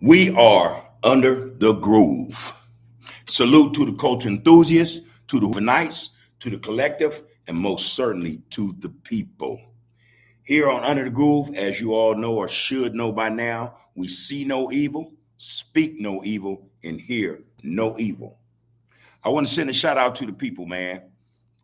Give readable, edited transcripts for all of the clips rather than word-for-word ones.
We are under the groove. Salute to the culture enthusiasts, to the Hoovenites, to the collective, and most certainly to the people. Here on Under the Groove, as you all know or should know by now, we see no evil, speak no evil, and hear no evil. I want to send a shout out to the people, man.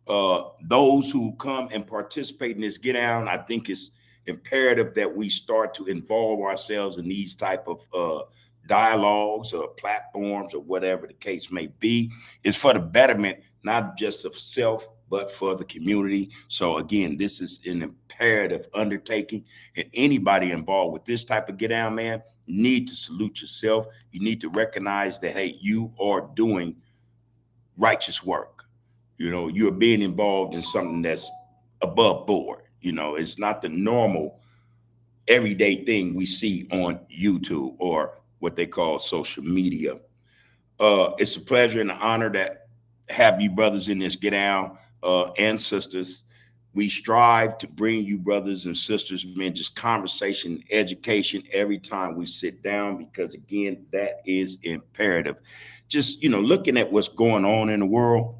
Those who come and participate in this get down, I think it's imperative that we start to involve ourselves in these type of dialogues or platforms or whatever the case may be. It's for the betterment, not just of self, but for the community. So again, this is an imperative undertaking, and anybody involved with this type of get down, man, need to salute yourself. You need to recognize that, hey, you are doing righteous work. You're being involved in something that's above board. It's not the normal everyday thing we see on YouTube or what they call social media. It's a pleasure and an honor to have you brothers in this get down and sisters. We strive to bring you brothers and sisters, man, just conversation, education every time we sit down, because again, that is imperative. Just, looking at what's going on in the world,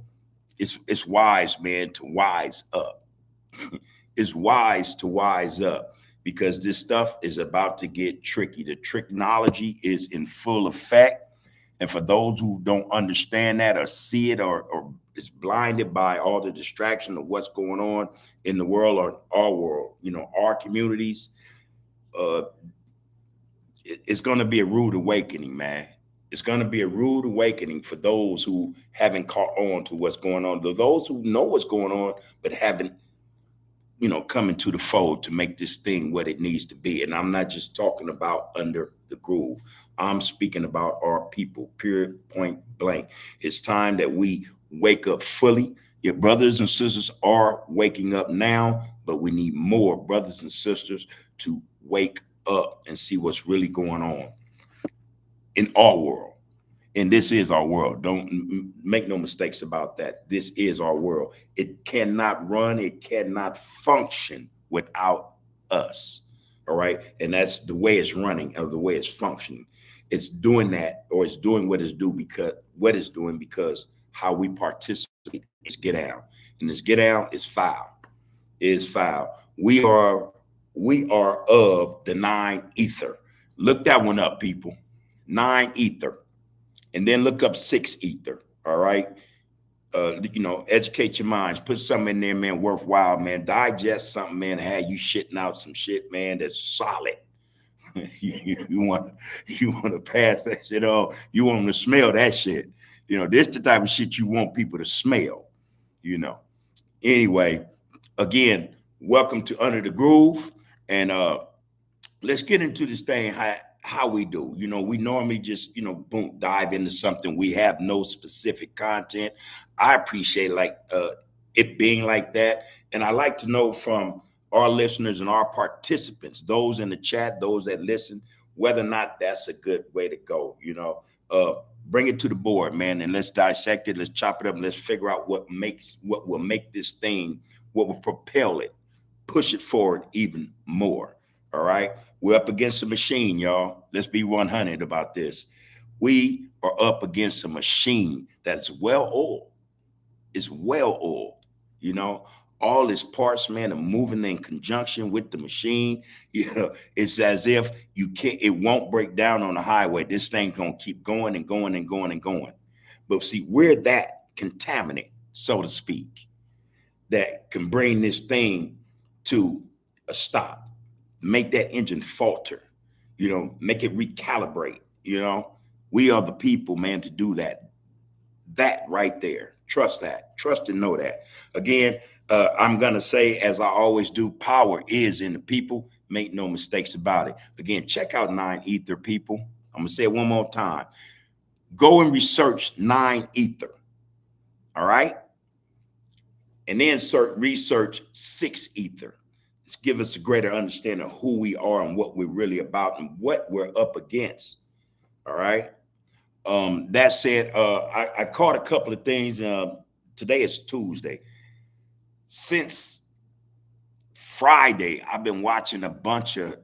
it's wise, man, to wise up. It's wise to wise up because this stuff is about to get tricky. The technology is in full effect. And for those who don't understand that or see it or is blinded by all the distraction of what's going on in the world or our world, our communities, it's going to be a rude awakening, man. It's going to be a rude awakening for those who haven't caught on to what's going on. Those who know what's going on, but haven't, come into the fold to make this thing what it needs to be. And I'm not just talking about under the groove. I'm speaking about our people, period, point blank. It's time that we wake up fully. Your brothers and sisters are waking up now, but we need more brothers and sisters to wake up and see what's really going on in our world. And this is our world. Don't make no mistakes about that. This is our world. It cannot run, it cannot function without us. All right. And that's the way it's running or the way it's functioning. It's doing that, or it's doing what it's doing because how we participate is get out. And this get out is foul. It is foul. We are of the nine ether. Look that one up, people. Nine ether. And then look up six ether. All right. Educate your minds. Put something in there, man, worthwhile, man. Digest something, man. Have you shitting out some shit, man, that's solid. You want to pass that shit on. You want them to smell that shit. This the type of shit you want people to smell. You know. Anyway, again, welcome to Under the Groove, and let's get into this thing. How we do. We normally just, boom, dive into something. We have no specific content. I appreciate it being like that. And I like to know from our listeners and our participants, those in the chat, those that listen, whether or not that's a good way to go. Bring it to the board, man, and let's dissect it. Let's chop it up. And let's figure out what will make this thing, what will propel it, push it forward even more. All right. We're up against a machine, y'all. Let's be 100 about this. We are up against a machine that's well oiled. It's well oiled. All its parts, man, are moving in conjunction with the machine. It's as if it won't break down on the highway. This thing's gonna keep going and going and going and going. But see, we're that contaminant, so to speak, that can bring this thing to a stop. Make that engine falter, make it recalibrate. We are the people, man, to do that. That right there. Trust that. Trust and know that. Again, I'm going to say, as I always do, power is in the people. Make no mistakes about it. Again, check out Nine Ether, people. I'm going to say it one more time. Go and research Nine Ether. All right? And then research Six Ether. Give us a greater understanding of who we are and what we're really about and what we're up against. All right. That said, I caught a couple of things. Today is Tuesday. Since Friday, I've been watching a bunch of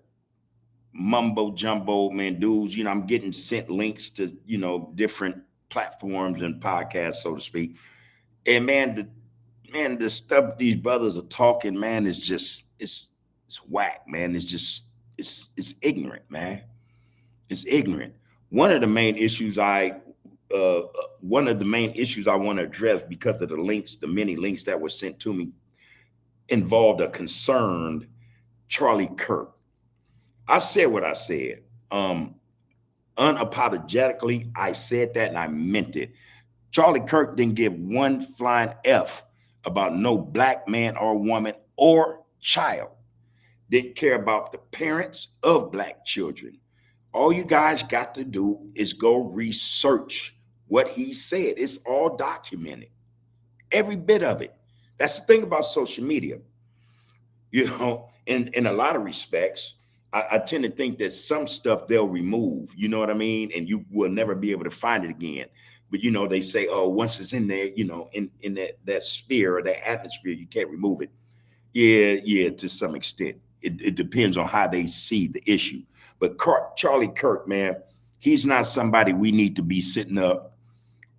mumbo jumbo, man, dudes. I'm getting sent links to, different platforms and podcasts, so to speak. And the stuff these brothers are talking, man, is just it's whack, man. It's just it's ignorant, man. It's ignorant. One of the main issues I one of the main issues I want to address, because of the many links that were sent to me, involved a concerned Charlie Kirk. I said what I said. Unapologetically, I said that and I meant it. Charlie Kirk didn't give one flying F about no black man or woman or child. Didn't care about the parents of black children. All you guys got to do is go research what he said. It's all documented, every bit of it. That's the thing about social media. In a lot of respects, I tend to think that some stuff they'll remove, you know what I mean? And you will never be able to find it again. But they say, oh, once it's in there, in that sphere or that atmosphere, you can't remove it. Yeah, to some extent. It depends on how they see the issue. But Charlie Kirk, man, he's not somebody we need to be sitting up,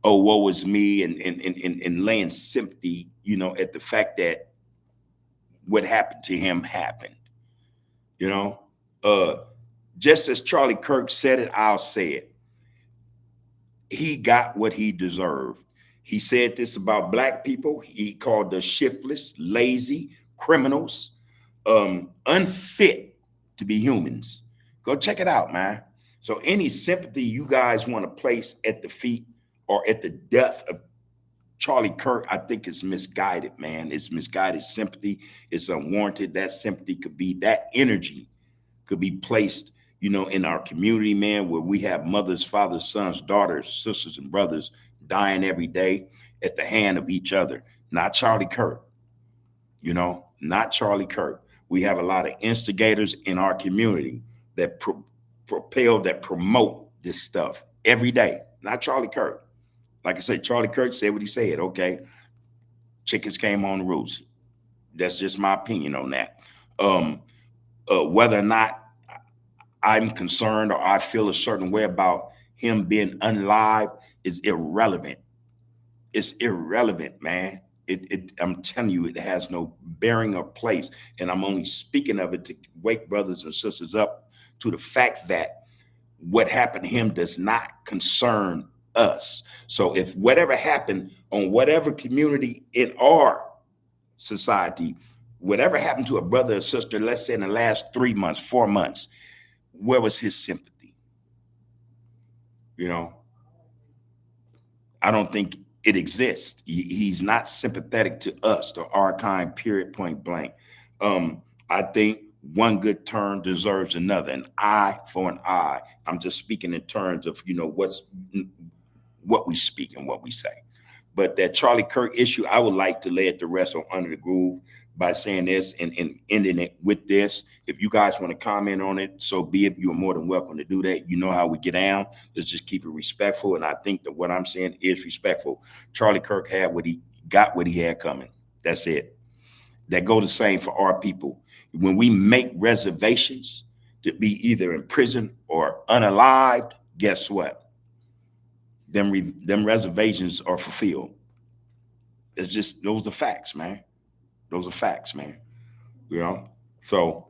oh, woe is me, and laying sympathy, at the fact that what happened to him happened. Just as Charlie Kirk said it, I'll say it. He got what he deserved. He said this about black people. He called us shiftless, lazy, criminals, unfit to be humans. Go check it out, man. So any sympathy you guys want to place at the feet or at the death of Charlie Kirk, I think it's misguided, man. It's misguided sympathy. It's unwarranted. That sympathy that energy could be placed, in our community, man, where we have mothers, fathers, sons, daughters, sisters, and brothers dying every day at the hand of each other. Not Charlie Kirk, not Charlie Kirk. We have a lot of instigators in our community that promote this stuff every day. Not Charlie Kirk. Like I said, Charlie Kirk said what he said. Okay, chickens came on the roost. That's just my opinion on that. Whether or not I'm concerned or I feel a certain way about him being unalive is irrelevant. It's irrelevant, man. I'm telling you, it has no bearing or place. And I'm only speaking of it to wake brothers and sisters up to the fact that what happened to him does not concern us. So if whatever happened on whatever community in our society, whatever happened to a brother or sister, let's say in the last 3 months, 4 months, where was his sympathy? I don't think it exists. He's not sympathetic to us, to our kind, period, point blank. I think one good turn deserves another, an eye for an eye. I'm just speaking in terms of, what we speak and what we say. But that Charlie Kirk issue, I would like to lay it to rest on Under the Groove by saying this and ending it with this. If you guys want to comment on it, so be it. You're more than welcome to do that. You know how we get down. Let's just keep it respectful. And I think that what I'm saying is respectful. Charlie Kirk had what he had coming. That's it. That go the same for our people. When we make reservations to be either in prison or unalived, guess what? Them reservations are fulfilled. It's just, those are facts, man. Those are facts, man. So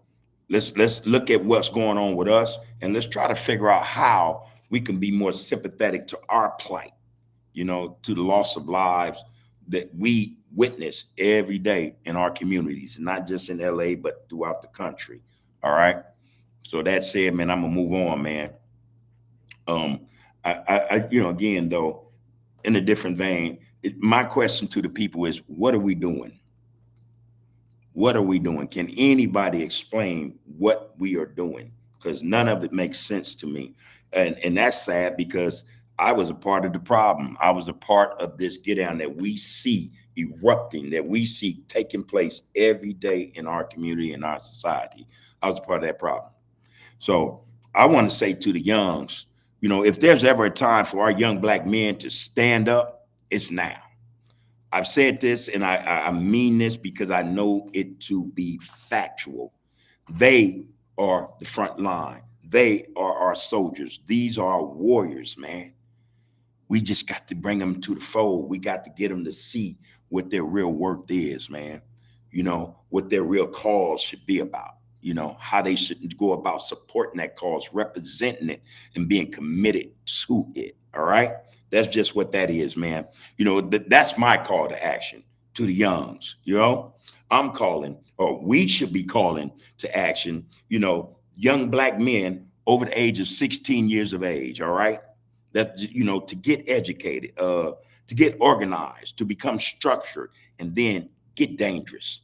let's look at what's going on with us, and let's try to figure out how we can be more sympathetic to our plight, to the loss of lives that we witness every day in our communities, not just in LA, but throughout the country. All right. So that said, man, I'm gonna move on, man. Again, though, in a different vein, my question to the people is, what are we doing? What are we doing? Can anybody explain what we are doing? Because none of it makes sense to me. And that's sad, because I was a part of the problem. I was a part of this get down that we see erupting, that we see taking place every day in our community, in our society. I was a part of that problem. So I want to say to the youngs, if there's ever a time for our young black men to stand up, it's now. I've said this, and I mean this because I know it to be factual. They are the front line. They are our soldiers. These are our warriors, man. We just got to bring them to the fold. We got to get them to see what their real worth is, man. What their real cause should be about. How they should go about supporting that cause, representing it, and being committed to it. All right. That's just what that is, man. That's my call to action to the youngs. I'm calling, or we should be calling to action, young black men over the age of 16 years of age. All right. That, to get educated, to get organized, to become structured, and then get dangerous,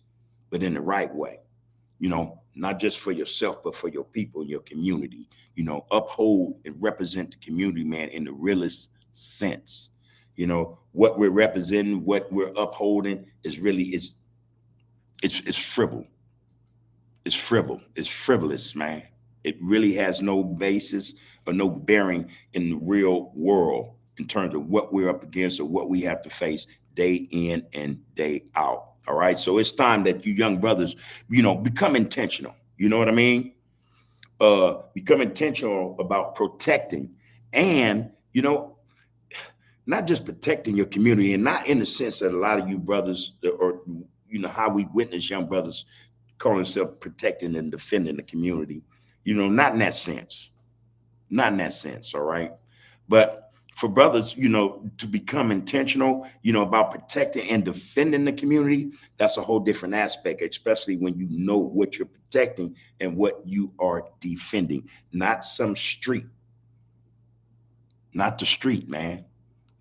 but in the right way. Not just for yourself, but for your people, your community. Uphold and represent the community, man, in the realest sense. What we're representing, what we're upholding is really it's frivol. It's frivolous, man. It really has no basis or no bearing in the real world in terms of what we're up against or what we have to face day in and day out. All right. So it's time that you young brothers, become intentional. You know what I mean? Become intentional about protecting and, not just protecting your community, and not in the sense that a lot of you brothers, or, how we witness young brothers calling themselves protecting and defending the community, not in that sense. Not in that sense. All right. But for brothers, to become intentional, about protecting and defending the community, that's a whole different aspect, especially when you know what you're protecting and what you are defending. Not some street, not the street, man.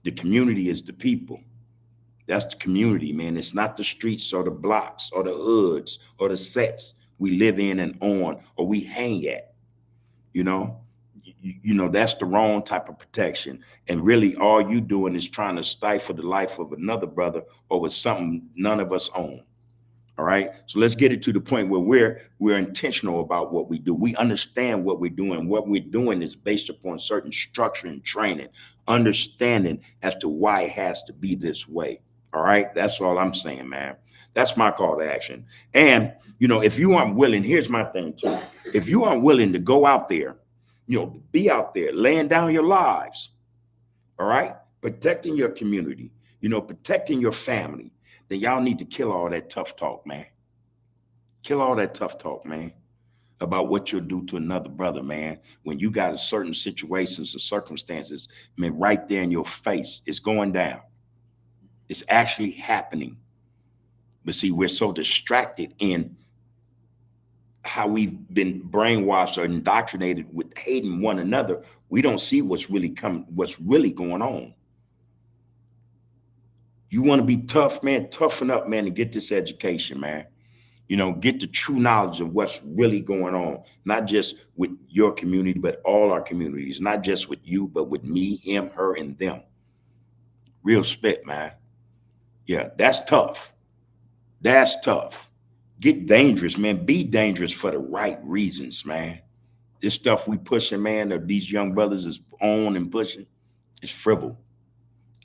The community is the people. That's the community, man. It's not the streets or the blocks or the hoods or the sets we live in and on or we hang at. That's the wrong type of protection. And really all you doing is trying to stifle the life of another brother over something none of us own. All right. So let's get it to the point where we're intentional about what we do. We understand what we're doing. What we're doing is based upon certain structure and training, understanding as to why it has to be this way. All right. That's all I'm saying, man. That's my call to action. And, if you aren't willing, here's my thing too. If you aren't willing to go out there, be out there laying down your lives, all right, protecting your community, protecting your family, then y'all need to kill all that tough talk, man. Kill all that tough talk, man, about what you'll do to another brother, man, when you got a certain situations and circumstances, man, right there in your face. It's going down. It's actually happening. But see, we're so distracted in how we've been brainwashed or indoctrinated with hating one another. We don't see what's really going on. You want to be tough, man, toughen up, man, and get this education, man. Get the true knowledge of what's really going on, not just with your community, but all our communities, not just with you, but with me, him, her, and them. Real spit, man. Yeah, that's tough. That's tough. Get dangerous, man. Be dangerous for the right reasons, man. This stuff we pushing, man, or these young brothers is on and pushing, is frivol.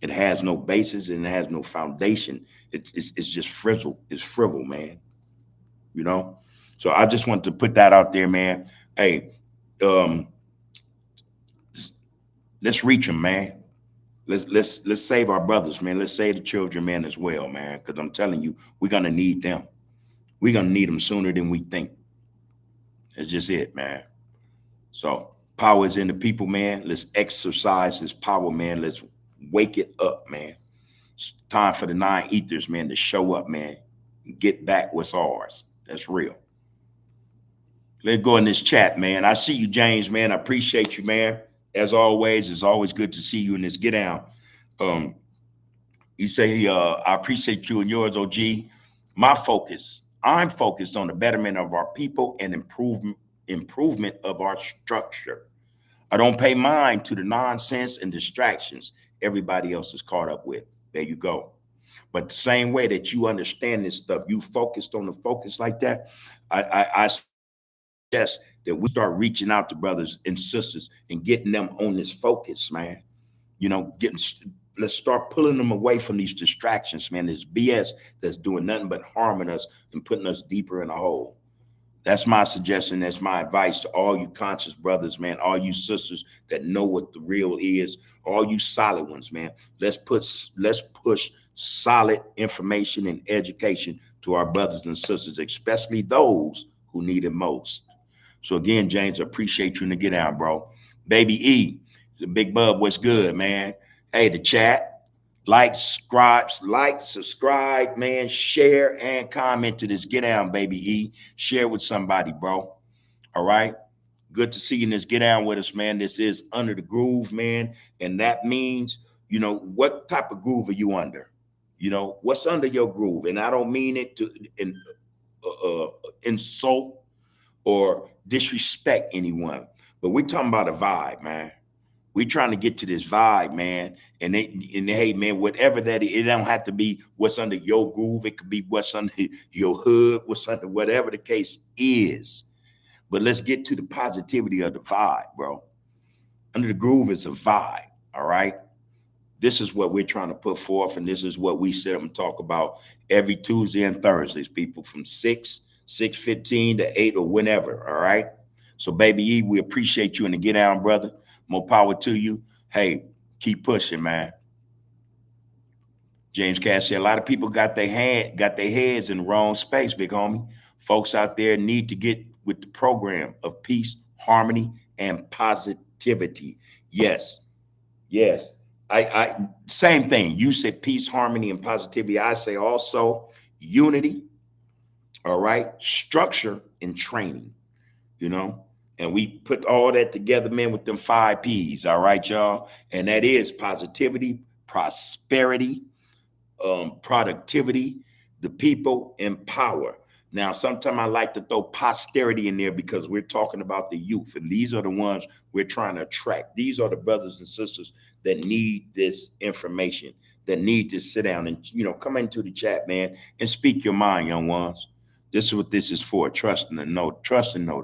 It has no basis and it has no foundation. It's just frizzle. It's frivol, man. So I just want to put that out there, man. Hey, let's reach them, man. Let's save our brothers, man. Let's save the children, man, as well, man. Because I'm telling you, we're gonna need them. We're gonna need them sooner than we think. That's just it, man. So power is in the people, man. Let's exercise this power, man. Let's wake it up, man. It's time for the 9 ethers, man, to show up, man. Get back what's ours. That's real. Let's go in this chat, man. I see you, James, man. I appreciate you, man. As always, it's always good to see you in this get down. You say, I appreciate you and yours, OG. I'm focused on the betterment of our people and improvement of our structure. I don't pay mind to the nonsense and distractions everybody else is caught up with. There you go. But the same way that you understand this stuff, you focused on the focus like that, I suggest that we start reaching out to brothers and sisters and getting them on this focus, man. Let's start pulling them away from these distractions, man. This BS that's doing nothing but harming us and putting us deeper in a hole. That's my suggestion. That's my advice to all you conscious brothers, man. All you sisters that know what the real is. All you solid ones, man. Let's push solid information and education to our brothers and sisters, especially those who need it most. So again, James, I appreciate you in the get out, bro. Baby E, the big bub, what's good, man? Hey, the chat, subscribe, man, share and comment to this get down, baby E. Share with somebody, bro. All right. Good to see you in this get down with us, man. This is Under the Groove, man. And that means, what type of groove are you under? What's under your groove? And I don't mean it to insult or disrespect anyone, but we're talking about a vibe, man. We trying to get to this vibe, man. And hey, man, whatever that is, it don't have to be what's under your groove. It could be what's under your hood, what's under whatever the case is. But let's get to the positivity of the vibe, bro. Under the groove is a vibe, all right? This is what we're trying to put forth, and this is what we sit up and talk about every Tuesday and Thursdays, people, from 6:15 to 8 or whenever, all right? So, baby E, we appreciate you in the get down, brother. More power to you. Hey, keep pushing, man. James Cash said a lot of people got their heads in the wrong space, big homie. Folks out there need to get with the program of peace, harmony, and positivity. Yes. I same thing. You said peace, harmony, and positivity. I say also unity, all right, structure and training, and we put all that together, man, with them 5 P's, all right, y'all. And that is positivity, prosperity, productivity, the people, and power. Now, sometimes I like to throw posterity in there because we're talking about the youth, and these are the ones we're trying to attract. These are the brothers and sisters that need this information, that need to sit down and, come into the chat, man, and speak your mind, young ones. This is what this is for. Trust and know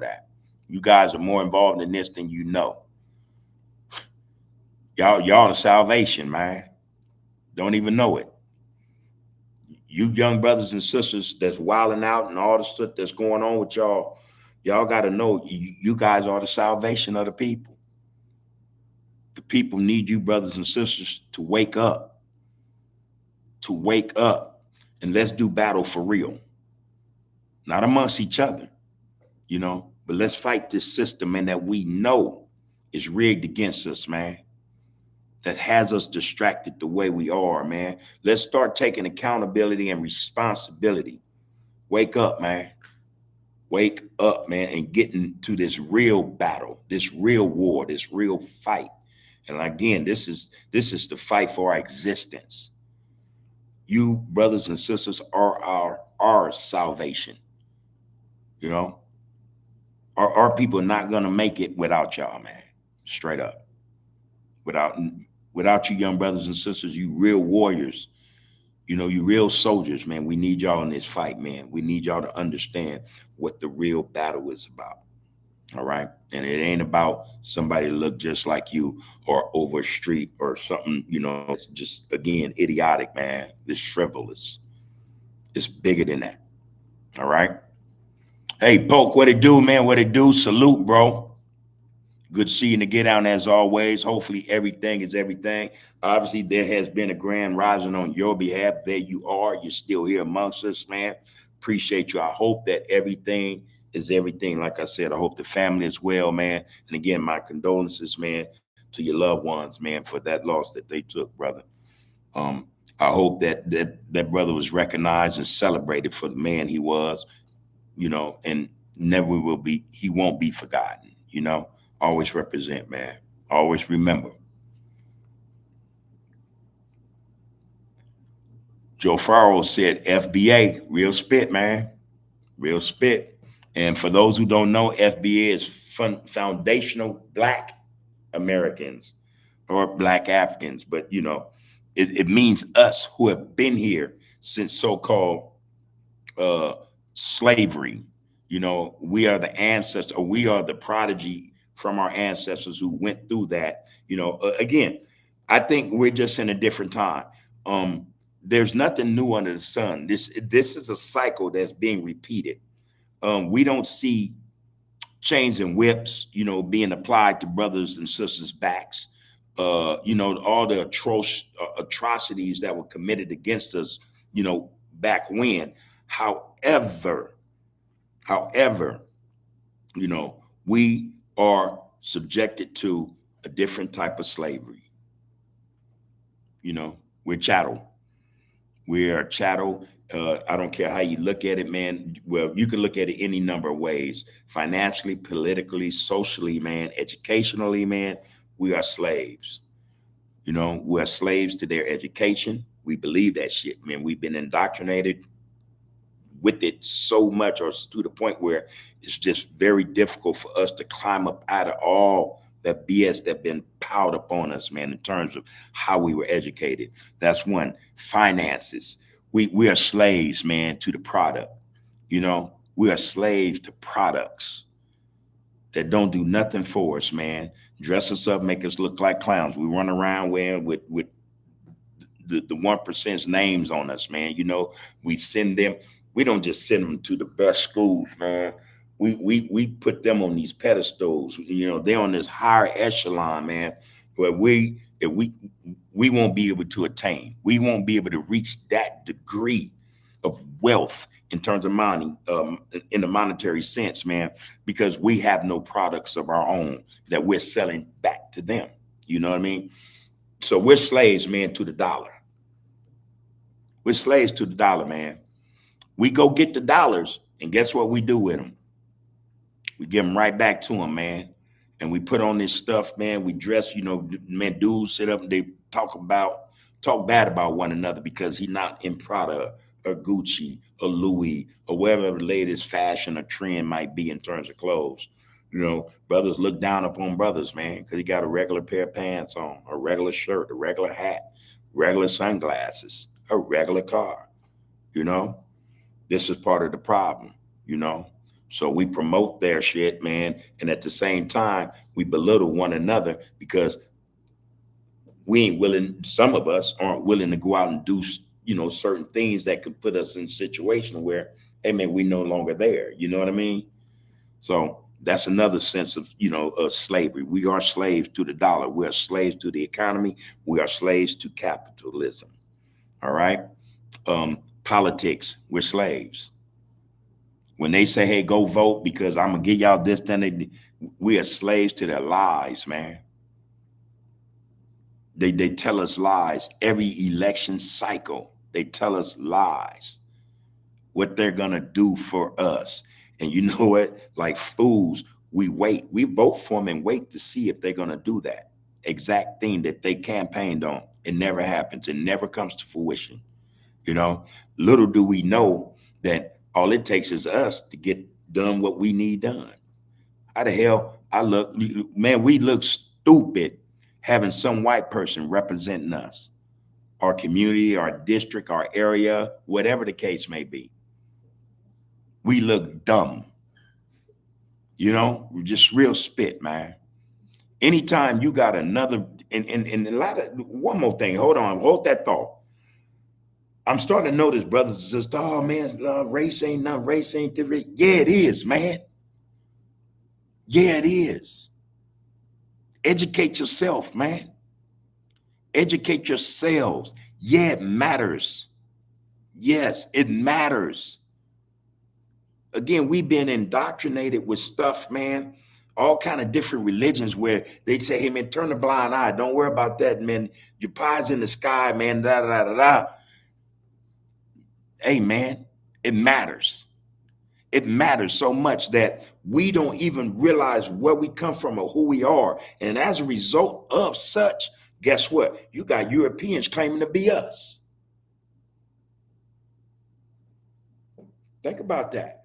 that. You guys are more involved in this than you know. Y'all the salvation, man. Don't even know it. You young brothers and sisters that's wilding out and all the stuff that's going on with y'all got to know you guys are the salvation of the people. The people need you, brothers and sisters, to wake up. And let's do battle for real. Not amongst each other, but let's fight this system, and that we know is rigged against us, man. That has us distracted the way we are, man. Let's start taking accountability and responsibility. Wake up, man. Wake up, man, and get into this real battle, this real war, this real fight. And again, this is the fight for our existence. You brothers and sisters are our salvation. Our people are not gonna make it without y'all, man. Straight up. Without you young brothers and sisters, you real warriors, you real soldiers, man. We need y'all in this fight, man. We need y'all to understand what the real battle is about. All right. And it ain't about somebody look just like you or over a street or something, it's just, again, idiotic, man. It's frivolous. It's bigger than that. All right. Hey, Poke, what it do, man? What it do? Salute, bro. Good seeing the get down as always. Hopefully everything is everything. Obviously, there has been a grand rising on your behalf. There you are. You're still here amongst us, man. Appreciate you. I hope that everything is everything. Like I said, I hope the family is well, man. And again, my condolences, man, to your loved ones, man, for that loss that they took, brother. I hope that brother was recognized and celebrated for the man he was, and never will be. He won't be forgotten, Always represent, man. Always remember. Joe Farrell said FBA, real spit, man. Real spit. And for those who don't know, FBA is foundational Black Americans or Black Africans. But, it means us who have been here since so-called slavery. We are the ancestor, or we are the prodigy from our ancestors who went through that. Again, I think we're just in a different time. There's nothing new under the sun. This is a cycle that's being repeated. We don't see chains and whips, being applied to brothers and sisters' backs. All the atrocities that were committed against us, back when. However, however, we are subjected to a different type of slavery. We're chattel. We are chattel. I don't care how you look at it, man. Well, you can look at it any number of ways: financially, politically, socially, man, educationally, man. We are slaves. We are slaves to their education. We believe that shit, man. We've been indoctrinated with it so much, or to the point where it's just very difficult for us to climb up out of all that BS that been piled upon us, man, in terms of how we were educated. That's one. Finances. We are slaves, man, to the product. We are slaves to products that don't do nothing for us, man. Dress us up, make us look like clowns. We run around wearing with the 1%'s names on us, man. We send them. We don't just send them to the best schools, man. We put them on these pedestals. They're on this higher echelon, man, where we won't be able to attain. We won't be able to reach that degree of wealth in terms of money, in the monetary sense, man, because we have no products of our own that we're selling back to them. You know what I mean? So we're slaves, man, to the dollar. We're slaves to the dollar, man. We go get the dollars, and guess what we do with them? We give them right back to them, man. And we put on this stuff, man. We dress, man, dudes sit up and they talk bad about one another because he's not in Prada or Gucci or Louis or whatever the latest fashion or trend might be in terms of clothes. Brothers look down upon brothers, man, because he got a regular pair of pants on, a regular shirt, a regular hat, regular sunglasses, a regular car. This is part of the problem, So we promote their shit, man. And at the same time, we belittle one another because some of us aren't willing to go out and do, certain things that could put us in a situation where, hey, man, we no longer there. You know what I mean? So that's another sense of, of slavery. We are slaves to the dollar. We are slaves to the economy. We are slaves to capitalism. All right. Politics, we're slaves. When they say, hey, go vote because I'm going to give y'all this, then we are slaves to their lies, man. They tell us lies. Every election cycle, they tell us lies. What they're going to do for us. And you know what? Like fools, we wait. We vote for them and wait to see if they're going to do that exact thing that they campaigned on. It never happens. It never comes to fruition. Little do we know that all it takes is us to get done what we need done. How the hell we look stupid having some white person representing us, our community, our district, our area, whatever the case may be. We look dumb. We're just real spit, man. Anytime you got another, and a lot of, one more thing, hold that thought. I'm starting to notice brothers and sisters, oh man, race ain't nothing, race ain't different. Yeah, it is, man. Yeah, it is. Educate yourself, man. Educate yourselves. Yeah, it matters. Yes, it matters. Again, we've been indoctrinated with stuff, man. All kind of different religions where they say, hey, man, turn the blind eye. Don't worry about that, man. Your pie's in the sky, man, da, da, da, da. Hey, man, it matters. It matters so much that we don't even realize where we come from or who we are. And as a result of such, guess what? You got Europeans claiming to be us. Think about that.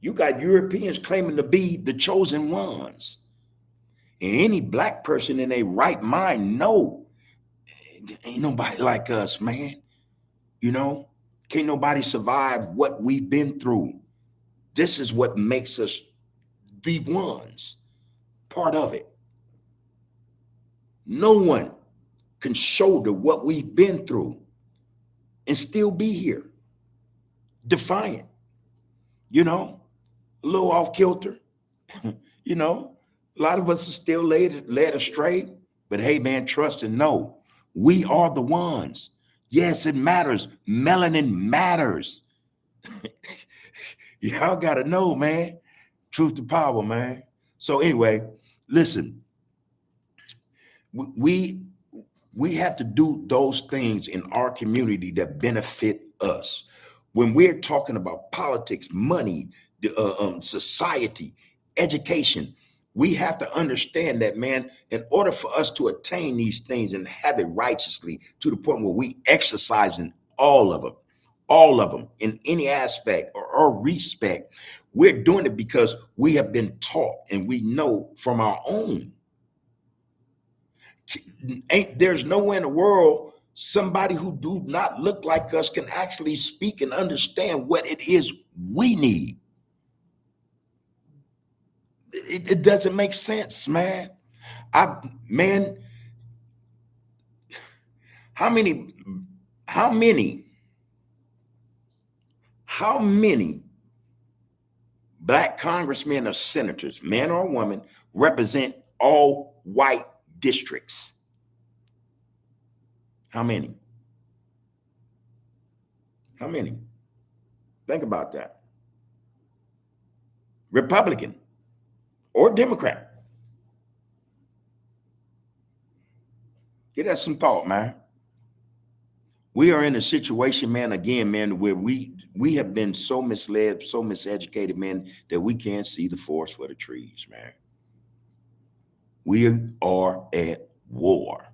You got Europeans claiming to be the chosen ones. And any black person in a right mind, no, ain't nobody like us, man. Can't nobody survive what we've been through. This is what makes us the ones, part of it. No one can shoulder what we've been through and still be here, defiant. you know, a little off kilter, you know. A lot of us are still led astray. But hey, man, trust and know we are the ones. Yes, it matters. Melanin matters. Y'all gotta know, man. Truth to power, man. So anyway, listen, we we have to do those things in our community that benefit us. When we're talking about politics, money, society, education, we have to understand that, man, in order for us to attain these things and have it righteously to the point where we exercise in all of them in any aspect or respect, we're doing it because we have been taught and we know from our own. Ain't there's nowhere in the world somebody who do not look like us can actually speak and understand what it is we need. It doesn't make sense, man. I man, how many, how many, how many black congressmen or senators, man or woman, represent all white districts? How many? How many? Think about that. Republican or Democrat. Give that some thought, man. We are in a situation, man, again, man, where we have been so misled, so miseducated, man, that we can't see the forest for the trees, man. We are at war.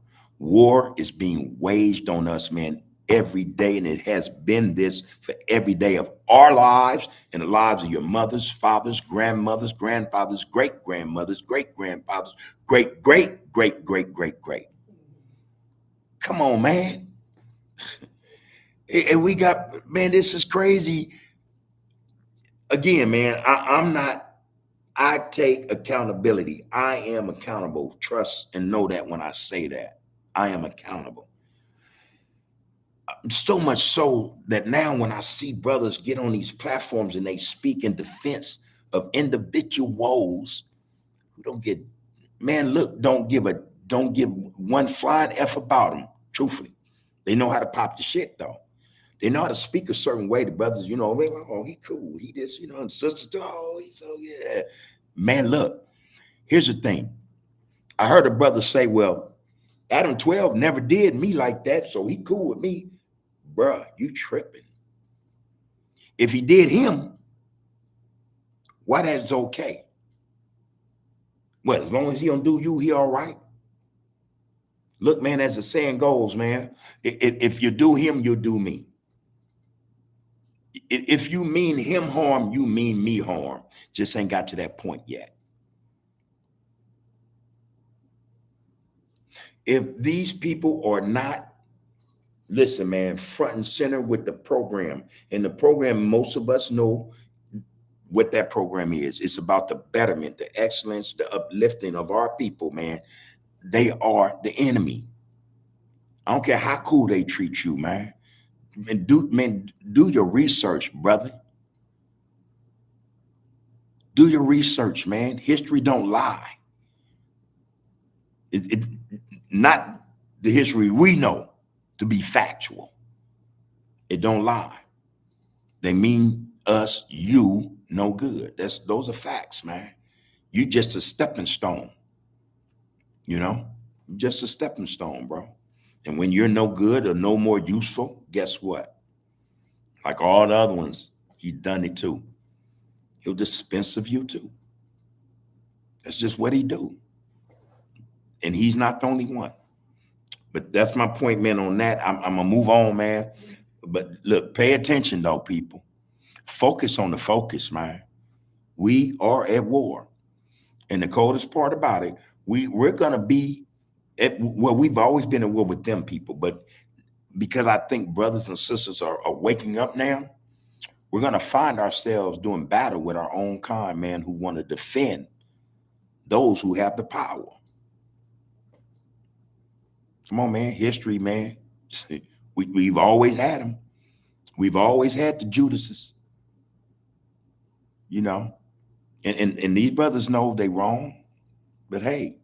War is being waged on us, man, every day, and it has been this for every day of our lives and the lives of your mothers, fathers, grandmothers, grandfathers, great grandmothers, great grandfathers, great, great, great, great, great, great. Come on, man. And we got, man, this is crazy. Again, man, I'm not, I take accountability. I am accountable. Trust and know that when I say that, I am accountable. So much so that now when I see brothers get on these platforms and they speak in defense of individuals who don't get, man, look, don't give one flying F about them, truthfully. They know how to pop the shit though. They know how to speak a certain way. The brothers, you know, oh, he cool. He this, you know, and sisters, oh, he's so yeah. Man, look, here's the thing. I heard a brother say, well, Adam 12 never did me like that, so he cool with me. Bruh, you tripping. If he did him, why that's okay? What, as long as he don't do you, he all right? Look, man, as the saying goes, man, if you do him, you do me. If you mean him harm, you mean me harm. Just ain't got to that point yet. If these people are not, listen, man, front and center with the program, and the program, most of us know what that program is. It's about the betterment, the excellence, the uplifting of our people, man. They are the enemy. I don't care how cool they treat you, man. Do your research, brother. Do your research, man. History don't lie. It not the history we know to be factual. It don't lie. They mean us, you, no good. Those are facts, man. You just a stepping stone, you know? Just a stepping stone, bro. And when you're no good or no more useful, guess what? Like all the other ones, he done it too. He'll dispense of you too. That's just what he do. And he's not the only one. But that's my point, man, on that. I'm gonna move on, man. But look, pay attention though, people. Focus on the focus, man. We are at war. And the coldest part about it, we're gonna be at, well, we've always been at war with them people, but because I think brothers and sisters are waking up now, we're gonna find ourselves doing battle with our own kind, man, who want to defend those who have the power. Come on, man. History, man. We've always had them. We've always had the Judases. you know. And these brothers know they wrong, but hey,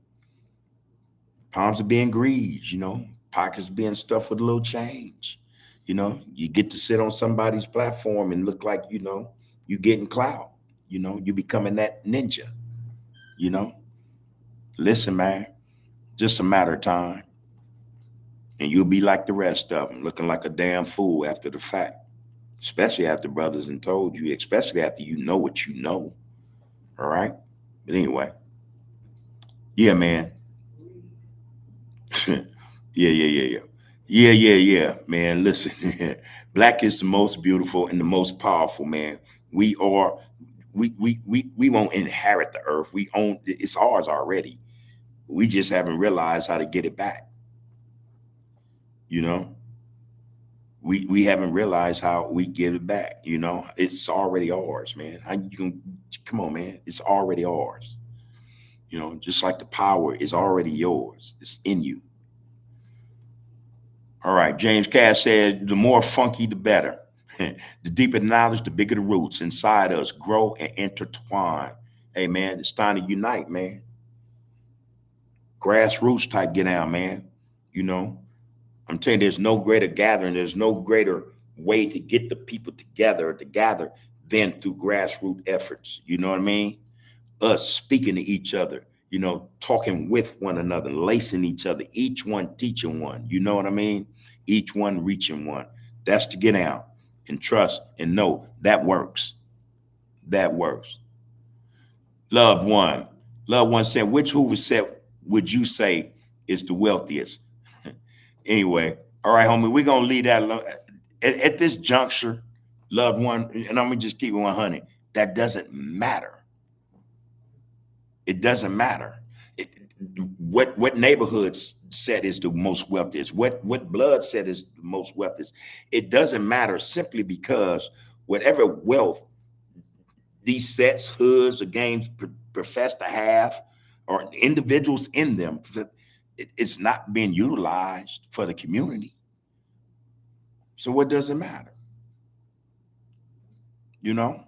palms are being greased, pockets being stuffed with a little change. You get to sit on somebody's platform and look like, you getting clout. You becoming that ninja, you know. Listen, man, just a matter of time. And you'll be like the rest of them, looking like a damn fool after the fact. Especially after brothers and told you, especially after you know what you know. All right. But anyway, yeah, man. Yeah, yeah, yeah, yeah. Yeah, yeah, yeah, man. Listen, black is the most beautiful and the most powerful, man. We are, we won't inherit the earth. We own it's ours already. We just haven't realized how to get it back. You know, we haven't realized how we get it back. It's already ours, man. How you can come on, man? It's already ours. Just like the power is already yours. It's in you. All right. James Cass said, the more funky, the better. The deeper the knowledge, the bigger the roots inside us grow and intertwine. Hey, man, it's time to unite, man. Grassroots type get down, man. You know, I'm telling you, there's no greater gathering. There's no greater way to get the people together than through grassroots efforts. You know what I mean? Us speaking to each other, talking with one another, lacing each other, each one teaching one. You know what I mean? Each one reaching one. That's to get out and trust and know that works. That works. Loved one. Loved one said, which Hoover set would you say is the wealthiest? Anyway, all right, homie, we're going to leave that alone. At this juncture, loved one, and I'm going to just keep it 100. That doesn't matter. It doesn't matter. What neighborhoods said is the most wealthiest. What blood said is the most wealthiest. It doesn't matter simply because whatever wealth these sets, hoods, or games profess to have, or individuals in them, it's not being utilized for the community. So what does it matter? You know?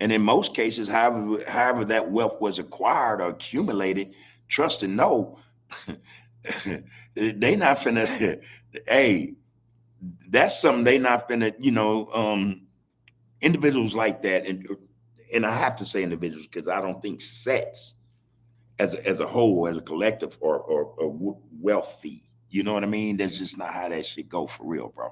And in most cases, however that wealth was acquired or accumulated, trust and know, they not finna. Hey, that's something they not finna. Individuals like that, and I have to say individuals because I don't think sets as a whole, as a collective, or wealthy. You know what I mean? That's just not how that shit go for real, bro.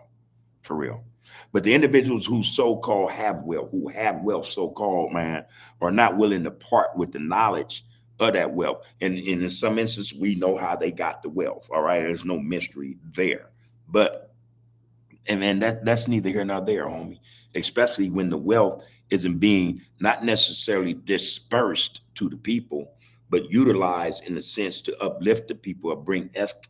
For real. But the individuals who so-called who have wealth, so-called, man, are not willing to part with the knowledge of that wealth. And in some instances, we know how they got the wealth. All right. There's no mystery there. But and man, that's neither here nor there, homie. Especially when the wealth isn't being not necessarily dispersed to the people, but utilized in the sense to uplift the people or bring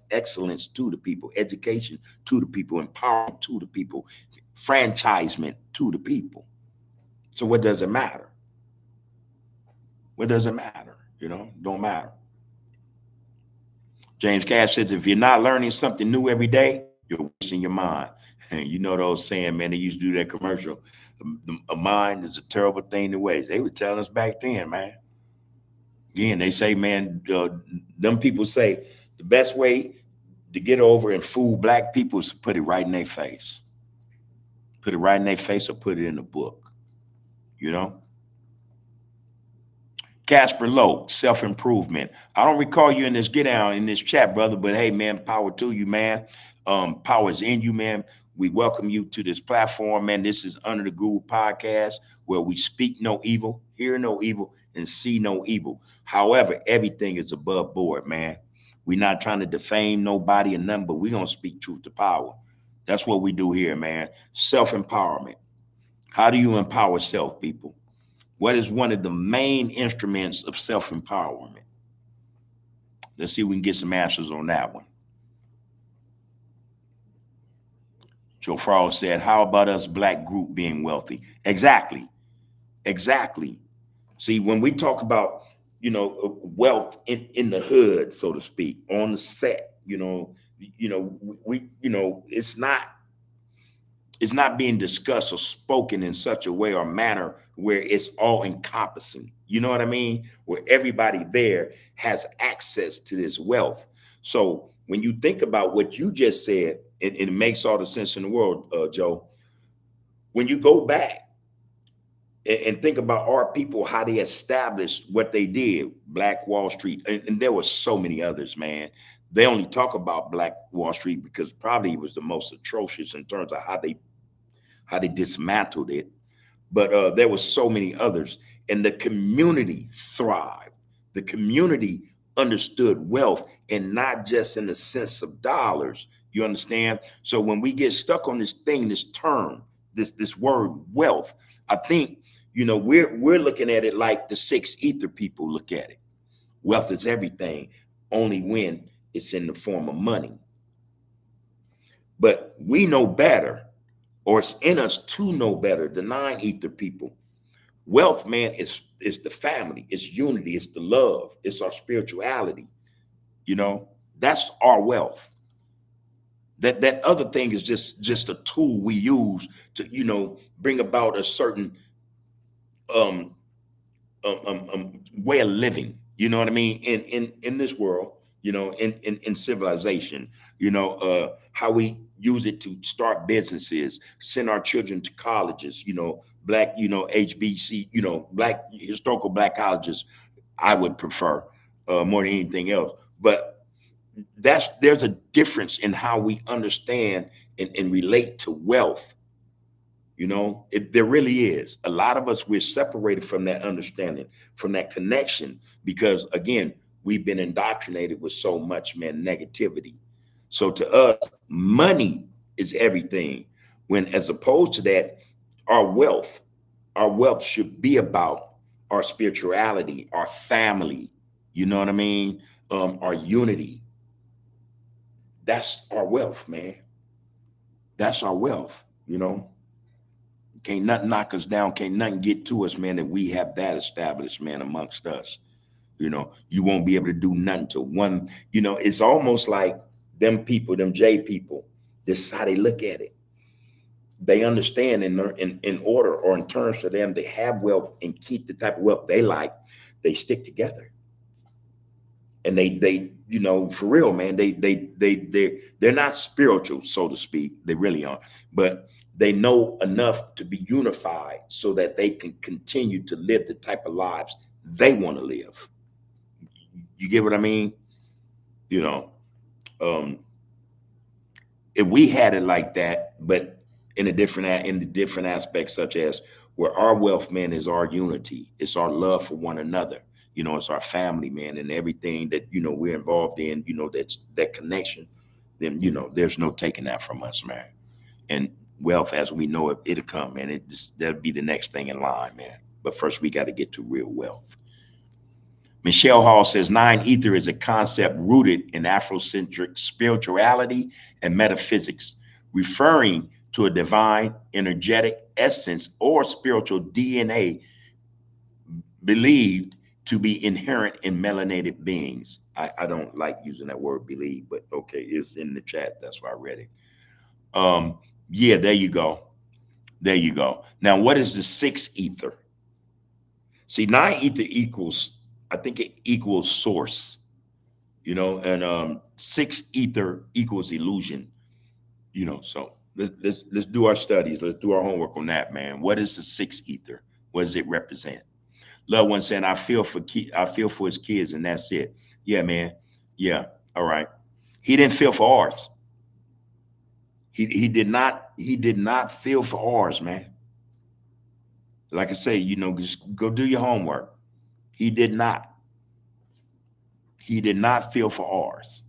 excellence to the people, education to the people, empowerment to the people, franchisement to the people. So what does it matter? What does it matter? Don't matter. James Cash says, if you're not learning something new every day, you're wasting your mind. And you know those saying, man, they used to do that commercial. A mind is a terrible thing to waste. They were telling us back then, man. Again, they say, man, them people say the best way to get over and fool black people is to put it right in their face. Put it right in their face or put it in a book, you know? Casper Lowe, self-improvement. I don't recall you in this get down in this chat, brother, but hey, man, power to you, man. Power's in you, man. We welcome you to this platform, man. This is Under the Groove podcast, where we speak no evil, hear no evil, and see no evil. However, everything is above board, man. We're not trying to defame nobody or nothing, but we're going to speak truth to power. That's what we do here, man. Self-empowerment. How do you empower self, people? What is one of the main instruments of self-empowerment? Let's see if we can get some answers on that one. Joe Farrell said, how about us black group being wealthy? Exactly. Exactly. See, when we talk about, wealth in the hood, so to speak, on the set, it's not It's not being discussed or spoken in such a way or manner where it's all encompassing. You know what I mean? Where everybody there has access to this wealth. So when you think about what you just said, it makes all the sense in the world, Joe. When you go back and think about our people, how they established what they did, Black Wall Street, and there were so many others, man. They only talk about Black Wall Street because probably it was the most atrocious in terms of how they dismantled it. But there were so many others, and the community thrived. The community understood wealth, and not just in the sense of dollars. You understand? So when we get stuck on this thing, this term, this word wealth, I think we're looking at it like the six ether people look at it. Wealth is everything, only when it's in the form of money. But we know better, or it's in us to know better. The nine ether people. Wealth, man, is the family, it's unity, it's the love, it's our spirituality. That's our wealth. That other thing is just a tool we use to bring about a certain um, way of living. You know what I mean? In this world, in civilization, how we use it to start businesses, send our children to colleges, black, HBC, black historical black colleges, I would prefer more than anything else. But there's a difference in how we understand and relate to wealth. There really is. A lot of us, we're separated from that understanding, from that connection, because again, we've been indoctrinated with so much, man, negativity. So to us, money is everything. When as opposed to that, our wealth should be about our spirituality, our family. You know what I mean? Our unity. That's our wealth, man. That's our wealth. Can't nothing knock us down. Can't nothing get to us, man, that we have that established, man, amongst us. You won't be able to do nothing to one. It's almost like them people, them J people, this is how they look at it. They understand in order or in terms for them to have wealth and keep the type of wealth they like, they stick together. And they for real, man, they're not spiritual, so to speak. They really aren't. But they know enough to be unified so that they can continue to live the type of lives they want to live. You get what I mean? You know, um, if we had it like that, but in the different aspects, such as where our wealth, man, is our unity, it's our love for one another. It's our family, man, and everything that we're involved in. That's that connection. Then there's no taking that from us, man. And wealth, as we know it, it'll come, man. That'll be the next thing in line, man. But first, we got to get to real wealth. Michelle Hall says nine ether is a concept rooted in Afrocentric spirituality and metaphysics, referring to a divine, energetic essence or spiritual DNA believed to be inherent in melanated beings. I don't like using that word believe, but okay, it's in the chat. That's why I read it. Yeah, there you go. There you go. Now, what is the sixth ether? See, nine ether equals, I think it equals source, and six ether equals illusion, so let's do our studies. Let's do our homework on that, man. What is the sixth ether? What does it represent? Loved one saying, I feel for his kids, and that's it. Yeah, man. Yeah. All right. He didn't feel for ours. He did not feel for ours, man. Like I say, just go do your homework. He did not. He did not feel for ours.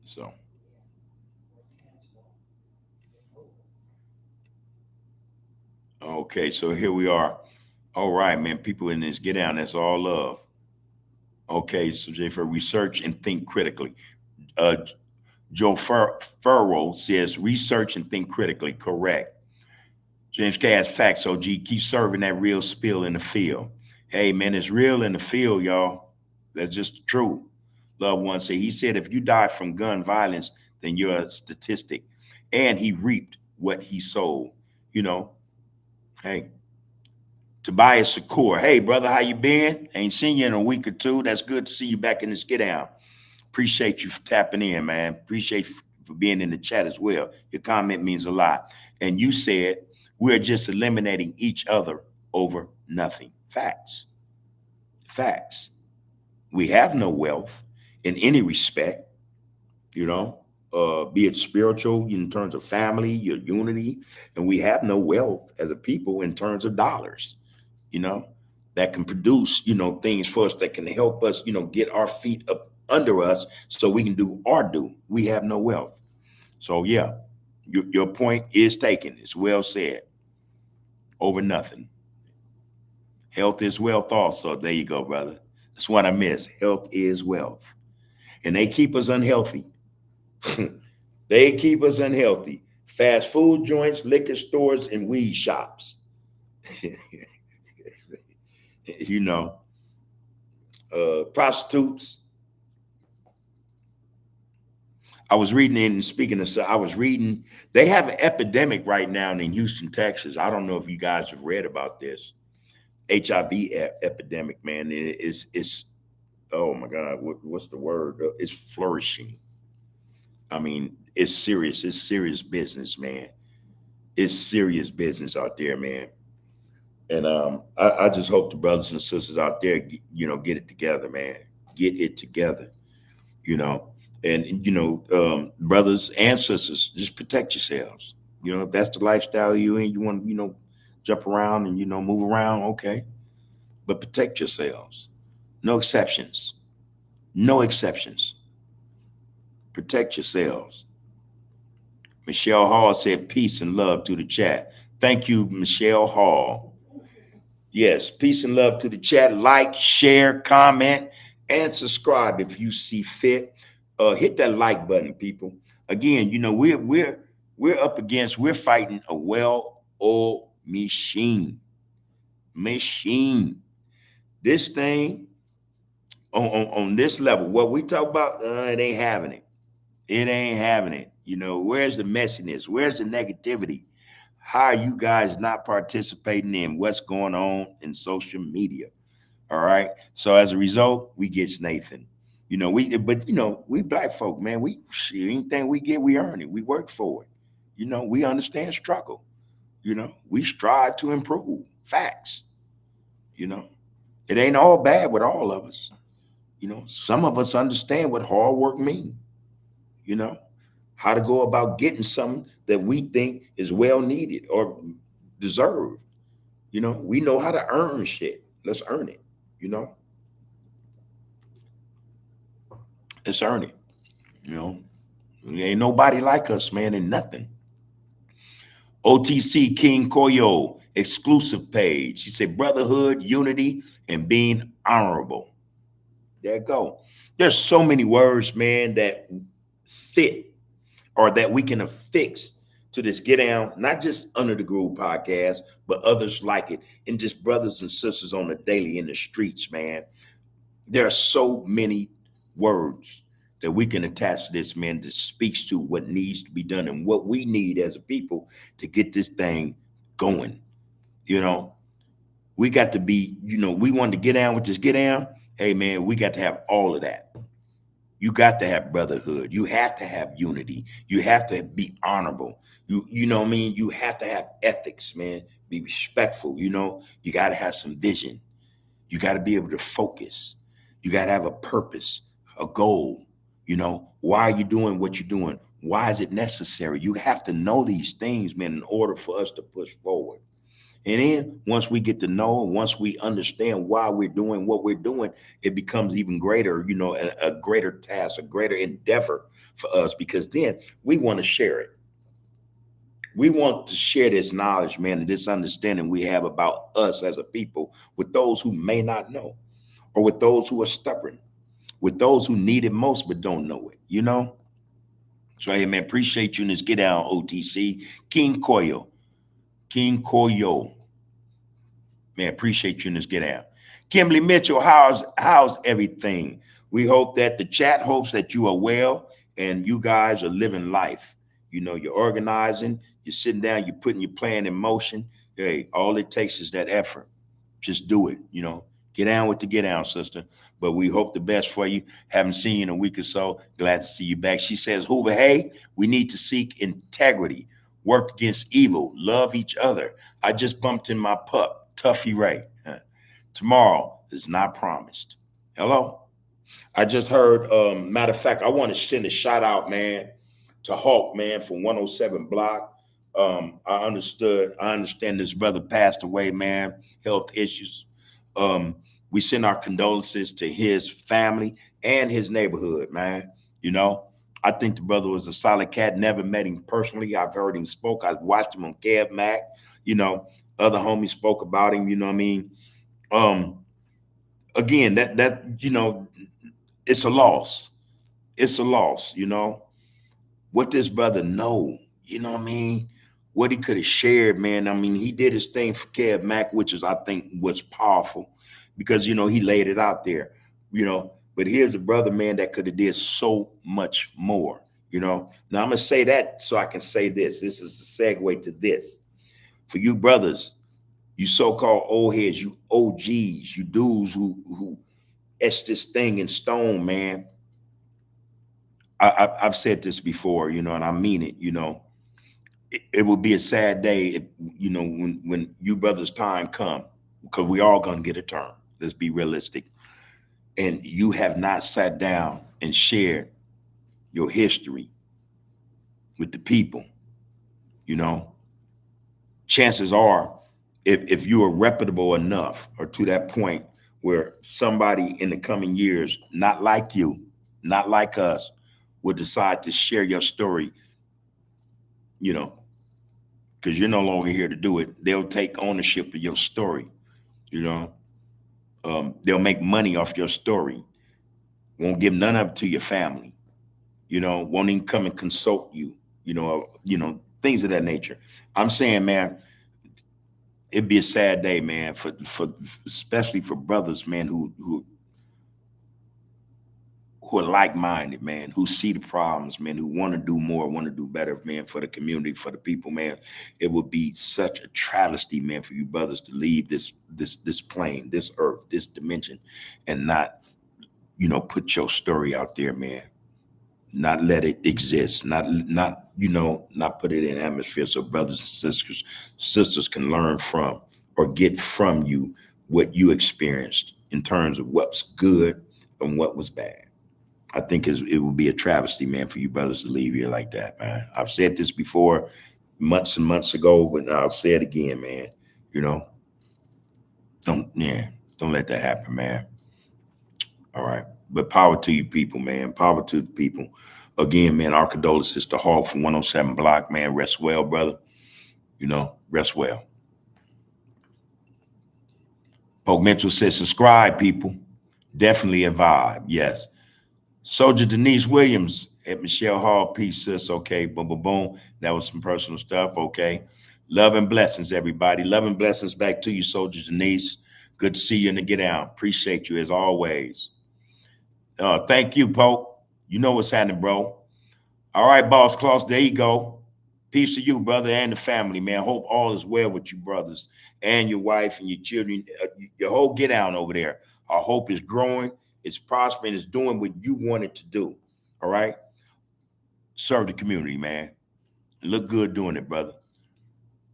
So, okay, so here we are. All right, man. People in this, get down. That's all love. Okay, so Jay, for research and think critically. Uh, Joe Furrow says research and think critically. Correct. James Cass, facts, OG. Keep serving that real spill in the field. Hey, man, it's real in the field, y'all. That's just true. Loved one say, he said, if you die from gun violence, then you're a statistic. And he reaped what he sowed. You know, hey, Tobias Shakur, hey brother, how you been? Ain't seen you in a week or two. That's good to see you back in the skid down. Appreciate you for tapping in, man. Appreciate you for being in the chat as well. Your comment means a lot. And you said we're just eliminating each other over nothing. Facts. Facts. We have no wealth in any respect, you know, be it spiritual in terms of family, your unity, and we have no wealth as a people in terms of dollars, you know, that can produce, you know, things for us that can help us, you know, get our feet up under us so we can do our due. We have no wealth. So yeah, your point is taken. It's well said. Over nothing. Health is wealth also. There you go, brother. That's what I miss. Health is wealth. And they keep us unhealthy. They keep us unhealthy. Fast food joints, liquor stores, and weed shops. You know, prostitutes. I was reading and speaking of, I was reading, they have an epidemic right now in Houston, Texas. I don't know if you guys have read about this HIV epidemic, man. It's oh my God, what's the word? It's flourishing. I mean, it's serious. It's serious business, man. It's serious business out there, man. And I just hope the brothers and sisters out there, you know, get it together, man. Get it together, you know. And, you know, brothers and sisters, just protect yourselves. You know, if that's the lifestyle you in, you want to, you know, jump around and, you know, move around, okay. But protect yourselves. No exceptions. No exceptions. Protect yourselves. Michelle Hall said peace and love to the chat. Thank you, Michelle Hall. Yes, peace and love to the chat. Like, share, comment, and subscribe if you see fit. Hit that like button, people. Again, you know, we're up against, we're fighting a well-oiled machine. This thing on this level, what we talk about, it ain't having it. It ain't having it. You know, where's the messiness? Where's the negativity? How are you guys not participating in what's going on in social media? All right. So as a result, we get Nathan. You know, but you know, we black folk, man, anything we get, we earn it. We work for it. You know, we understand struggle. You know, we strive to improve. Facts. You know, it ain't all bad with all of us. You know, some of us understand what hard work means. You know, how to go about getting something that we think is well needed or deserved. You know, we know how to earn shit. Let's earn it. You know, let's earn it. You know, ain't nobody like us, man, in nothing. OTC King Koyo exclusive page. He said brotherhood, unity, and being honorable. There you go. There's so many words, man, that fit or that we can affix to this Get Down, not just Under the Groove podcast, but others like it, and just brothers and sisters on the daily in the streets, man. There are so many words that we can attach to this, man, that speaks to what needs to be done and what we need as a people to get this thing going. You know, we got to be, you know, we want to get down with this Get Down. Hey, man, we got to have all of that. You got to have brotherhood. You have to have unity. You have to be honorable. You know what I mean? You have to have ethics, man. Be respectful. You know, you got to have some vision. You got to be able to focus. You got to have a purpose, a goal. You know, why are you doing what you're doing? Why is it necessary? You have to know these things, man, in order for us to push forward. And then once we get to know, once we understand why we're doing what we're doing, it becomes even greater, you know, a greater task, a greater endeavor for us, because then we want to share it. We want to share this knowledge, man, and this understanding we have about us as a people with those who may not know, or with those who are stubborn, with those who need it most but don't know it, you know? So, hey, man, appreciate you in this Get Down, OTC. King Koyo. Man, appreciate you in this Get Down. Kimberly Mitchell, how's everything? We hope that the chat hopes that you are well and you guys are living life. You know, you're organizing, you're sitting down, you're putting your plan in motion. Hey, all it takes is that effort. Just do it, you know. Get down with the get down, sister. But we hope the best for you. Haven't seen you in a week or so. Glad to see you back. She says, Hoover, hey, we need to seek integrity, work against evil, love each other. I just bumped in my pup, Tuffy Ray. Tomorrow is not promised. Hello? I just heard, matter of fact, I want to send a shout out, man, to Hawk, man, from 107 Block. I understand this brother passed away, man, health issues. We send our condolences to his family and his neighborhood, man. You know, I think the brother was a solid cat. Never met him personally. I've heard him spoke. I've watched him on Kev Mac. You know, other homies spoke about him. You know what I mean? Um, Again, that you know, it's a loss. It's a loss. You know what this brother know. You know what I mean? What he could have shared, man. I mean, he did his thing for Kev Mac, which is I think was powerful because you know he laid it out there. You know, but here's a brother, man, that could have did so much more. You know. Now I'm gonna say that so I can say this. This is a segue to this for you brothers, you so-called old heads, you OGs, you dudes who etched this thing in stone, man. I've said this before, you know, and I mean it. You know, it would be a sad day, if, you know, when you brothers' time come, because we all gonna get a turn. Let's be realistic. And you have not sat down and shared your history with the people. You know, chances are, if you are reputable enough, or to that point where somebody in the coming years, not like you, not like us, will decide to share your story, you know, because you're no longer here to do it. They'll take ownership of your story. You know, they'll make money off your story. Won't give none of it to your family. You know, won't even come and consult you. You know, things of that nature. I'm saying, man, it'd be a sad day, man, for especially for brothers, man, who are like-minded, man, who see the problems, man, who want to do more, want to do better, man, for the community, for the people, man. It would be such a travesty, man, for you brothers to leave this plane, this earth, this dimension, and not, you know, put your story out there, man. Not let it exist, not you know, not put it in atmosphere so brothers and sisters can learn from or get from you what you experienced in terms of what's good and what was bad. I think it would be a travesty, man, for you brothers to leave here like that, man. I've said this before months and months ago, but I'll say it again, man. You know, don't let that happen, man. All right. But power to you people, man. Power to the people. Again, man, our condolences to Hall from 107 Block, man. Rest well, brother. You know, rest well. Poke Mitchell says, subscribe, people. Definitely a vibe. Yes. Soldier Denise Williams at Michelle Hall, peace, sis. Okay, boom, boom, boom. That was some personal stuff. Okay. Love and blessings, everybody. Love and blessings back to you, Soldier Denise. Good to see you in the get down. Appreciate you as always. Thank you, Pope. You know what's happening, bro. All right, Boss Claus, there you go. Peace to you, brother, and the family, man. Hope all is well with you, brothers, and your wife and your children, your whole get down over there. Our hope is growing, it's prospering, it's doing what you want it to do. All right? Serve the community, man. Look good doing it, brother.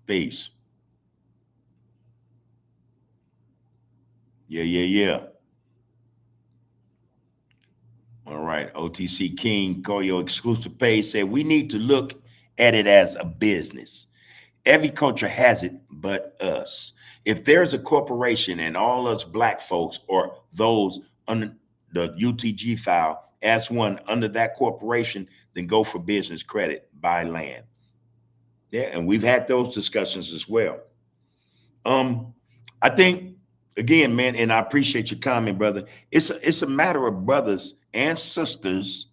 Peace. Yeah, yeah, yeah. All right. OTC King, call your exclusive page, said we need to look at it as a business. Every culture has it but us. If there's a corporation and all us black folks or those under the UTG file as one under that corporation, then go for business credit, buy land. Yeah, and we've had those discussions as well. I think again, man, and I appreciate your comment, brother. It's a matter of brothers and sisters,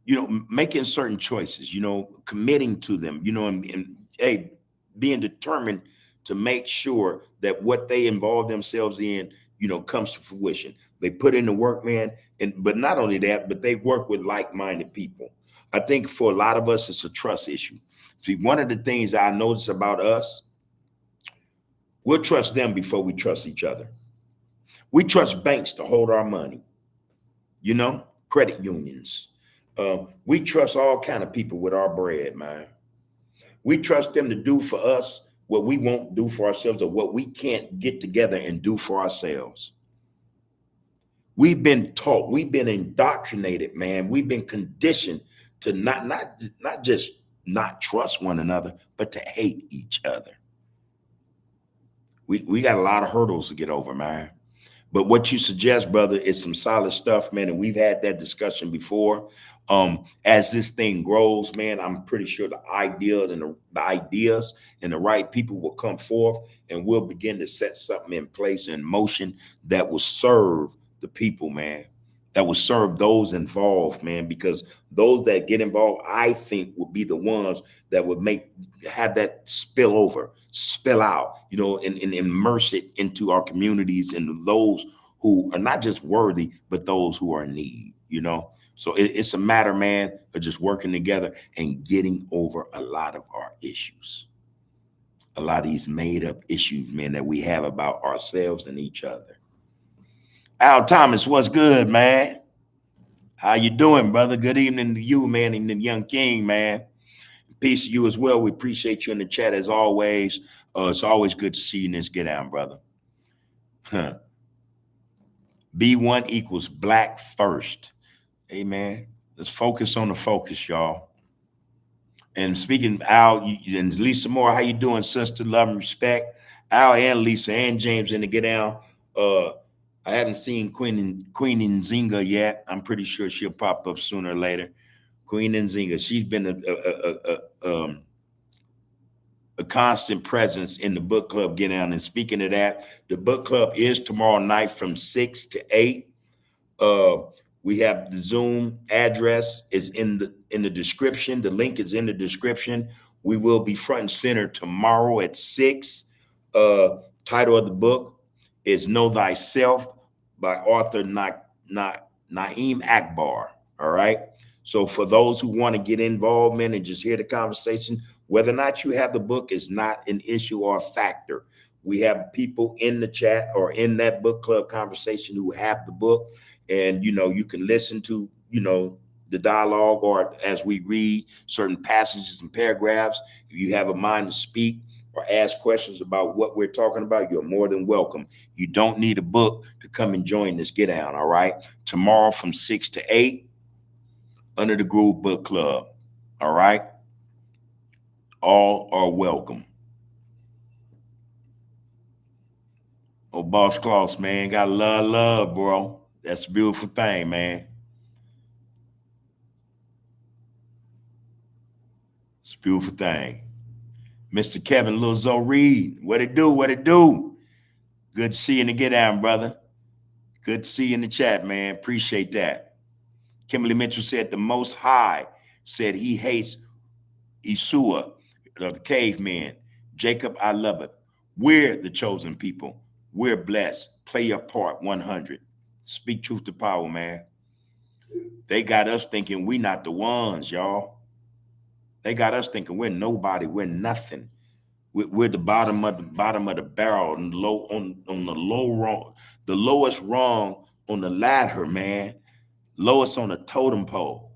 you know, making certain choices, you know, committing to them, you know, and hey, being determined to make sure that what they involve themselves in comes to fruition. They put in the work, man. But not only that, but they work with like-minded people. I think for a lot of us, it's a trust issue. See, one of the things I notice about us, we'll trust them before we trust each other. We trust banks to hold our money, credit unions. We trust all kind of people with our bread, man. We trust them to do for us what we won't do for ourselves, or what we can't get together and do for ourselves. We've been taught, we've been indoctrinated, man. We've been conditioned to not just not trust one another, but to hate each other. We got a lot of hurdles to get over, man. But what you suggest, brother, is some solid stuff, man. And we've had that discussion before. As this thing grows, man, I'm pretty sure the ideas and the right people will come forth, and we'll begin to set something in place, in motion, that will serve the people, man, that will serve those involved, man, because those that get involved, I think, will be the ones that would have that spill out, and immerse it into our communities and those who are not just worthy, but those who are in need, So it's a matter, man, of just working together and getting over a lot of our issues. A lot of these made up issues, man, that we have about ourselves and each other. Al Thomas, what's good, man? How you doing, brother? Good evening to you, man, and the young king, man. Peace to you as well. We appreciate you in the chat as always. It's always good to see you in this get down, brother. B1 equals black first. Hey, man, let's focus on the focus, y'all. And speaking, Al and Lisa Moore, how you doing, sister? Love and respect. Al and Lisa and James in the get down. I haven't seen Queen Nzinga yet. I'm pretty sure she'll pop up sooner or later. Queen Nzinga, she's been a constant presence in the book club get down. And speaking of that, the book club is tomorrow night from 6 to 8. We have the Zoom address is in the description. The link is in the description. We will be front and center tomorrow at 6. Title of the book is Know Thyself by author Naeem Akbar. All right. So for those who want to get involved, man, and just hear the conversation, whether or not you have the book is not an issue or a factor. We have people in the chat or in that book club conversation who have the book, and you can listen to the dialogue, or as we read certain passages and paragraphs. If you have a mind to speak or ask questions about what we're talking about, you're more than welcome. You don't need a book to come and join this get down. All right. Tomorrow from 6 to 8, Under the Groove Book Club. All right. All are welcome. Oh, Boss Claus, man, got love, bro. That's a beautiful thing, man. It's a beautiful thing. Mr. Kevin Lilzo Reed, what it do? Good to see you in the get down, brother. Good to see you in the chat, man. Appreciate that. Kimberly Mitchell said the Most High said he hates Isua, the caveman. Jacob, I love it. We're the chosen people. We're blessed. Play your part 100. Speak truth to power, man. They got us thinking we not the ones, y'all. They got us thinking we're nobody. We're nothing. We're the bottom of the barrel, and the lowest rung on the ladder, man. Lowest on the totem pole.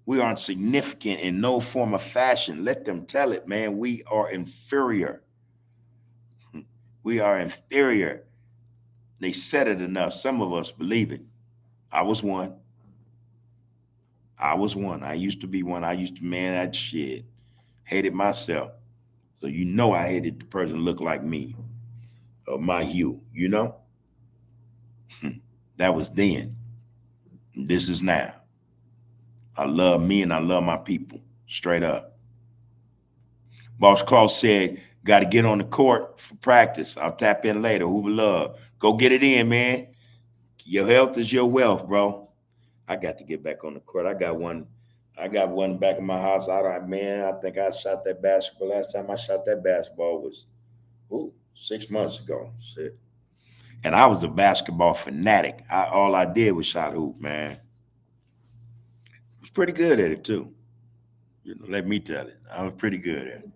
We aren't significant in no form of fashion. Let them tell it, man. We are inferior. We are inferior. They said it enough. Some of us believe it. I was one. I used to be one. Man, that shit. Hated myself. So I hated the person who looked like me. Or my hue, That was then. This is now. I love me and I love my people. Straight up. Boss Claus said, got to get on the court for practice. I'll tap in later. Hoover love. Go get it in, man. Your health is your wealth, bro. I got to get back on the court. I got one back in my house. I think I shot that basketball. Last time I shot that basketball was 6 months ago. Shit. And I was a basketball fanatic. All I did was shot hoop, man. I was pretty good at it too. Let me tell you, I was pretty good at it.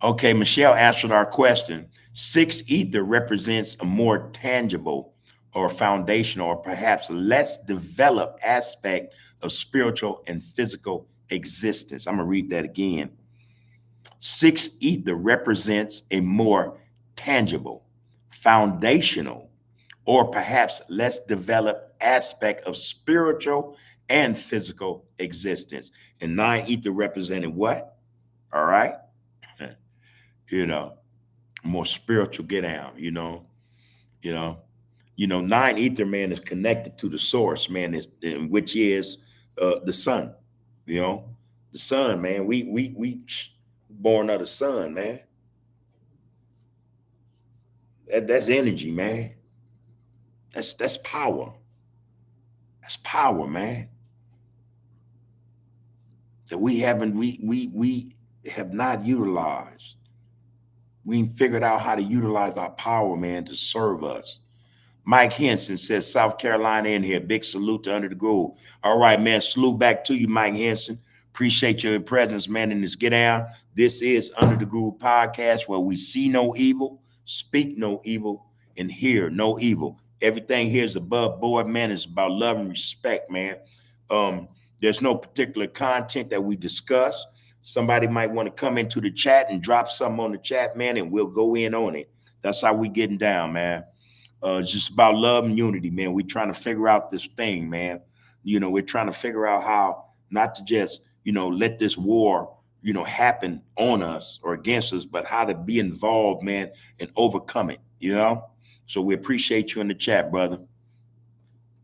Okay, Michelle answered our question. Six ether represents a more tangible or foundational or perhaps less developed aspect of spiritual and physical existence. I'm going to read that again. Six ether represents a more tangible, foundational, or perhaps less developed aspect of spiritual and physical existence. And nine ether represented what? All right. you know, More spiritual get down, you know, nine ether, man, is connected to the source, man, which is the sun, you know, the sun, man. We born of the sun, man. That's energy, man. That's power. That's power, man. That we have not utilized. We ain't figured out how to utilize our power, man, to serve us. Mike Henson says, South Carolina in here. Big salute to Under the Groove. All right, man. Salute back to you, Mike Henson. Appreciate your presence, man, in this get down. This is Under the Groove podcast, where we see no evil, speak no evil, and hear no evil. Everything here is above board, man. It's about love and respect, man. There's no particular content that we discuss. Somebody might want to come into the chat and drop something on the chat, man, and we'll go in on it. That's how we getting down, man. It's just about love and unity, man. We're trying to figure out this thing, man. We're trying to figure out how not to just, let this war, happen on us or against us, but how to be involved, man, and overcome it. So we appreciate you in the chat, brother.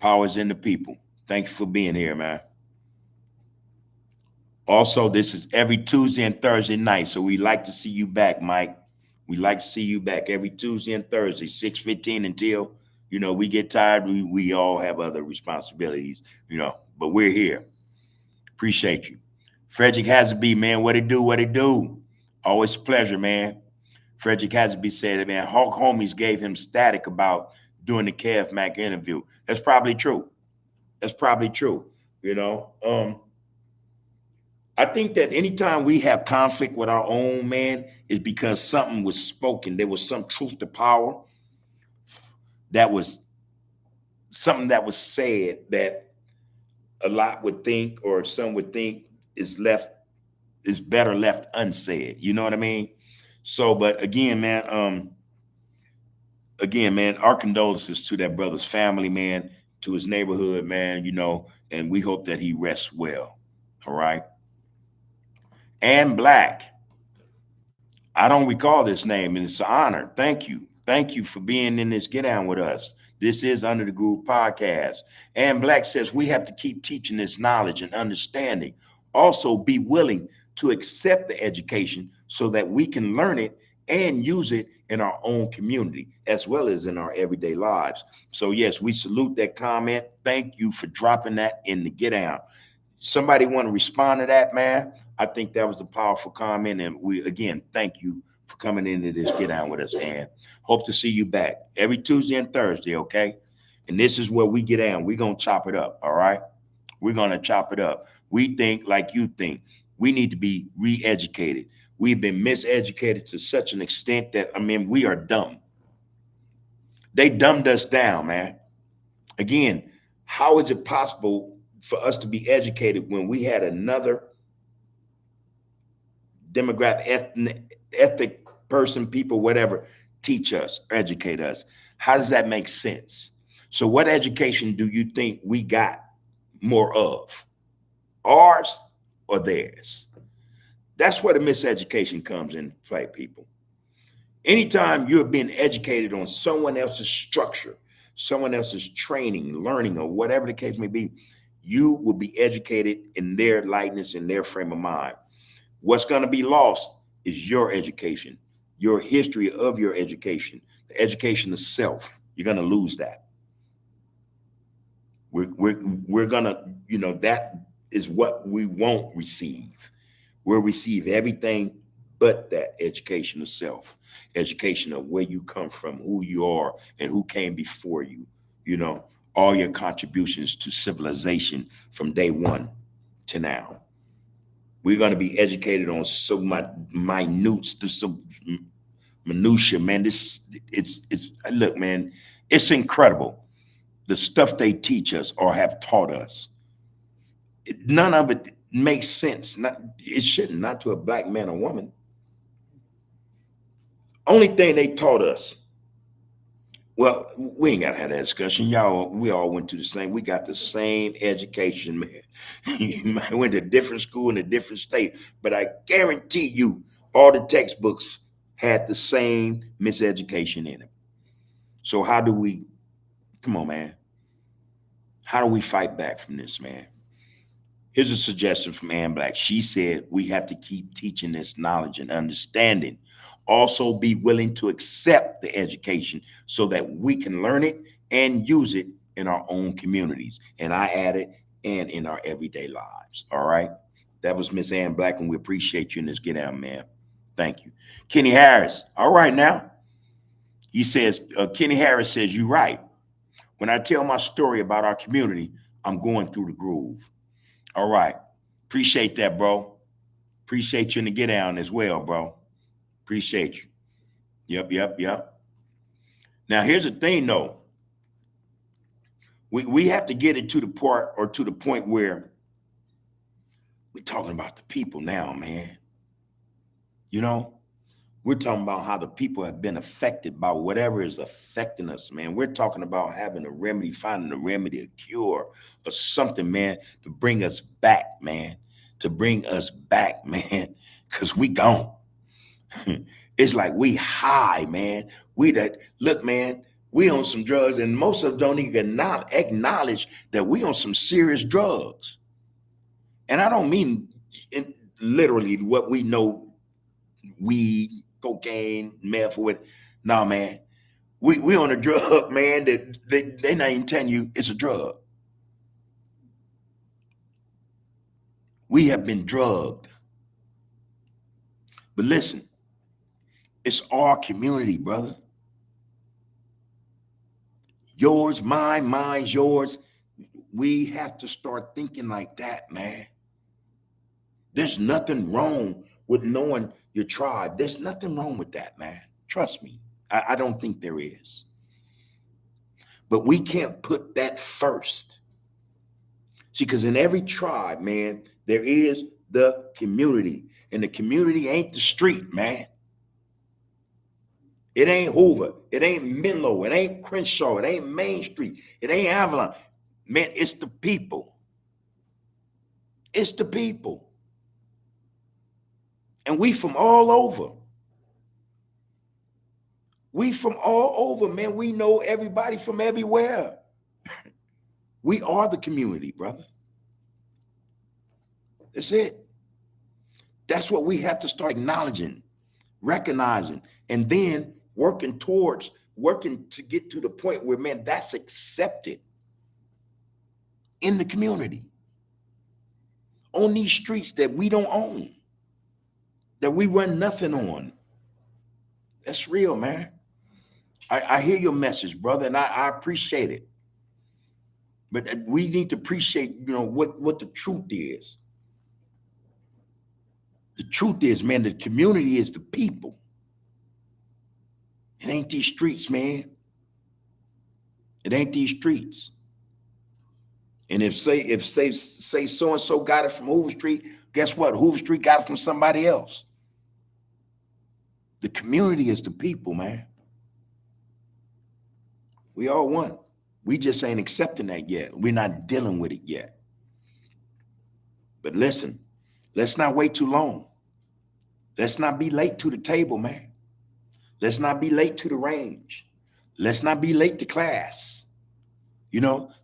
Power's in the people. Thank you for being here, man. Also, this is every Tuesday and Thursday night. So we like to see you back, Mike. We like to see you back every Tuesday and Thursday, 6:15 until, we get tired. We all have other responsibilities, but we're here. Appreciate you. Frederick Hasby, man, what it do? Always a pleasure, man. Frederick Hasby said, man, Hulk homies gave him static about doing the Kev Mac interview. That's probably true. I think that anytime we have conflict with our own, man, is because something was spoken. There was some truth to power. That was something that was said that a lot would think, or some would think is better left unsaid. You know what I mean? So, but again, man, our condolences to that brother's family, man, to his neighborhood, man, and we hope that he rests well. All right. And Black. I don't recall this name, and it's an honor. Thank you. Thank you for being in this get down with us. This is Under the Groove podcast. And Black says we have to keep teaching this knowledge and understanding. Also, be willing to accept the education so that we can learn it and use it in our own community as well as in our everyday lives. So, yes, we salute that comment. Thank you for dropping that in the get down. Somebody want to respond to that, man? I think that was a powerful comment. And we, again, thank you for coming into this get down with us, and hope to see you back every Tuesday and Thursday, okay? And this is where we get down. We're going to chop it up, all right? We're going to chop it up. We think like you think. We need to be re-educated. We've been miseducated to such an extent that, we are dumb. They dumbed us down, man. Again, how is it possible for us to be educated when we had another demographic, ethnic person, people, whatever, teach us, educate us? How does that make sense? So what education do you think we got more of? Ours or theirs? That's where the miseducation comes into play, people. Anytime you're being educated on someone else's structure, someone else's training, learning, or whatever the case may be, you will be educated in their likeness, in their frame of mind. What's going to be lost is your education, your history of your education, the education of self. You're going to lose that. We're going to, that is what we won't receive. We'll receive everything but that education of self, education of where you come from, who you are, and who came before you. You know, all your contributions to civilization from day one to now. We're going to be educated on so much minutes to some minutia, man. It's look, man, it's incredible the stuff they teach us or have taught us. None of it makes sense. Not, it shouldn't, not to a black man or woman. Only thing they taught us, well, we ain't gotta have that discussion. Y'all, we all went to the same, we got the same education, man. You might went to a different school in a different state, but I guarantee you all the textbooks had the same miseducation in them. So how do we, come on, man? How do we fight back from this, man? Here's a suggestion from Ann Black. She said we have to keep teaching this knowledge and understanding. Also be willing to accept the education so that we can learn it and use it in our own communities. And I added, and in our everyday lives. All right. That was Miss Ann Black, and we appreciate you in this get out, man. Thank you. Kenny Harris. All right now. He says, Kenny Harris says, you're right. When I tell my story about our community, I'm going through the groove. All right. Appreciate that, bro. Appreciate you in the get down as well, bro. Appreciate you. Yep. Now, here's the thing, though. We have to get it to the part or to the point where we're talking about the people now, man. You know, we're talking about how the people have been affected by whatever is affecting us, man. We're talking about having a remedy, finding a remedy, a cure, or something, man, to bring us back, man. To bring us back, man, because we gone. It's like we high, man. We that look, man, we on some drugs, and most of them don't even acknowledge that we on some serious drugs. And I don't mean literally what we know, weed, cocaine, meth, with. No, man. We on a drug, man, that they not even telling you it's a drug. We have been drugged. But listen, it's our community, brother. Yours, mine, mine's yours. We have to start thinking like that, man. There's nothing wrong with knowing your tribe. There's nothing wrong with that, man. Trust me. I don't think there is. But we can't put that first. See, because in every tribe, man, there is the community. And the community ain't the street, man. It ain't Hoover. It ain't Menlo. It ain't Crenshaw. It ain't Main Street. It ain't Avalon. Man, it's the people. It's the people. And we from all over. We from all over, man. We know everybody from everywhere. We are the community, brother. That's it. That's what we have to start acknowledging, recognizing, and then working to get to the point where, man, that's accepted in the community. On these streets that we don't own, that we run nothing on. That's real, man. I hear your message, brother, and I appreciate it. But we need to appreciate, what the truth is. The truth is, man, the community is the people. It ain't these streets, man. It ain't these streets. And if say so and so got it from Hoover Street, guess what? Hoover Street got it from somebody else. The community is the people, man. We all one. We just ain't accepting that yet. We're not dealing with it yet. But listen, let's not wait too long. Let's not be late to the table, man. Let's not be late to the range. Let's not be late to class.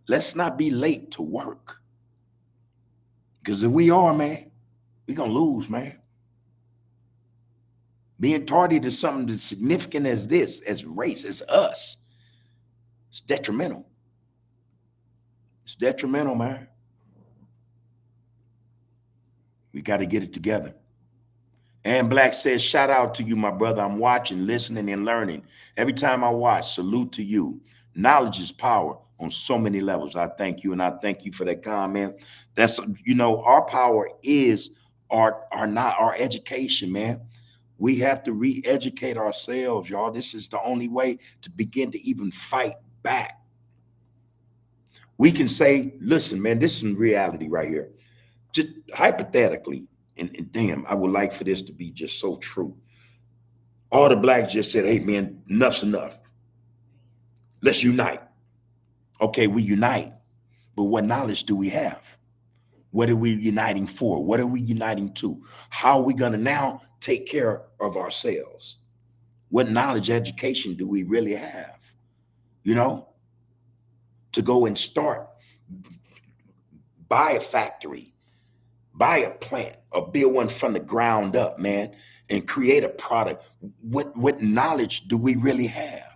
Let's not be late to work. Because if we are, man, we're going to lose, man. Being tardy to something as significant as this, as race, as us, it's detrimental. It's detrimental, man. We got to get it together. And Black says, shout out to you, my brother. I'm watching, listening, and learning. Every time I watch, salute to you. Knowledge is power on so many levels. I thank you, and I thank you for that comment. That's, our power is our education, man. We have to re-educate ourselves, y'all. This is the only way to begin to even fight back. We can say, listen, man, this is some reality right here. Just hypothetically, and damn, I would like for this to be just so true. All the Blacks just said, hey, man, enough's enough. Let's unite. Okay, we unite. But what knowledge do we have? What are we uniting for? What are we uniting to? How are we going to now take care of ourselves? What knowledge, education do we really have? To go and start, buy a factory, buy a plant, or build one from the ground up, man, and create a product. What knowledge do we really have?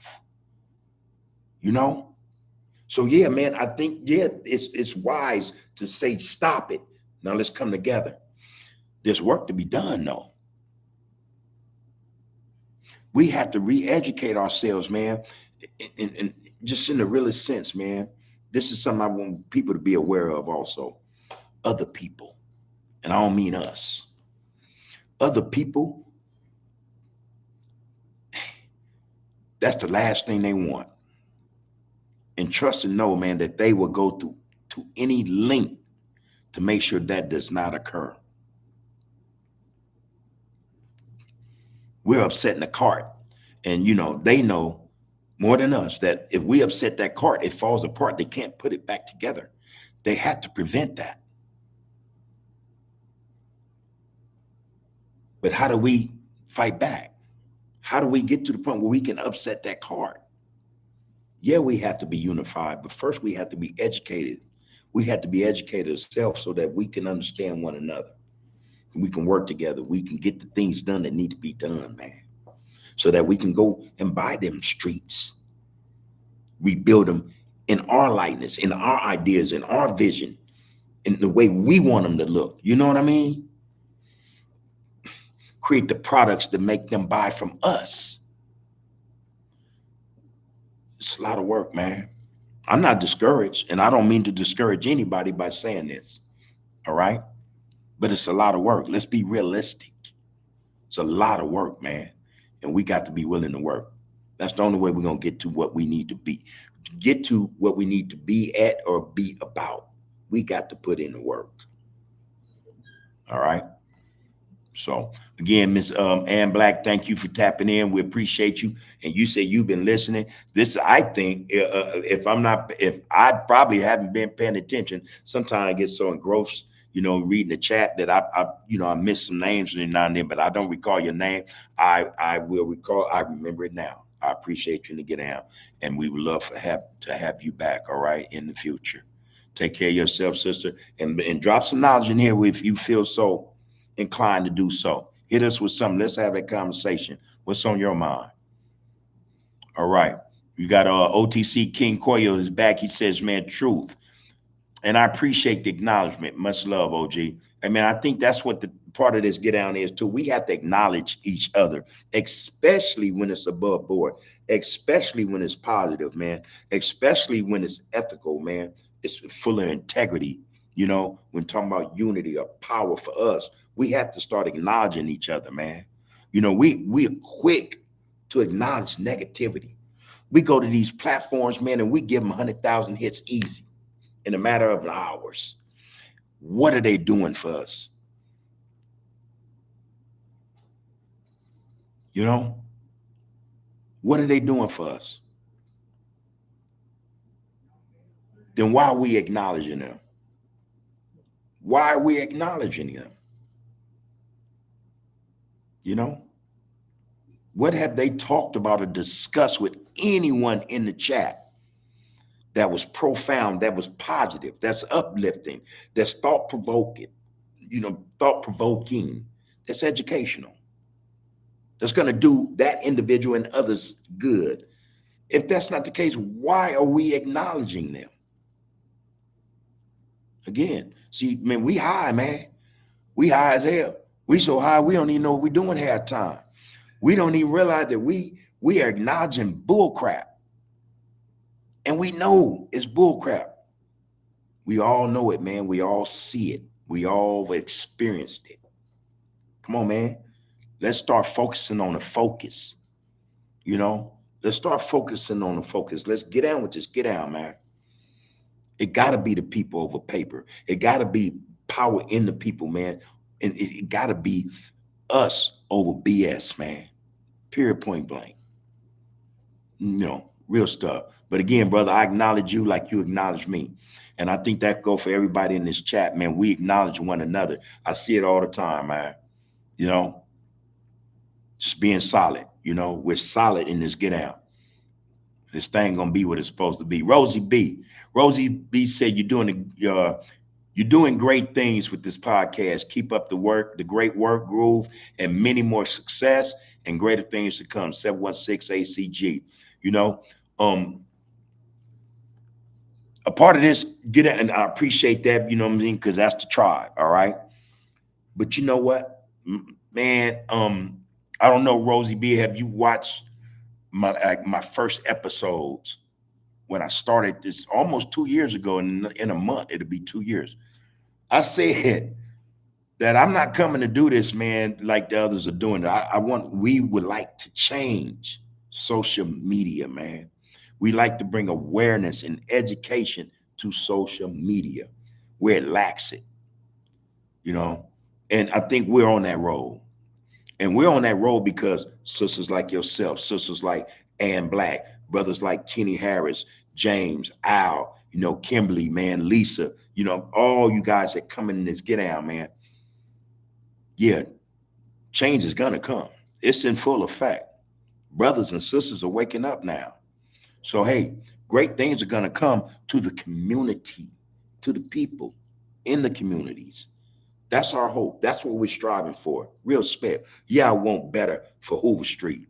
So yeah, man, I think, yeah, it's wise to say, stop it. Now let's come together. There's work to be done, though. We have to re-educate ourselves, man, and just in the realest sense, man. This is something I want people to be aware of also. Other people, and I don't mean us. Other people, that's the last thing they want. And trust and know, man, that they will go to any length to make sure that does not occur. We're upsetting the cart. And, they know more than us that if we upset that cart, it falls apart. They can't put it back together. They have to prevent that. But how do we fight back? How do we get to the point where we can upset that cart? Yeah, we have to be unified, but first we have to be educated. We have to be educated ourselves so that we can understand one another. We can work together. We can get the things done that need to be done, man, so that we can go and buy them streets. We build them in our likeness, in our ideas, in our vision, in the way we want them to look. You know what I mean? Create the products that make them buy from us. It's a lot of work, man. I'm not discouraged, and I don't mean to discourage anybody by saying this. All right? But it's a lot of work. Let's be realistic. It's a lot of work, man. And we got to be willing to work. That's the only way we're going to get to what we need to be. Get to what we need to be at or be about. We got to put in the work. All right? So again, Miss Ann Black, thank you for tapping in. We appreciate you. And you say you've been listening. This, I think, if I probably haven't been paying attention, sometimes I get so engrossed, reading the chat that I miss some names every now and then, but I don't recall your name. I will recall. I remember it now. I appreciate you, to get out, and we would love to have you back. All right, in the future. Take care of yourself, sister, and drop some knowledge in here if you feel so inclined to do so. Hit us with something. Let's have that conversation. What's on your mind? All right. You got OTC King Koyo is back. He says, man, truth. And I appreciate the acknowledgement. Much love, OG. I mean, I think that's what the part of this get down is too. We have to acknowledge each other, especially when it's above board, especially when it's positive, man, especially when it's ethical, man. It's full of integrity. When talking about unity or power for us, we have to start acknowledging each other, man. We're quick to acknowledge negativity. We go to these platforms, man, and we give them 100,000 hits easy in a matter of hours. What are they doing for us? What are they doing for us? Then why are we acknowledging them? Why are we acknowledging them? What have they talked about or discussed with anyone in the chat that was profound, that was positive, that's uplifting, that's thought-provoking, that's educational, that's going to do that individual and others good? If that's not the case, why are we acknowledging them? Again, see, man, we high, man. We high as hell. We so high, we don't even know what we're doing half time. We don't even realize that we are acknowledging bull crap. And we know it's bull crap. We all know it, man. We all see it. We all experienced it. Come on, man. Let's start focusing on the focus. You know, let's start focusing on the focus. Let's get down with this. Get down, man. It got to be the people over paper. It got to be power in the people, man. And it got to be us over BS, man. Period, point blank. You know, real stuff. But again, brother, I acknowledge you like you acknowledge me. And I think that go for everybody in this chat, man. We acknowledge one another. I see it all the time, man. You know, just being solid. You know, we're solid in this get out. This thing gonna be what it's supposed to be. Rosie B. Rosie B said you're doing great things with this podcast. Keep up the work, the great work, Groove, and many more success and greater things to come. 716 ACG. You know, a part of this get it, and I appreciate that. You know what I mean? Because that's the tribe. All right. But you know what, man? I don't know, Rosie B. Have you watched my first episodes when I started this almost 2 years ago? In a month, it'll be 2 years. I said that I'm not coming to do this, man, like the others are doing it. We would like to change social media, man. We like to bring awareness and education to social media where it lacks it, you know. And I think we're on that road. And we're on that road because sisters like yourself, sisters like Ann Black, brothers like Kenny Harris, James, Al, you know, Kimberly, man, Lisa, you know, all you guys that come in this get out, man. Yeah, change is gonna come. It's in full effect. Brothers and sisters are waking up now. So hey, great things are gonna come to the community, to the people in the communities. That's our hope. That's what we're striving for. Real spec. Yeah, I want better for Hoover Street,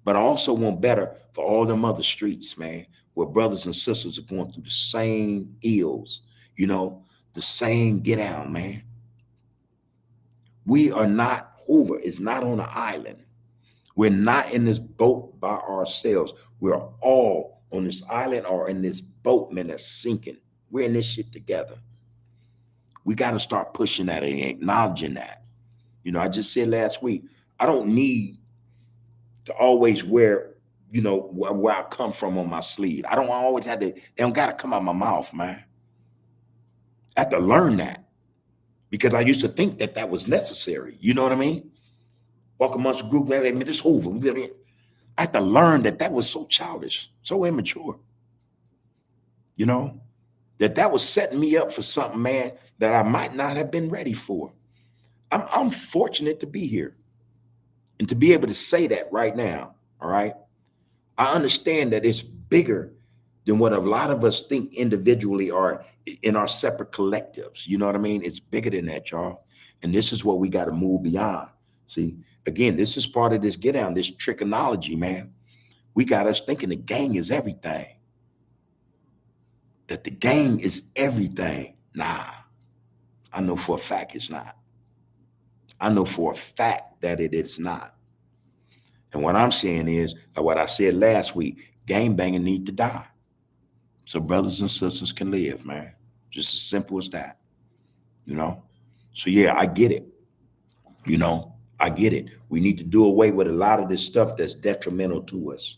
but I also want better for all them other streets, man, where brothers and sisters are going through the same ills, you know, the same get out, man. We are not, Hoover is not on an island. We're not in this boat by ourselves. We're all on this island or in this boat, man, that's sinking. We're in this shit together. We got to start pushing that and acknowledging that. You know, I just said last week, I don't need to always wear, you know, where I come from on my sleeve. I don't always have to, they don't got to come out my mouth, man. I have to learn that because I used to think that that was necessary. You know what I mean? Walk amongst a group, man, this Hoover. I had to learn that that was so childish, so immature. You know, that was setting me up for something, man, that I might not have been ready for. I'm fortunate to be here and to be able to say that right now. All right. I understand that it's bigger than what a lot of us think individually or in our separate collectives. You know what I mean? It's bigger than that, y'all. And this is what we got to move beyond. See, again, this is part of this get down, this trichonology, man. We got us thinking the gang is everything. That the gang is everything. Nah, I know for a fact it's not. I know for a fact that it is not. And what I'm saying is, what I said last week, gang banging need to die. So brothers and sisters can live, man. Just as simple as that, you know? So yeah, I get it. You know, I get it. We need to do away with a lot of this stuff that's detrimental to us.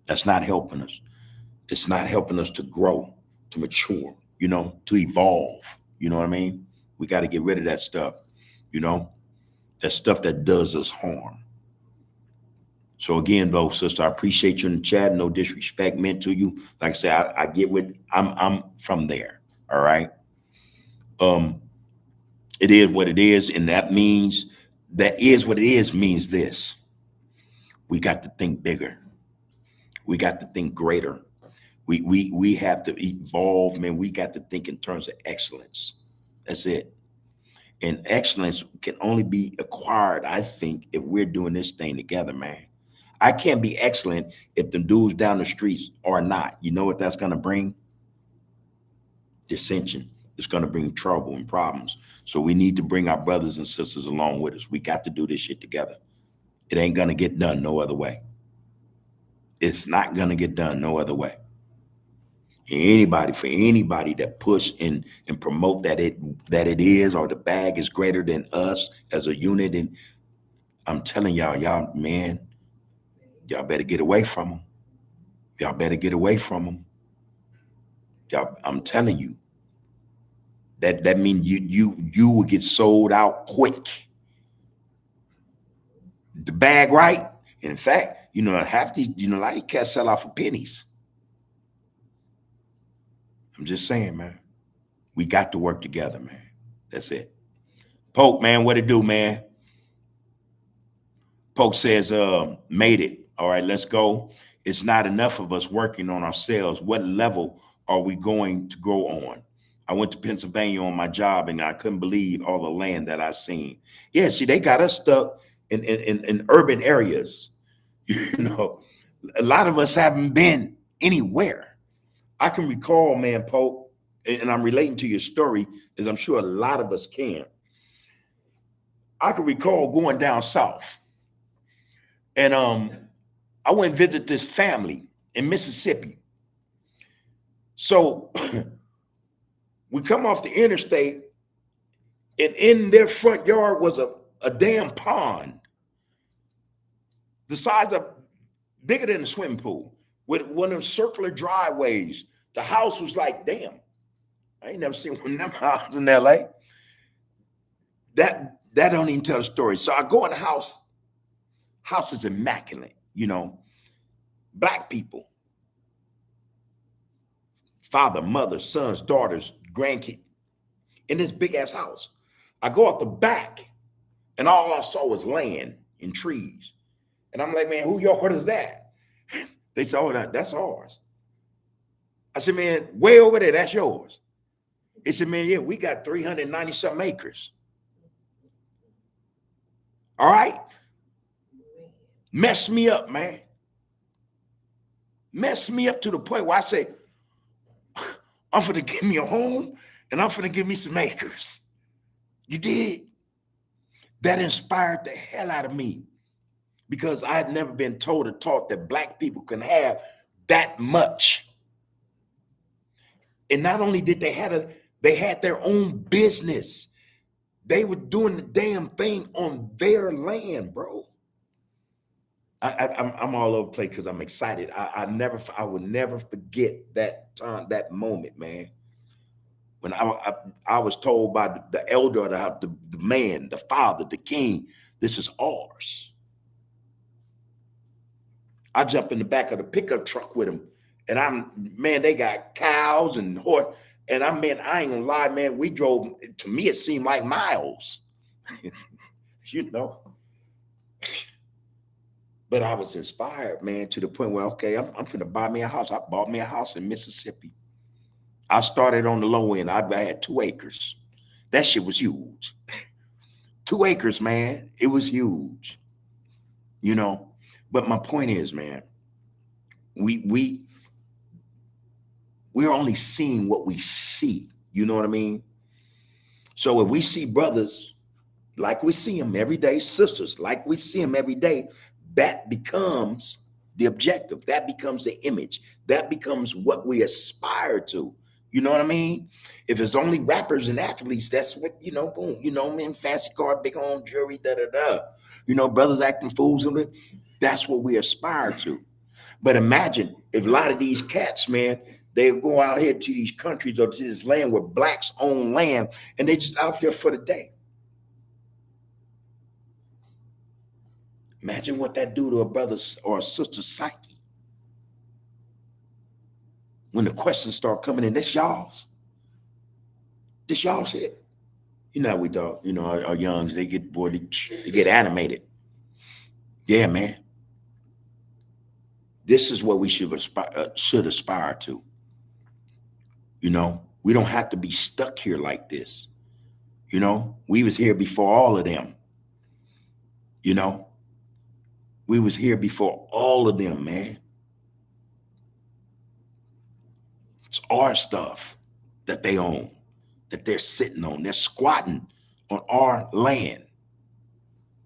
That's not helping us. It's not helping us to grow, to mature, you know, to evolve. You know what I mean? We got to get rid of that stuff, you know, that stuff that does us harm. So again, though, sister, I appreciate you in the chat. No disrespect meant to you. Like I said, I get what I'm from there. All right. It is what it is, and that means that is what it is means this. We got to think bigger. We got to think greater. We have to evolve, man. We got to think in terms of excellence. That's it. And excellence can only be acquired, I think, if we're doing this thing together, man. I can't be excellent if the dudes down the streets are not. You know what that's going to bring? Dissension, it's going to bring trouble and problems. So we need to bring our brothers and sisters along with us. We got to do this shit together. It ain't going to get done no other way. It's not going to get done no other way. For anybody that push and promote that it is, or the bag is greater than us as a unit, and I'm telling y'all, man, y'all better get away from them. Y'all better get away from them. Y'all, I'm telling you, that means you will get sold out quick. The bag, right? In fact, half these, like cats sell out for pennies. I'm just saying, man. We got to work together, man. That's it. Poke, man, what it do, man? Poke says, made it. All right, let's go. It's not enough of us working on ourselves. What level are we going to grow on? I went to Pennsylvania on my job, and I couldn't believe all the land that I seen. Yeah, see, they got us stuck in urban areas. A lot of us haven't been anywhere. I can recall, man, Pope, and I'm relating to your story, as I'm sure a lot of us can. I can recall going down south, and I went and visit this family in Mississippi. So we come off the interstate, and in their front yard was a damn pond, the size of bigger than a swimming pool, with one of those circular driveways. The house was like, damn, I ain't never seen one of them houses in LA. That don't even tell the story. So I go in the house. House is immaculate, Black people, father, mother, sons, daughters, grandkids, in this big ass house. I go out the back, and all I saw was land and trees. And I'm like, man, whose yard is that? They said, oh, that's ours. I said, man, way over there, that's yours. They said, man, yeah, we got 390 something acres. All right. Mess me up, man. Mess me up to the point where I say, I'm finna give me a home, and I'm finna give me some acres. You did? That inspired the hell out of me, because I had never been told or taught that Black people can have that much. And not only did they had their own business. They were doing the damn thing on their land, bro. I'm all over the place because I'm excited. I will never forget that time, that moment, man. When I was told by the elder, the man, the father, the king, this is ours. I jump in the back of the pickup truck with him, and they got cows and horse. And I ain't gonna lie, man, we drove, to me, it seemed like miles, But I was inspired, man, to the point where, okay, I'm finna buy me a house. I bought me a house in Mississippi. I started on the low end. I had 2 acres. That shit was huge. 2 acres, man. It was huge. But my point is, man, we're only seeing what we see. You know what I mean? So if we see brothers like we see them every day, sisters like we see them every day, that becomes the objective. That becomes the image. That becomes what we aspire to. You know what I mean? If it's only rappers and athletes, that's what, boom, men, fancy car, big home, jewelry, brothers acting fools. That's what we aspire to. But imagine if a lot of these cats, man, they go out here to these countries or to this land where Blacks own land, and they just out there for the day. Imagine what that do to a brother's or a sister's psyche. When the questions start coming in, this y'all's. This y'all shit. How we talk, our youngs, they get bored, they get animated. Yeah, man. This is what we should aspire to. We don't have to be stuck here like this. We was here before all of them. We was here before all of them, man. It's our stuff that they own, that they're sitting on. They're squatting on our land.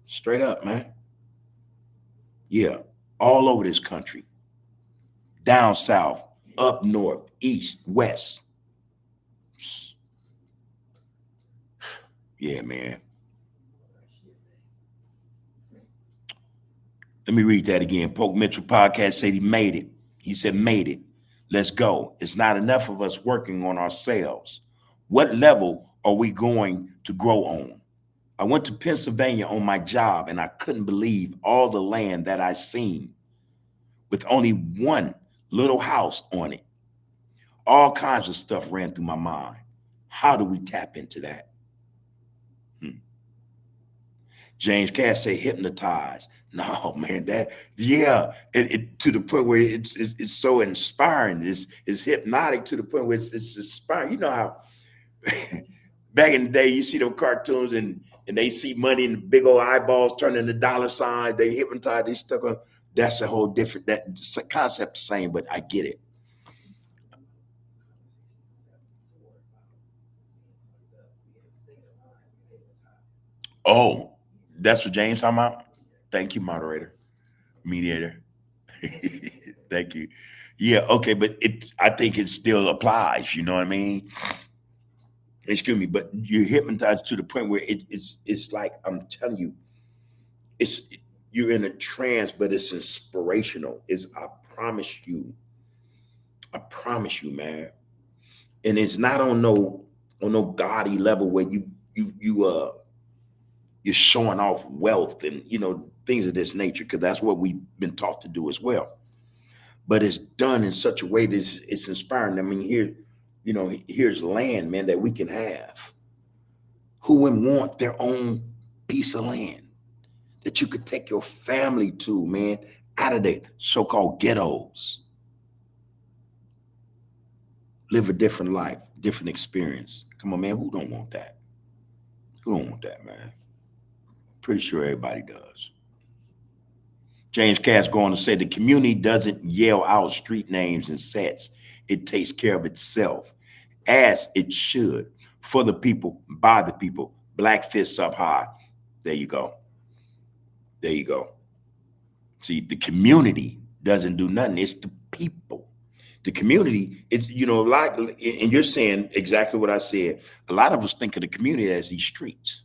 Straight up, man. Yeah, all over this country. Down south, up north, east, west. Yeah, man. Let me read that again. Poke Mitchell podcast said he made it. He said, made it. Let's go. It's not enough of us working on ourselves. What level are we going to grow on? I went to Pennsylvania on my job and I couldn't believe all the land that I seen with only one little house on it. All kinds of stuff ran through my mind. How do we tap into that? James Cass say hypnotized. No, man, it to the point where it's so inspiring. It's hypnotic to the point where it's inspiring. You know how back in the day you see those cartoons and they see money and the big old eyeballs turning into dollar signs. They hypnotize. They stuck on. That's a whole different. That concept the same, but I get it. Oh, that's what James talking about. Thank you, moderator, mediator. Thank you. Yeah, okay, but I think it still applies, you know what I mean? Excuse me, but you're hypnotized to the point where it's like I'm telling you, it's you're in a trance, but it's inspirational. It's I promise you, man. And it's not on no gaudy level where you're showing off wealth and things of this nature, because that's what we've been taught to do as well. But it's done in such a way that it's inspiring. I mean, here's land, man, that we can have. Who wouldn't want their own piece of land that you could take your family to, man, out of the so-called ghettos? Live a different life, different experience. Come on, man, who don't want that? Who don't want that, man? Pretty sure everybody does. James Cass going to say the community doesn't yell out street names and sets. It takes care of itself, as it should, for the people, by the people. Black fists up high. There you go. There you go. See, the community doesn't do nothing. It's the people. The community, it's, like, and you're saying exactly what I said. A lot of us think of the community as these streets.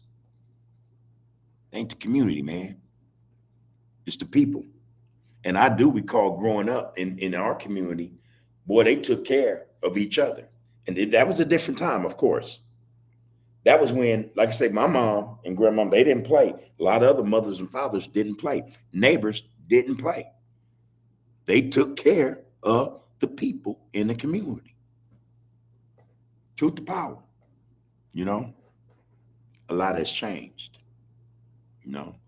It ain't the community, man. It's the people. And I do recall growing up in our community, boy, they took care of each other. And that was a different time, of course. That was when, like I say, my mom and grandmom, they didn't play. A lot of other mothers and fathers didn't play. Neighbors didn't play. They took care of the people in the community. Truth to power. A lot has changed.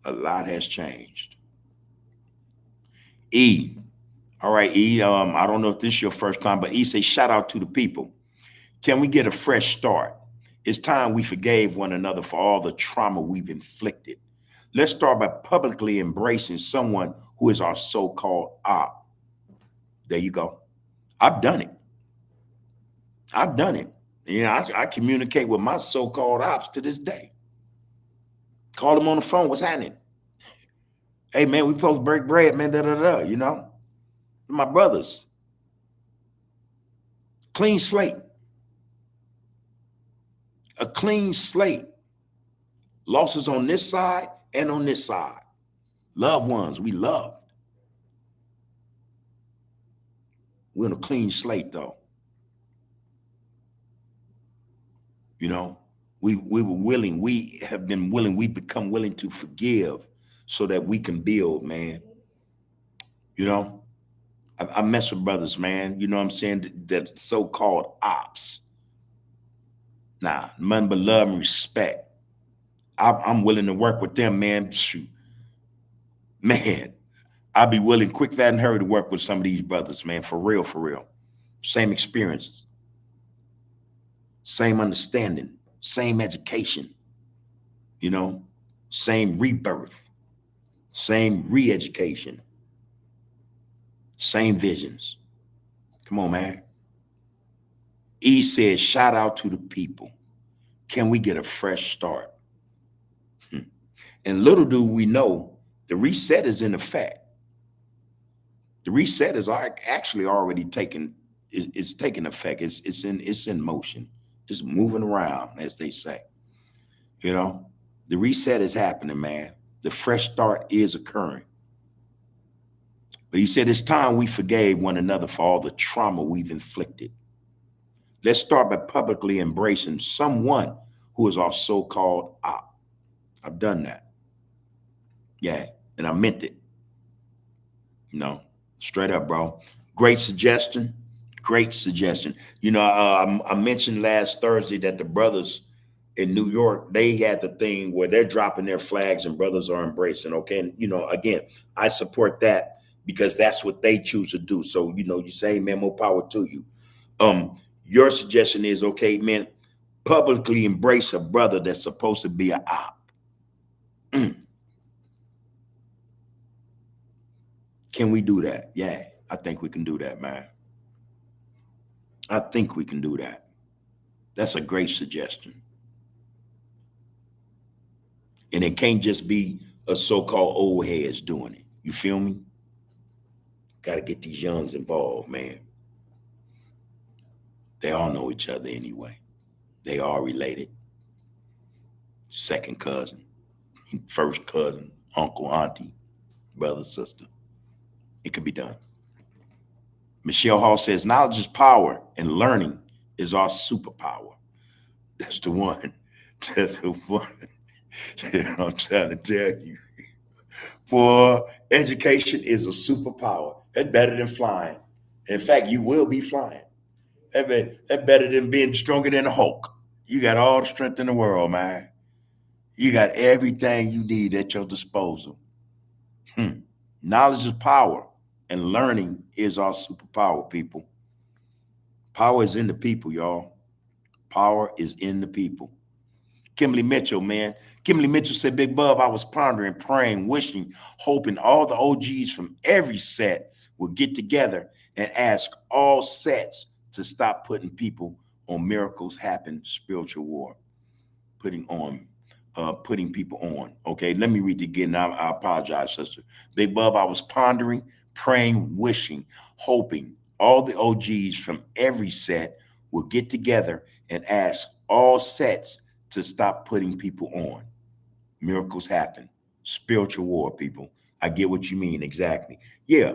A lot has changed. E. All right, E. I don't know if this is your first time, but E say, shout out to the people. Can we get a fresh start? It's time we forgave one another for all the trauma we've inflicted. Let's start by publicly embracing someone who is our so-called op. There you go. I've done it. I've done it. I communicate with my so-called ops to this day. Call them on the phone. What's happening? Hey, man, we supposed to break bread, man, My brothers. Clean slate. A clean slate. Losses on this side and on this side. Loved ones we loved. We're on a clean slate, though. We were willing. We have been willing. We've become willing to forgive so that we can build, man. I mess with brothers, man. You know what I'm saying? That so-called ops. Nah, nothing but love and respect. I'm willing to work with them, man. Shoot. Man, I'd be willing, quick, fat, and hurry to work with some of these brothers, man. For real, for real. Same experience. Same understanding. Same education. Same rebirth. Same re-education. Same visions. Come on, man. E says, shout out to the people. Can we get a fresh start? And little do we know, the reset is in effect. The reset is actually already taken. It's taking effect. It's in motion. It's moving around, as they say. You know, the reset is happening, man. The fresh start is occurring. But he said it's time we forgave one another for all the trauma we've inflicted. Let's start by publicly embracing someone who is our so-called op. I've done that. Yeah, and I meant it. Straight up, bro. Great suggestion. Great suggestion. I mentioned last Thursday that the brothers in New York, they had the thing where they're dropping their flags and brothers are embracing. Okay. And, again, I support that because that's what they choose to do. So, you say, man, more power to you. Your suggestion is, okay, man, publicly embrace a brother that's supposed to be an op. Can we do that? Yeah, I think we can do that, man. I think we can do that. That's a great suggestion. And it can't just be a so-called old heads doing it. You feel me? Got to get these youngs involved, man. They all know each other anyway. They are related. Second cousin, first cousin, uncle, auntie, brother, sister. It could be done. Michelle Hall says, knowledge is power and learning is our superpower. That's the one. That's the one. I'm trying to tell you. For education is a superpower. That's better than flying. In fact, you will be flying. That's better than being stronger than a Hulk. You got all the strength in the world, man. You got everything you need at your disposal. Knowledge is power, and learning is our superpower, people. Power is in the people, y'all. Power is in the people. Kimberly Mitchell, man. Kimberly Mitchell said, Big Bub, I was pondering, praying, wishing, hoping all the OGs from every set would get together and ask all sets to stop putting people on miracles happen spiritual war. Putting people on. Okay, let me read it again. I apologize, sister. Big Bub, I was pondering, praying, wishing, hoping all the OGs from every set will get together and ask all sets to stop putting people on. Miracles happen. Spiritual war, people. I get what you mean, exactly. Yeah,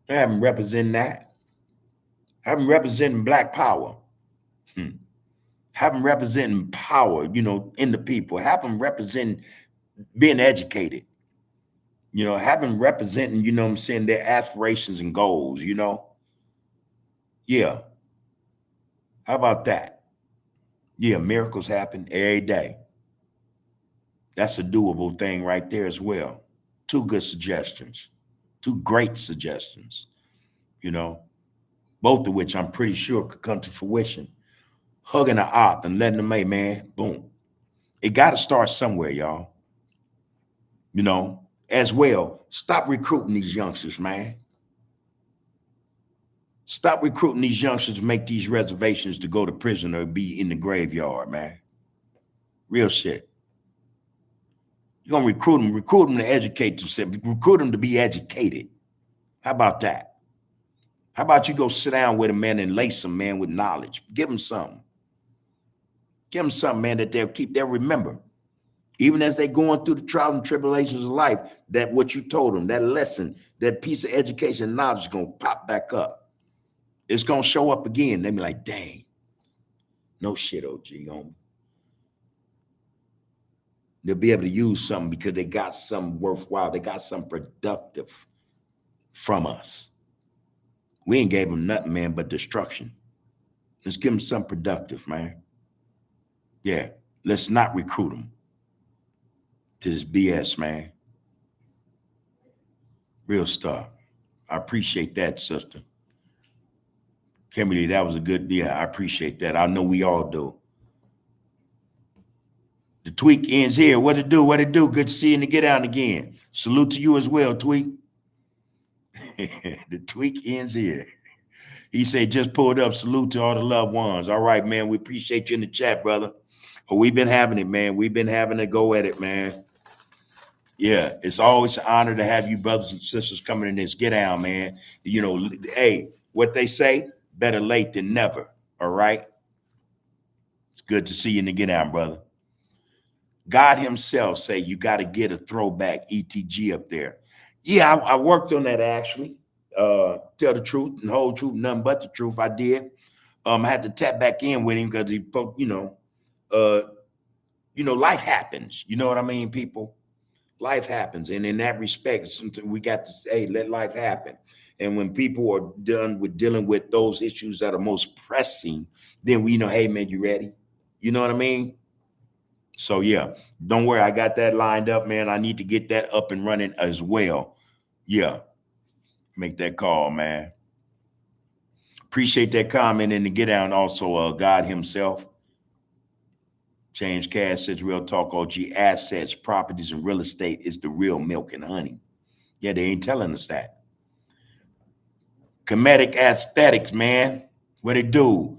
have them representing that. Have them representing Black power. Have them representing power, in the people. Have them representing being educated. Have them representing, what I'm saying, their aspirations and goals, Yeah. How about that? Yeah, miracles happen every day. That's a doable thing right there as well. Two good suggestions. Two great suggestions, both of which I'm pretty sure could come to fruition. Hugging the op and letting them, hey, man, boom. It got to start somewhere, y'all. As well, stop recruiting these youngsters, man. Stop recruiting these youngsters to make these reservations to go to prison or be in the graveyard, man. Real shit. You're going to recruit them to educate themselves, recruit them to be educated. How about that? How about you go sit down with a man and lace them, man, with knowledge? Give them something. Give them something, man, that they'll remember. Even as they're going through the trials and tribulations of life, that what you told them, that lesson, that piece of education and knowledge is going to pop back up. It's going to show up again. They'll be like, dang, no shit, OG, homie. They'll be able to use something because they got something worthwhile. They got something productive from us. We ain't gave them nothing, man, but destruction. Let's give them something productive, man. Yeah, let's not recruit them to this BS, man. Real stuff. I appreciate that, sister. Kimberly, that was a good deal. I appreciate that. I know we all do. The tweak ends here. What it do? What it do? Good to see you and to get out again. Salute to you as well, Tweak. The tweak ends here. He said, just pulled up. Salute to all the loved ones. All right, man. We appreciate you in the chat, brother. Oh, we've been having it, man. We've been having to go at it, man. Yeah, it's always an honor to have you brothers and sisters coming in this get down, man. You know, hey, what they say, better late than never. All right. It's good to see you in the get down, brother. God himself say you got to get a throwback ETG up there. Yeah, I worked on that actually. Tell the truth and whole truth, nothing but the truth. I did. I had to tap back in with him because he, life happens. You know what I mean, people? Life happens, and in that respect, something we got to say, let life happen. And when people are done with dealing with those issues that are most pressing, then we know, hey man, you ready? You know what I mean? So yeah, don't worry, I got that lined up, man. I need to get that up and running as well. Yeah, make that call, man. Appreciate that comment and the get down also, God himself. James Cass says, real talk, OG, assets, properties, and real estate is the real milk and honey. Yeah, they ain't telling us that. Comedic aesthetics, man. What it do?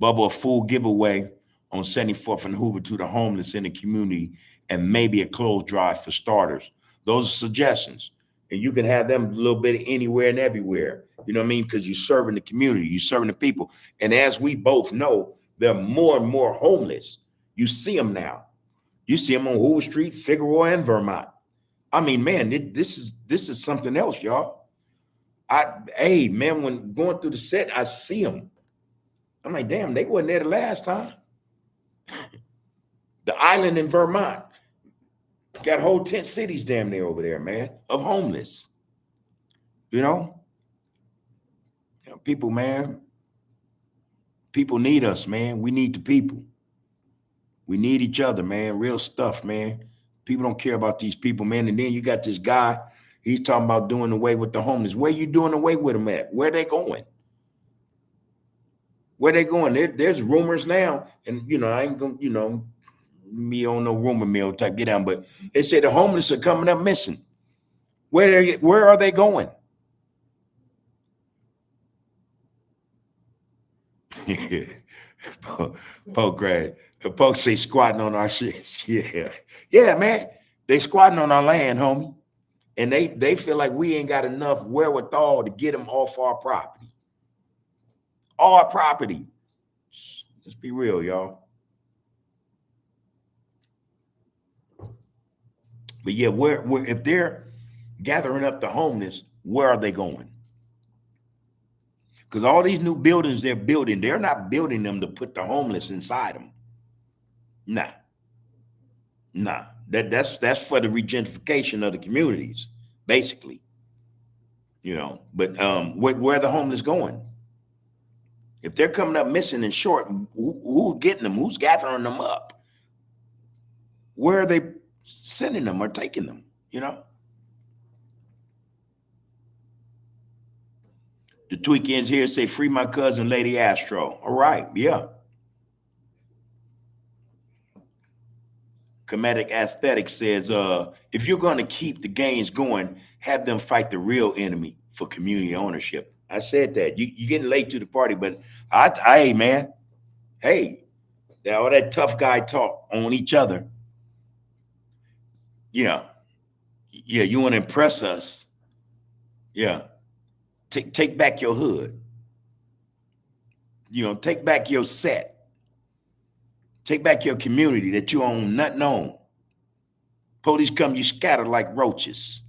Bubba, a full giveaway on 74th and Hoover to the homeless in the community, and maybe a clothes drive for starters. Those are suggestions. And you can have them a little bit anywhere and everywhere. You know what I mean? Because you're serving the community, you're serving the people. And as we both know, there are more and more homeless. You see them now. You see them on Hoover Street, Figueroa, and Vermont. I mean, man, this is something else, y'all. Hey, man, when going through the set, I see them. I'm like, damn, they wasn't there the last time. The island in Vermont got whole tent cities damn near over there, man, of homeless. You know, people, man, people need us, man. We need the people. We need each other, man. Real stuff, man. People don't care about these people, man. And then you got this guy, he's talking about doing away with the homeless. Where you doing away with them at? Where they going? Where they going? There's rumors now, and I ain't gonna, me on no rumor mill type get down, but they say the homeless are coming up missing. Where are they going? Poke Grad. The folks say squatting on our shit. Yeah, man. They squatting on our land, homie. And they feel like we ain't got enough wherewithal to get them off our property. Our property. Let's be real, y'all. But yeah, where if they're gathering up the homeless, where are they going? Because all these new buildings they're building, they're not building them to put the homeless inside them. Nah. That's for the regentrification of the communities, basically. But where are the homeless going? If they're coming up missing and short, who's getting them? Who's gathering them up? Where are they sending them or taking them? The tweakends here say, free my cousin, Lady Astro. All right, yeah. Comedic Aesthetic says, if you're going to keep the gains going, have them fight the real enemy for community ownership. I said that. You're getting late to the party, but hey, man. Hey, all that tough guy talk on each other. Yeah, you want to impress us. Yeah. Take back your hood. Take back your set. Take back your community that you own nothing on. Police come, you scatter like roaches.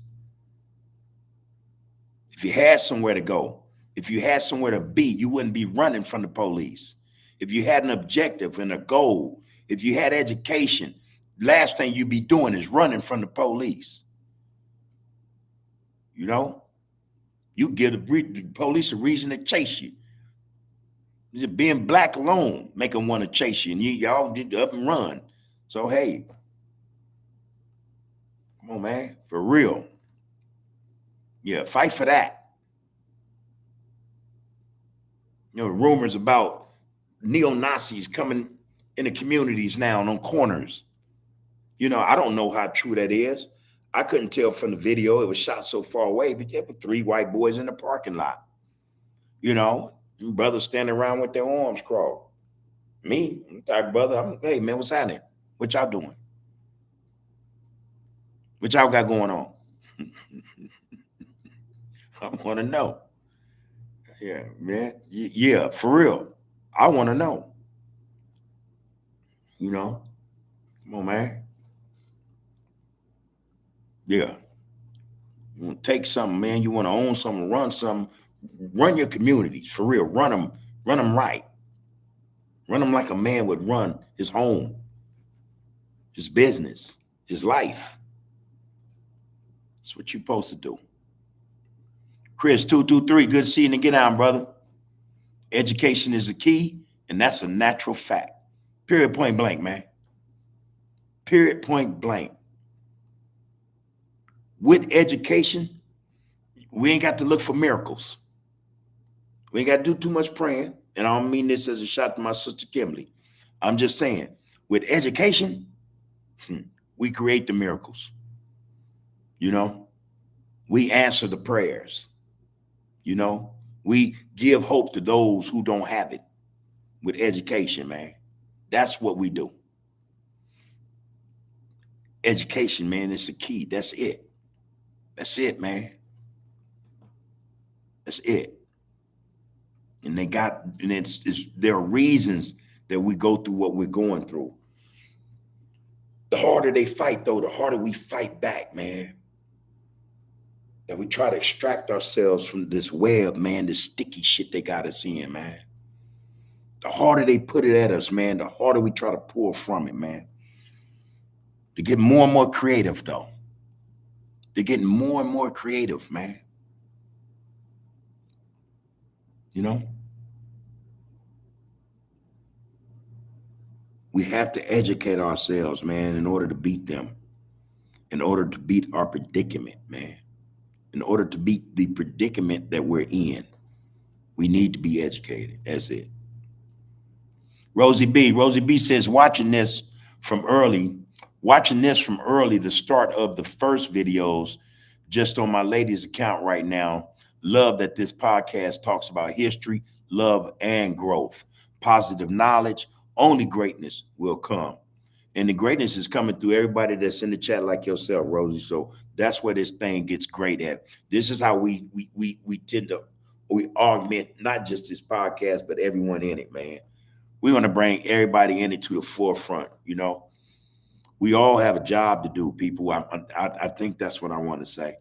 If you had somewhere to go, if you had somewhere to be, you wouldn't be running from the police. If you had an objective and a goal, if you had education, last thing you'd be doing is running from the police. You give the police a reason to chase you. Just being black alone make them want to chase you, and y'all get up and run. So hey, come on, man, for real. Yeah, fight for that. Rumors about neo-Nazis coming in the communities now and on corners. I don't know how true that is. I couldn't tell from the video. It was shot so far away, but there were 3 white boys in the parking lot. Brothers standing around with their arms crossed. Me, I'm the type of brother, hey man, what's happening? What y'all doing? What y'all got going on? I want to know. Yeah, man. Yeah, for real. I want to know. You know, come on, man. Yeah. You want to take something, man. You want to own something, run something. Run your communities for real. Run them right. Run them like a man would run his home, his business, his life. That's what you're supposed to do. Chris 223, good seeing you. Get down, brother. Education is the key, and that's a natural fact. Period, point blank, man. Period, point blank. With education, we ain't got to look for miracles. We ain't got to do too much praying. And I don't mean this as a shot to my sister Kimberly. I'm just saying, with education, we create the miracles. You know, we answer the prayers. You know, we give hope to those who don't have it with education, man. That's what we do. Education, man, is the key. That's it. That's it, man. That's it. And there are reasons that we go through what we're going through. The harder they fight, though, the harder we fight back, man. That we try to extract ourselves from this web, man, this sticky shit they got us in, man. The harder they put it at us, man, the harder we try to pull from it, man. They're getting more and more creative, though. They're getting more and more creative, man. You know? We have to educate ourselves, man, in order to beat them. In order to beat our predicament, man. In order to beat the predicament that we're in, we need to be educated. That's it. Rosie B says, watching this from early, the start of the first videos, just on my lady's account right now. Love that this podcast talks about history, love, and growth. Positive knowledge, only greatness will come. And the greatness is coming through everybody that's in the chat like yourself, Rosie. So that's where this thing gets great at. This is how we tend to, we augment not just this podcast, but everyone in it, man. We want to bring everybody in it to the forefront, you know. We all have a job to do, people. I think that's what I want to say.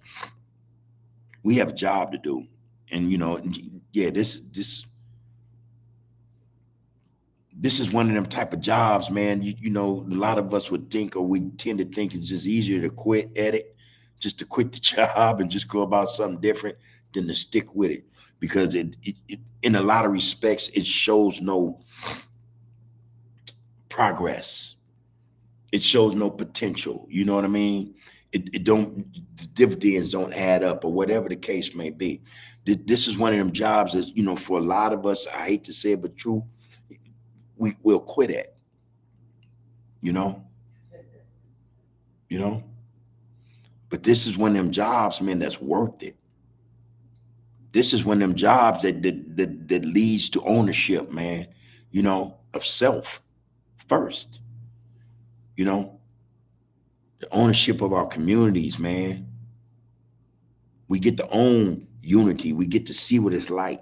We have a job to do. And, you know, yeah, this is one of them type of jobs, man. You know, a lot of us would think, or we tend to think it's just easier to quit at it, just to quit the job and just go about something different than to stick with it. Because it in a lot of respects, it shows no progress. It shows no potential. You know what I mean? It don't, the dividends don't add up, or whatever the case may be. This is one of them jobs that, you know, for a lot of us, I hate to say it, but true, we will quit at. You know? But this is one of them jobs, man, that's worth it. This is one of them jobs that leads to ownership, man, you know, of self first. You know, the ownership of our communities, man. We get to own unity. We get to see what it's like.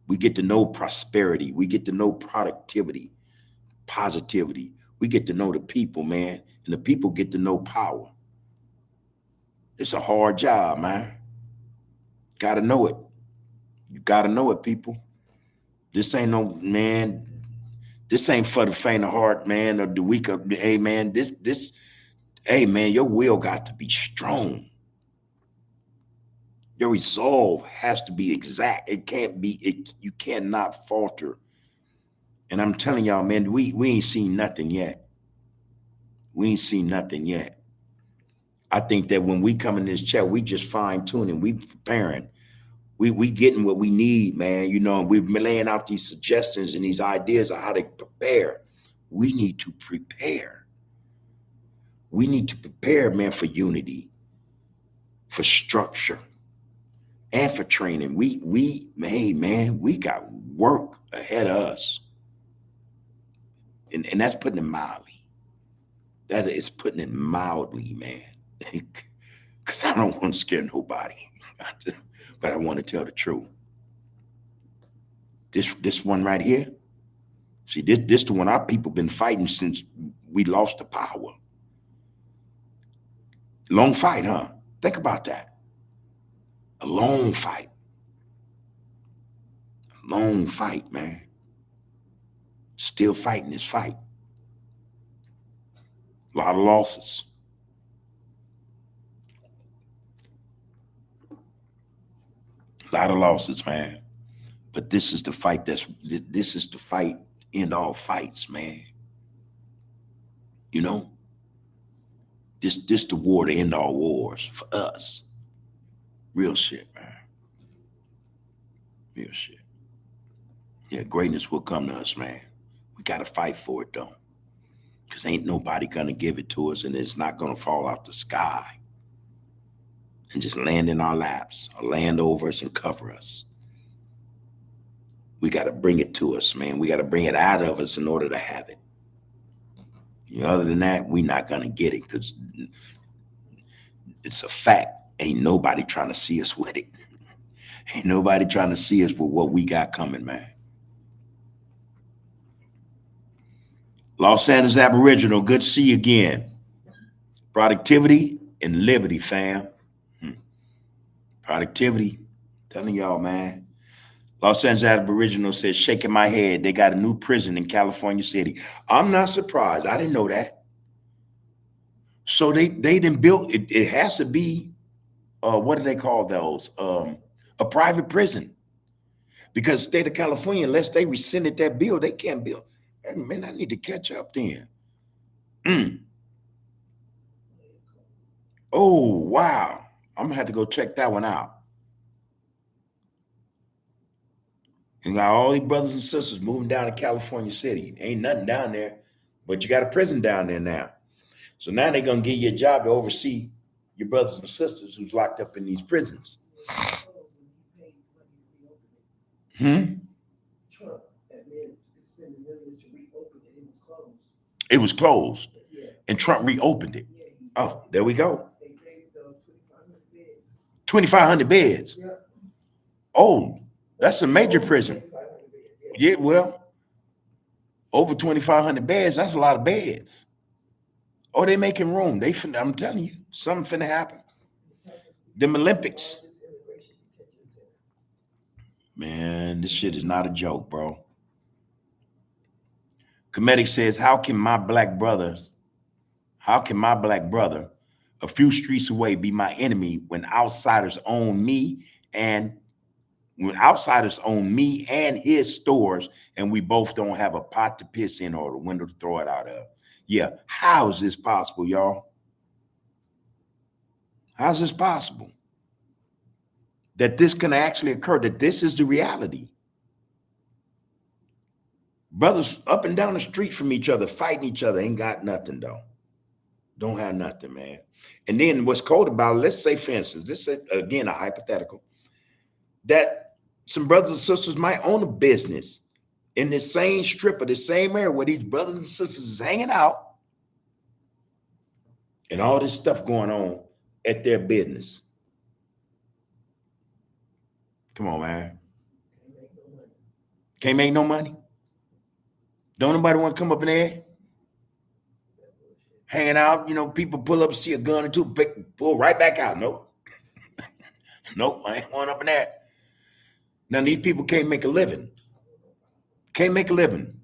We get to know prosperity. We get to know productivity, positivity. We get to know the people, man. And the people get to know power. It's a hard job, man. Gotta know it. You gotta know it, people. This ain't no, man. This ain't for the faint of heart, man, or the weak of, hey, man, hey, man, your will got to be strong. Your resolve has to be exact. It can't be, you cannot falter. And I'm telling y'all, man, we ain't seen nothing yet. We ain't seen nothing yet. I think that when we come in this chat, we just fine tuning, we preparing. We getting what we need, man. You know, and we're laying out these suggestions and these ideas of how to prepare. We need to prepare. We need to prepare, man, for unity, for structure, and for training. Hey, man, we got work ahead of us. and that's putting it mildly. That is putting it mildly, man. Because I don't want to scare nobody, but I want to tell the truth. This one right here, see, this the one our people been fighting since we lost the power. Long fight, huh? Think about that. A long fight. A long fight, man. Still fighting this fight. A lot of losses. A lot of losses, man. But this is the fight this is the fight, end all fights, man. You know? This the war to end all wars for us. Real shit, man. Real shit. Yeah, greatness will come to us, man. We gotta fight for it though. Because ain't nobody gonna give it to us, and it's not gonna fall out the sky and just land in our laps or land over us and cover us. We gotta bring it to us, man. We gotta bring it out of us in order to have it. You know, other than that, we're not gonna get it, because it's a fact. Ain't nobody trying to see us with it. Ain't nobody trying to see us with what we got coming, man. Los Angeles Aboriginal, good to see you again. Productivity and liberty, fam. Productivity, telling y'all, man. Los Angeles Aboriginal says, shaking my head, they got a new prison in California City. I'm not surprised. I didn't know that. So they didn't build it. It has to be, what do they call those? A private prison. Because state of California, unless they rescinded that bill, they can't build. Hey, man, I need to catch up then. Oh, wow. I'm gonna have to go check that one out. You got all these brothers and sisters moving down to California City. Ain't nothing down there, but you got a prison down there now. So now they're gonna give you a job to oversee your brothers and sisters who's locked up in these prisons. Trump admitted spending millions to reopen it. It was closed. It was closed, yeah. And Trump reopened it. Yeah, oh, there we go. 2,500 beds. Yeah. Oh, that's a major prison. Yeah, well, over 2,500 beds. That's a lot of beds. Oh, they making room. I'm telling you, something finna happen. Them Olympics. Man, this shit is not a joke, bro. Comedic says, how can my black brother, a few streets away, be my enemy when outsiders own me and his stores, and we both don't have a pot to piss in or a window to throw it out of? Yeah, how is this possible, y'all? How's this possible? That this can actually occur, that this is the reality. Brothers up and down the street from each other, fighting each other, ain't got nothing though. Don't have nothing, man. And then what's cold about it, let's say, for instance, this is again a hypothetical, that some brothers and sisters might own a business in the same strip of the same area where these brothers and sisters is hanging out and all this stuff going on at their business. Come on, man. Can't make no money. Don't nobody want to come up in there hanging out? You know, people pull up, see a gun or two, pull right back out. Nope. Nope, I ain't going up in there. Now, these people can't make a living. Can't make a living.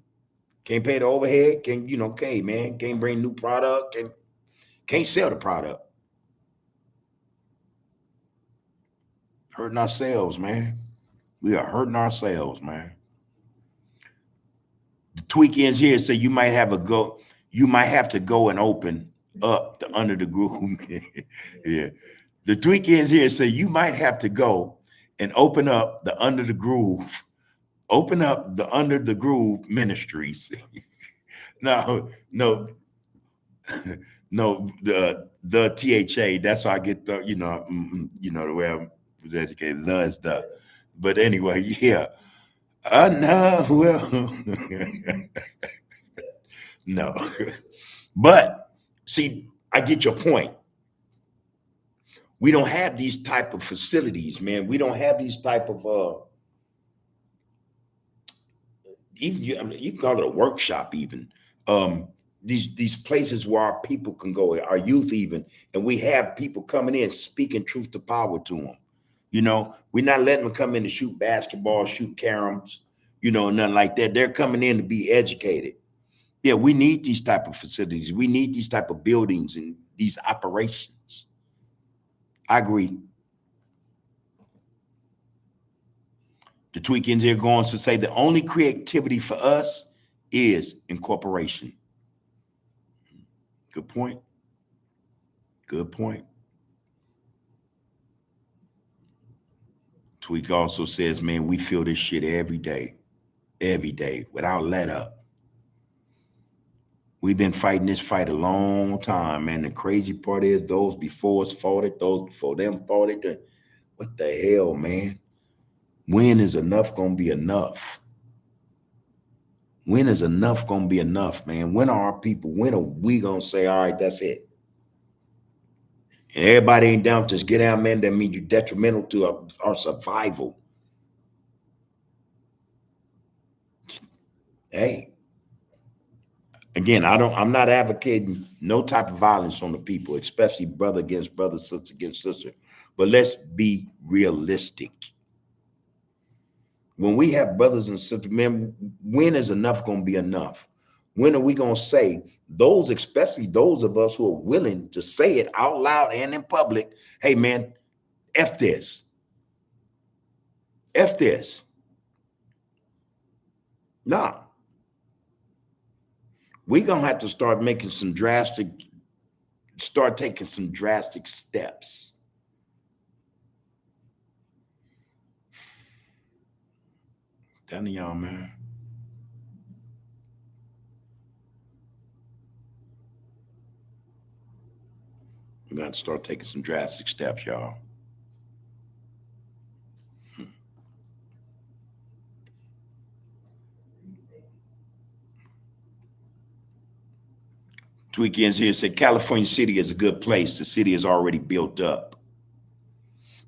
Can't pay the overhead. Can't, man, can't bring new product. Can't sell the product. Hurting ourselves, man. We are hurting ourselves, man. The tweak ends here, so you might have to go and open up the under the groove. Yeah. The tweak ends here, so you might have to go and open up the under the groove. Open up the under the groove ministries. No, the THA. That's why I get the, the way I'm educated. The is the. But anyway, yeah. No, well, No. But see, I get your point. We don't have these type of facilities, man. We don't have these type of even you, I mean, you can call it a workshop even. Um, these places where our people can go, our youth even, and we have people coming in speaking truth to power to them. You know, we're not letting them come in to shoot basketball, shoot caroms, you know, nothing like that. They're coming in to be educated. Yeah, we need these type of facilities. We need these type of buildings and these operations. I agree. The tweakings here going to say the only creativity for us is incorporation. Good point. Good point. Tweak also says, man, we feel this shit every day, without let up. We've been fighting this fight a long time, man. The crazy part is those before us fought it, those before them fought it. What the hell, man? When is enough gonna be enough? When is enough gonna be enough, man? When are our people, when are we gonna say, all right, that's it? And everybody ain't down to just get out, man. That means you're detrimental to our survival. Hey, again, I'm not advocating no type of violence on the people, especially brother against brother, sister against sister. But let's be realistic. When we have brothers and sisters, man, when is enough going to be enough? When are we going to say those, especially those of us who are willing to say it out loud and in public, hey, man, F this. F this. Nah. We're going to have to start taking some drastic steps. Telling y'all, man. We're going to start taking some drastic steps, y'all. Tweakends here said California City is a good place. The city is already built up.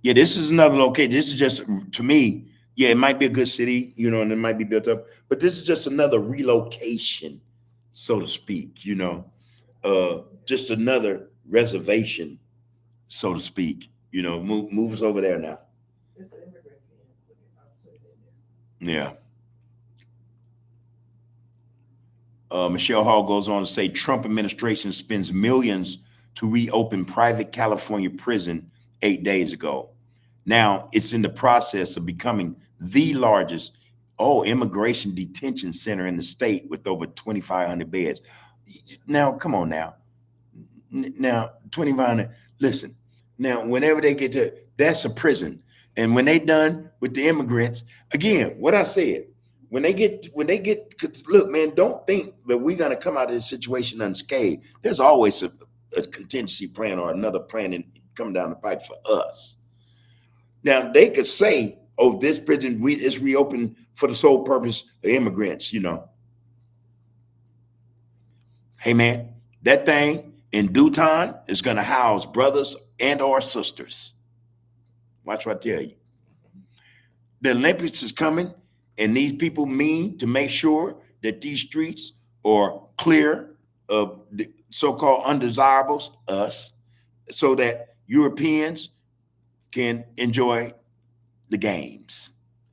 Yeah, this is another location. This is just, to me, yeah, it might be a good city, you know, and it might be built up, but this is just another relocation, so to speak, you know, just another reservation, so to speak, you know, move us over there now. Yeah. Michelle Hall goes on to say Trump administration spends millions to reopen private California prison 8 days ago. Now it's in the process of becoming the largest immigration detention center in the state with over 2,500 beds. Now, come on now. Now, 2,500. Listen, now, whenever they get to, that's a prison. And when they done with the immigrants, again, what I said, when they get, look, man, don't think that we're going to come out of this situation unscathed. There's always a contingency plan or another plan coming down the pipe for us. Now, they could say, oh, this prison is reopened for the sole purpose of immigrants, you know. Hey, man, that thing in due time is going to house brothers and or sisters. Watch what I tell you. The Olympics is coming, and these people mean to make sure that these streets are clear of the so-called undesirables, us, so that Europeans can enjoy the games,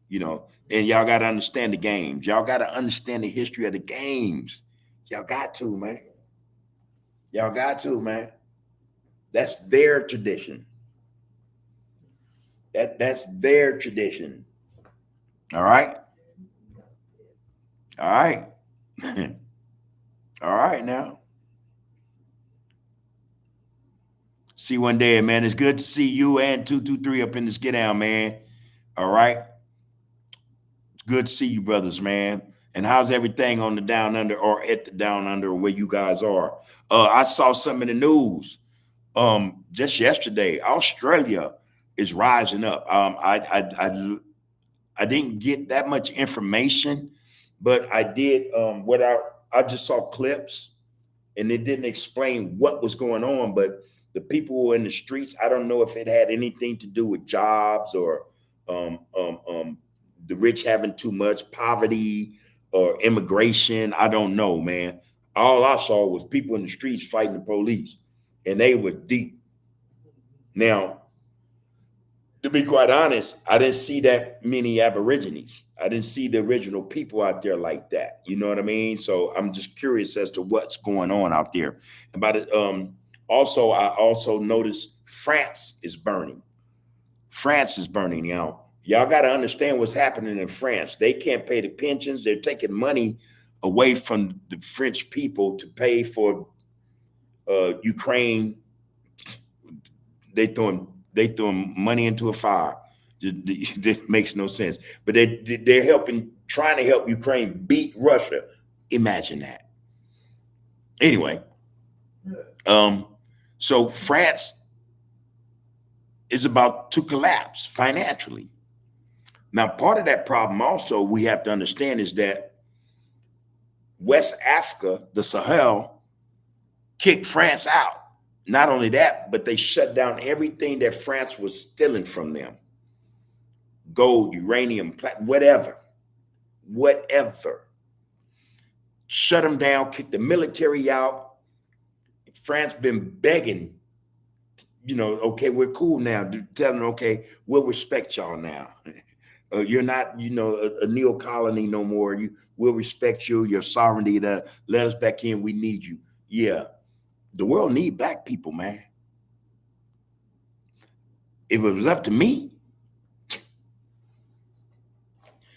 you know. And y'all got to understand the games. Y'all got to understand the history of the games. Y'all got to, man. Y'all got to, man. That's their tradition. That's their tradition. All right. All right. All right now. See one day, man. It's good to see you and 223 up in this get down, man. All right. It's good to see you, brothers, man. And how's everything on the down under or at the down under where you guys are? I saw something in the news just yesterday. Australia is rising up. I didn't get that much information, but I did I just saw clips, and it didn't explain what was going on. But the people who were in the streets, I don't know if it had anything to do with jobs or um, um, um, the rich having too much, poverty or immigration. I don't know, man. All I saw was people in the streets fighting the police, and they were deep. Now, to be quite honest, I didn't see that many Aborigines. I didn't see the original people out there like that. You know what I mean? So I'm just curious as to what's going on out there. About it. Also, I also noticed France is burning. France is burning. Y'all got to understand what's happening in France. They can't pay the pensions. They're taking money away from the French people to pay for Ukraine. They throwing money into a fire. This makes no sense. But they're trying to help Ukraine beat Russia. Imagine that. Anyway, so France is about to collapse financially. Now, part of that problem also we have to understand is that West Africa, the Sahel, kicked France out. Not only that, but they shut down everything that France was stealing from them. Gold, uranium, whatever. Shut them down, kicked the military out. France been begging, okay, we're cool now. Tell them, okay, we'll respect y'all now. You're not, a neo-colony no more. We'll respect you, your sovereignty, let us back in. We need you. Yeah. The world need black people, man. If it was up to me,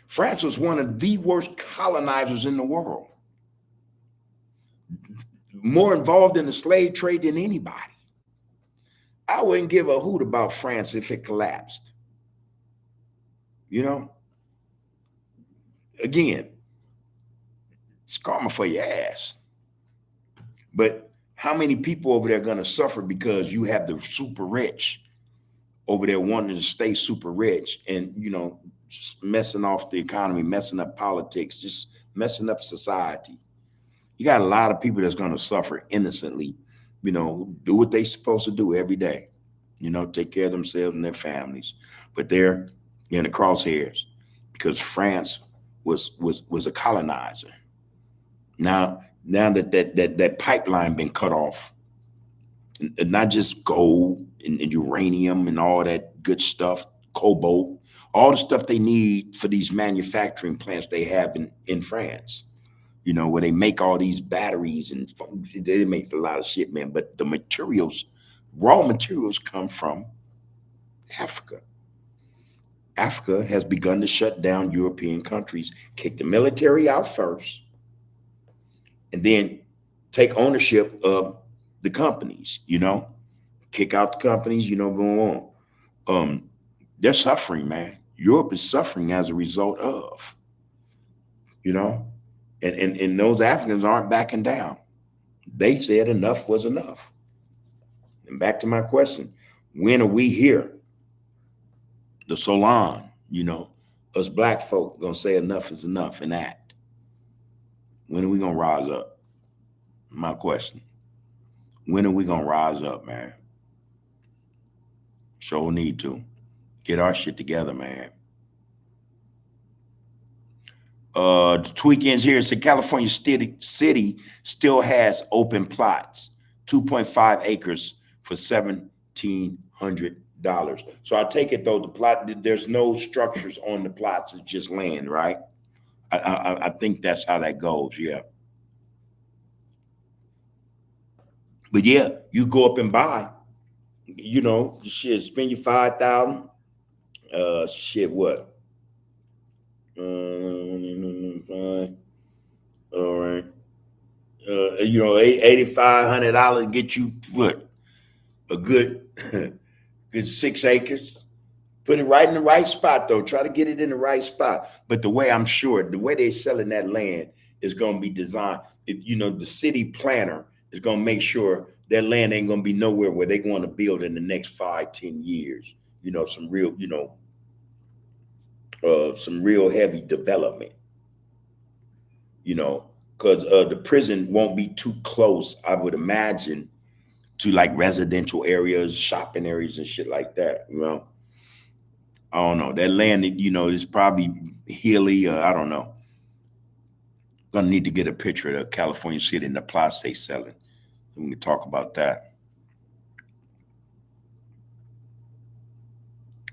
France was one of the worst colonizers in the world. More involved in the slave trade than anybody. I wouldn't give a hoot about France if it collapsed. Again, it's karma for your ass. But how many people over there are going to suffer because you have the super rich over there wanting to stay super rich and, just messing off the economy, messing up politics, just messing up society. You got a lot of people that's going to suffer innocently, do what they're supposed to do every day, take care of themselves and their families. But they're in the crosshairs because France was a colonizer. Now that pipeline been cut off, and not just gold and uranium and all that good stuff, cobalt, all the stuff they need for these manufacturing plants they have in France, where they make all these batteries and they make a lot of shit, man. But the materials, raw materials come from Africa. Africa has begun to shut down European countries, kick the military out first, and then take ownership of the companies, kick out the companies, go on. They're suffering, man. Europe is suffering as a result of, and those Africans aren't backing down. They said enough was enough. And back to my question, when are we here? The Solon, us black folk gonna say enough is enough and act. When are we gonna rise up? My question. When are we gonna rise up, man? Sure need to. Get our shit together, man. The Tweakins here said California city still has open plots, 2.5 acres for $1,700. So I take it though, the plot, there's no structures on the plots, it's just land, right? I think that's how that goes, yeah. But yeah, you go up and buy, shit, spend your 5,000. Shit, what? Fine. All right. $8,500 get you what? A good, good 6 acres. Put it right in the right spot, though. Try to get it in the right spot. But the way I'm sure, the way they're selling that land is going to be designed. The city planner is going to make sure that land ain't going to be nowhere where they're going to build in the next 5-10 years. Some real, some real heavy development. Because because the prison won't be too close, I would imagine, to like residential areas, shopping areas, and shit like that. You know, I don't know. That land, is probably hilly. I don't know. Gonna need to get a picture of the California City and the plots they selling. We can talk about that.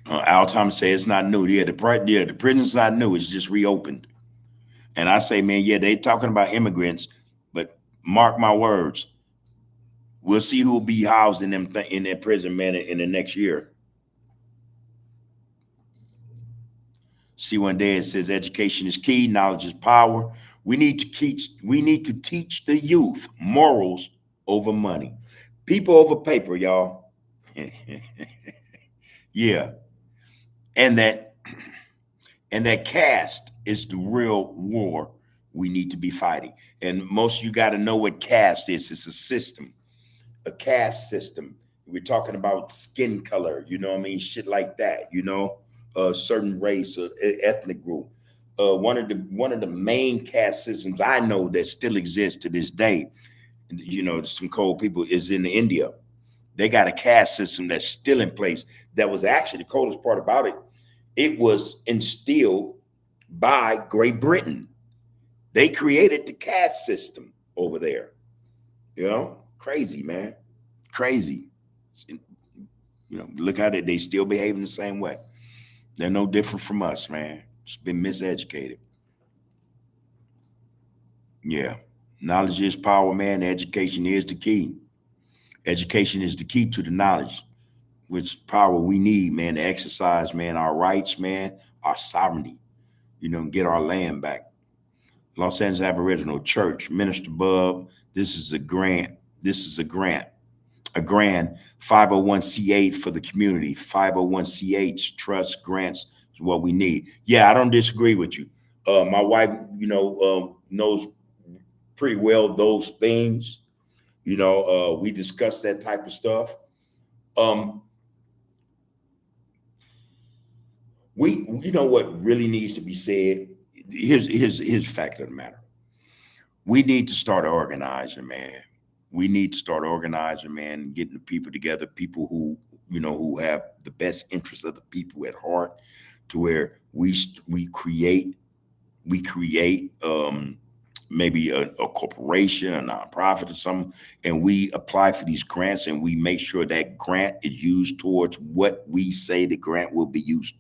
Al Thomas say it's not new. Yeah, the prison's not new. It's just reopened. And I say, man, yeah, they talking about immigrants, but mark my words, we'll see who will be housed in them in their prison, man, in the next year. See, one day it says education is key, knowledge is power. We need to teach the youth morals over money, people over paper, y'all. Yeah, and that caste is the real war we need to be fighting. And most of you got to know what caste is. It's a system, a caste system. We're talking about skin color, you know what I mean? Shit like that, a certain race or ethnic group. One of the main caste systems I know that still exists to this day, some cold people, is in India. They got a caste system that's still in place. That was actually the coldest part about it. It was instilled by Great Britain. They created the caste system over there. Crazy, man. Crazy. Look at it. They still behaving the same way. They're no different from us, man. Just been miseducated. Yeah. Knowledge is power, man. Education is the key. Education is the key to the knowledge, which power we need, man, to exercise, man, our rights, man, our sovereignty, get our land back. Los Angeles Aboriginal Church, Minister Bub, this is a grant. This is a grand 501c8 for the community. 501c8 trust grants is what we need. Yeah, I don't disagree with you. My wife, knows pretty well those things. We discuss that type of stuff. What really needs to be said. Here's the fact of the matter. We need to start organizing, man. We need to start organizing, man, getting the people together, people who have the best interests of the people at heart, to where we create maybe a corporation, a nonprofit or something, and we apply for these grants, and we make sure that grant is used towards what we say the grant will be used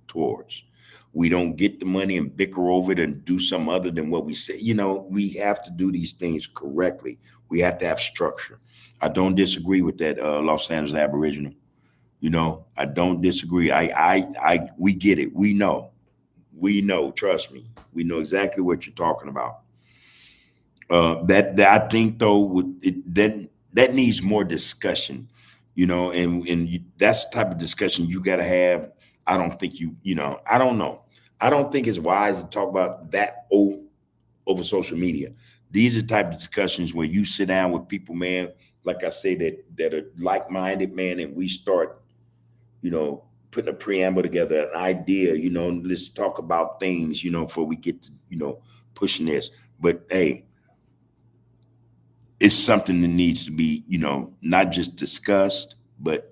towards. We don't get the money and bicker over it and do something other than what we say. We have to do these things correctly. We have to have structure. I don't disagree with that, Los Angeles Aboriginal. I don't disagree. We get it. We know. Trust me. We know exactly what you're talking about. That I think though, that needs more discussion. And that's the type of discussion you got to have. I don't think I don't know. I don't think it's wise to talk about that over social media. These are the type of discussions where you sit down with people, man, like I say, that are like-minded, man, and we start, putting a preamble together, an idea, let's talk about things, before we get to, pushing this. But hey, it's something that needs to be, not just discussed, but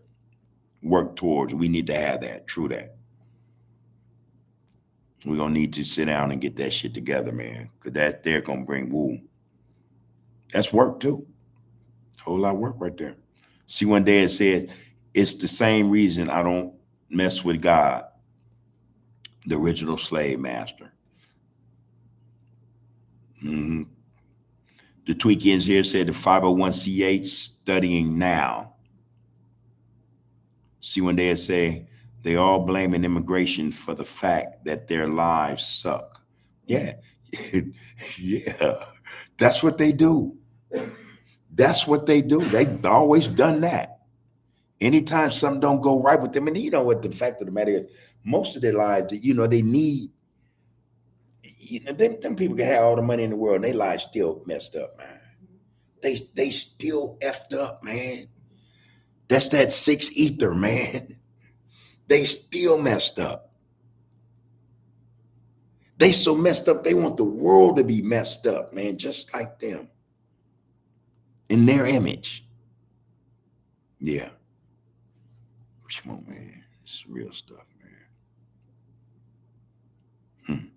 work towards. We need to have that. True that. We're going to need to sit down and get that shit together, man, because they're going to bring woo. That's work, too. A whole lot of work right there. See, one day it said, it's the same reason I don't mess with God, the original slave master. Mm-hmm. The tweakins here said the 501c8 studying now. See, one day it say, they all blaming immigration for the fact that their lives suck. Yeah. Yeah. That's what they do. That's what they do. They've always done that. Anytime something don't go right with them, and you know what the fact of the matter is, most of their lives, they need, them people can have all the money in the world and their lives still messed up, man. They still effed up, man. That's that 6 ether, man. They still messed up. They so messed up, they want the world to be messed up, man, just like them in their image. Yeah. Come on, man. It's real stuff, man.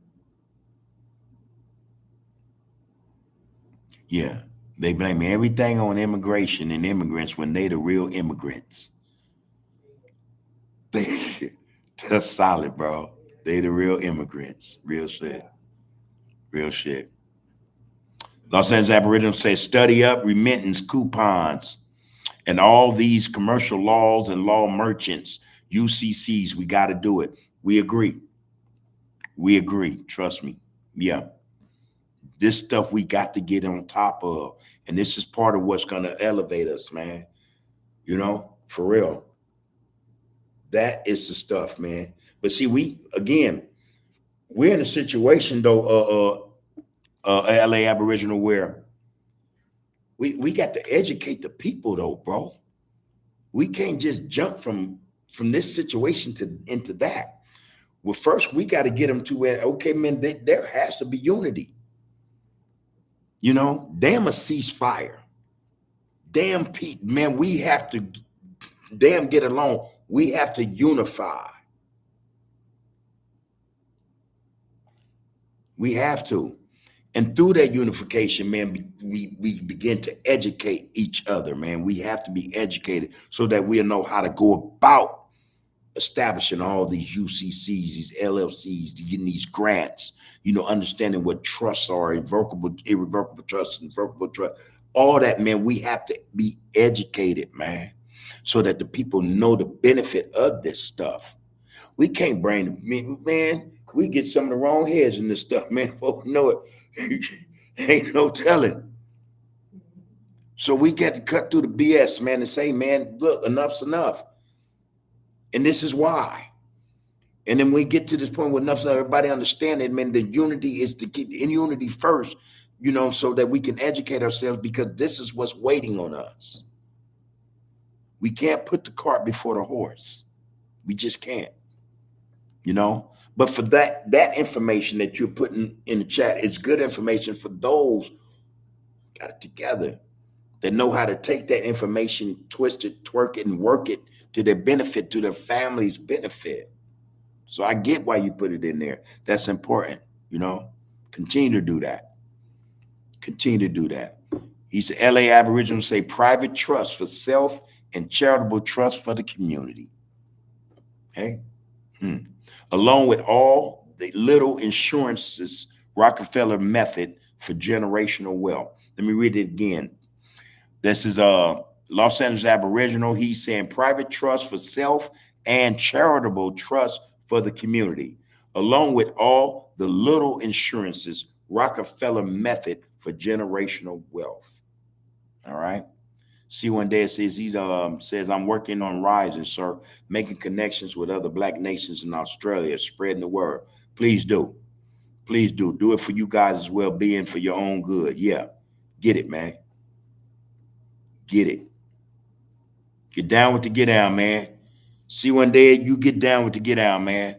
Yeah. They blame everything on immigration and immigrants when they the real immigrants. They, that's solid, bro. They the real immigrants. Real shit. Real shit. Los Angeles Aboriginals say study up remittance coupons and all these commercial laws and law merchants, UCCs. We got to do it. We agree. We agree. Trust me. Yeah. This stuff we got to get on top of. And this is part of what's going to elevate us, man. You know, for real. That is the stuff, man. But see, we're in a situation though, LA Aboriginal, where we got to educate the people though, bro. We can't just jump from this situation to into that. Well, first we got to get them to where, okay, man, there has to be unity. You know, damn a ceasefire. Damn, Pete, man, we have to damn get along. We have to unify. We have to. And through that unification, man, we begin to educate each other, man. We have to be educated so that we'll know how to go about establishing all these UCCs, these LLCs, getting these grants, you know, understanding what trusts are, irrevocable trust, irrevocable trust, all that, man. We have to be educated, man, so that the people know the benefit of this stuff. We can't bring, man, we get some of the wrong heads in this stuff, man. Folks know it. Ain't no telling. So we got to cut through the BS, man, and say, man, look, enough's enough. And this is why. And then we get to this point where enough, so everybody understand it, man. The unity is to keep in unity first, you know, so that we can educate ourselves, because this is what's waiting on us. We can't put the cart before the horse. We just can't, you know. But for that information that you're putting in the chat, it's good information for those who got it together, that know how to take that information, twist it, twerk it, and work it to their benefit, to their family's benefit. So I get why you put it in there. That's important, you know. Continue to do that. Continue to do that. He said, LA Aboriginals say private trust for self and charitable trust for the community. Okay. Along with all the little insurances, Rockefeller method for generational wealth. Let me read it again. This is Los Angeles Aboriginal. He's saying private trust for self and charitable trust for the community, along with all the little insurances, Rockefeller method for generational wealth. All right. See, one day it says he says, I'm working on rising, sir, making connections with other Black nations in Australia, spreading the word. Please do. Please do. Do it for you guys' well-being, for your own good. Yeah. Get it, man. Get it. Get down with the get down, man. See, one day you get down with the get down, man.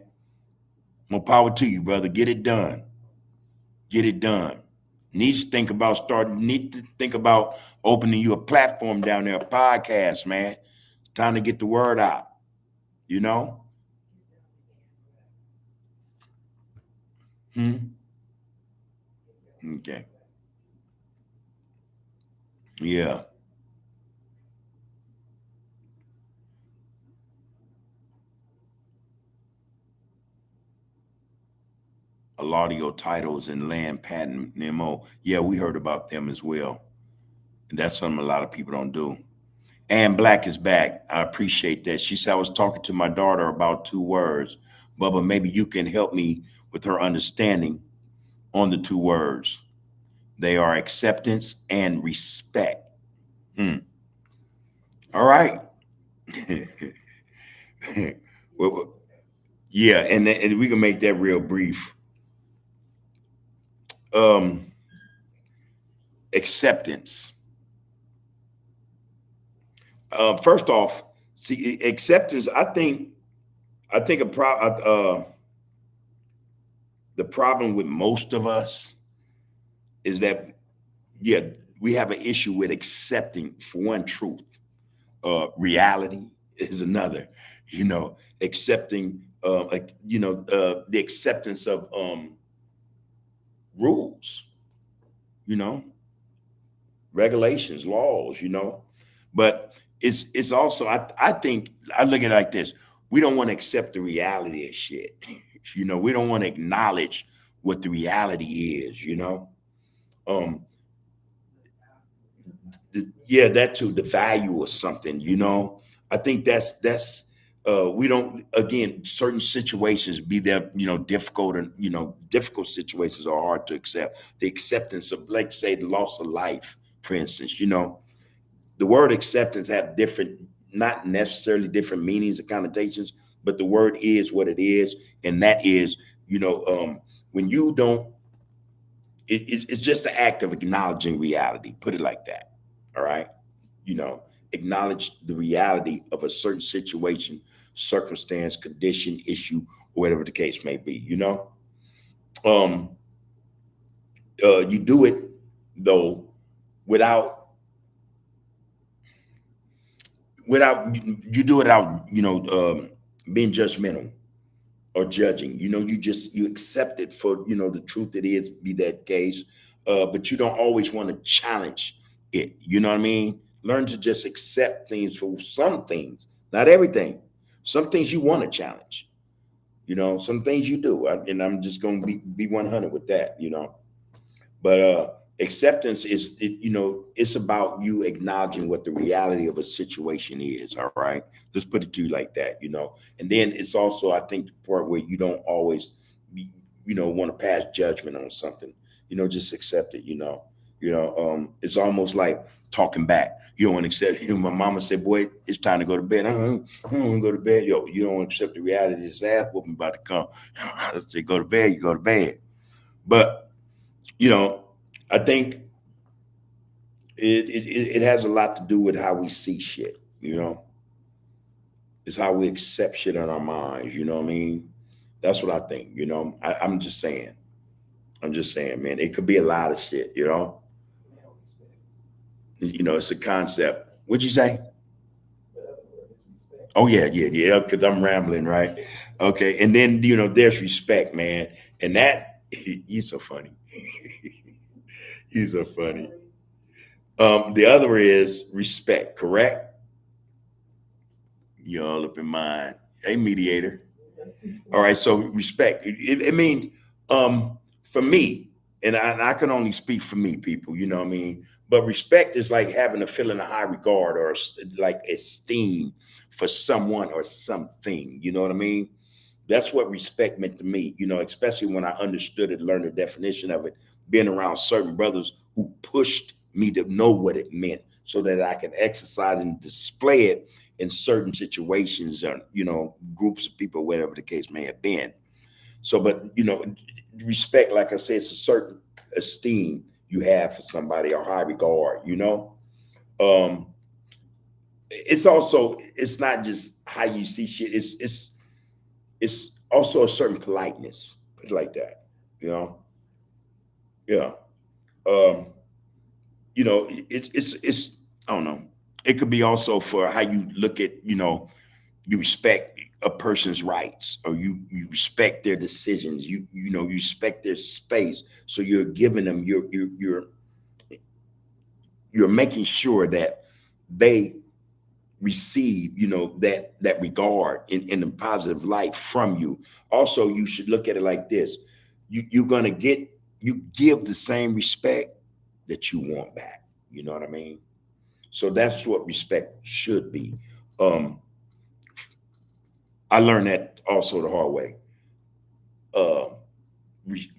More power to you, brother. Get it done. Get it done. Need to think about opening you a platform down there, a podcast, man. Time to get the word out, you know? Okay. Yeah. Allaudio titles and land patent MO. Yeah, we heard about them as well. And that's something a lot of people don't do. Ann Black is back. I appreciate that. She said, I was talking to my daughter about 2 words. Bubba, maybe you can help me with her understanding on the 2 words. They are acceptance and respect. All right. Well, yeah, and we can make that real brief. Acceptance. First off, see, acceptance. I think The problem with most of us is that, yeah, we have an issue with accepting, for one, truth. Reality is another. Accepting, the acceptance of rules. You know, regulations, laws. But it's also, I think I look at it like this: we don't want to accept the reality of shit. We don't want to acknowledge what the reality is. Um, yeah, that too, the value of something. I think that's we don't, again, certain situations, be there, difficult, and difficult situations are hard to accept. The acceptance of, like, say, the loss of life, for instance. The word acceptance have different, not necessarily different meanings and connotations, but the word is what it is. And that is, when you don't, it's just the act of acknowledging reality, put it like that. All right. you know Acknowledge the reality of a certain situation, circumstance, condition, issue, or whatever the case may be. um you do it, though, without you do it out, being judgmental or judging. You accept it for, the truth it is, be that case. But you don't always want to challenge it. You know what I mean? Learn to just accept things for some things, not everything. Some things you want to challenge. Some things you do. And I'm just going to be 100 with that. But acceptance is, it's about you acknowledging what the reality of a situation is. All right, let's put it to you like that. And then it's also, I think, the part where you don't always be, want to pass judgment on something. Just accept it. It's almost like talking back. You don't want to accept. My mama said, "Boy, it's time to go to bed." I don't want to go to bed. Yo, you don't accept the reality. This ass whooping about to come. I say, go to bed. You go to bed. But you know, I think it has a lot to do with how we see shit. It's how we accept shit in our minds. You know what I mean? That's what I think. I'm just saying. I'm just saying, man. It could be a lot of shit. It's a concept. What'd you say? Oh yeah, yeah, yeah. Because I'm rambling, right? Okay, and then there's respect, man, and that he's so funny. He's so funny. The other is respect, correct? You all up in mine. Hey, mediator. All right, so respect. It means, for me, and I can only speak for me, people. You know what I mean? But respect is like having a feeling of high regard or like esteem for someone or something. You know what I mean? That's what respect meant to me. Especially when I understood it, learned the definition of it, being around certain brothers who pushed me to know what it meant, so that I could exercise and display it in certain situations, or groups of people, whatever the case may have been. So, but respect, like I said, it's a certain esteem you have for somebody, or high regard. Um it's also, it's not just how you see shit. It's also a certain politeness, put it like that. you know yeah. um it's I don't know. It could be also for how you look at, you respect a person's rights, or you respect their decisions. You respect their space. So you're giving them, you're making sure that they receive, that regard in a positive light from you. Also, you should look at it like this: you're gonna get, you give the same respect that you want back. You know what I mean? So that's what respect should be. um I learned that also the hard way. uh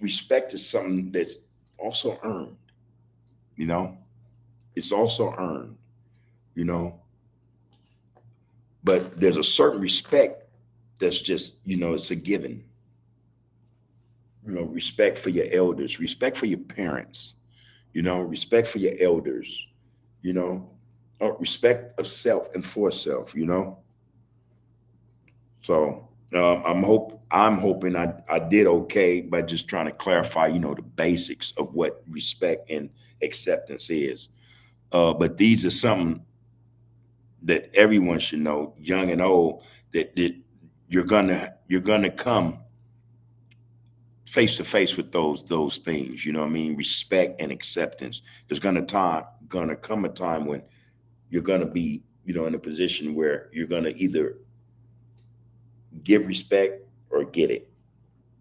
Respect is something that's also earned. you know it's also earned. you know but there's a certain respect that's just, it's a given. Respect for your elders, respect for your parents, respect for your elders, you know respect of self and for self. So I'm hoping I did okay by just trying to clarify, the basics of what respect and acceptance is. But these are something that everyone should know, young and old, that you're gonna come face to face with those things. You know what I mean? Respect and acceptance. There's gonna come a time when you're gonna be, in a position where you're gonna either give respect or get it.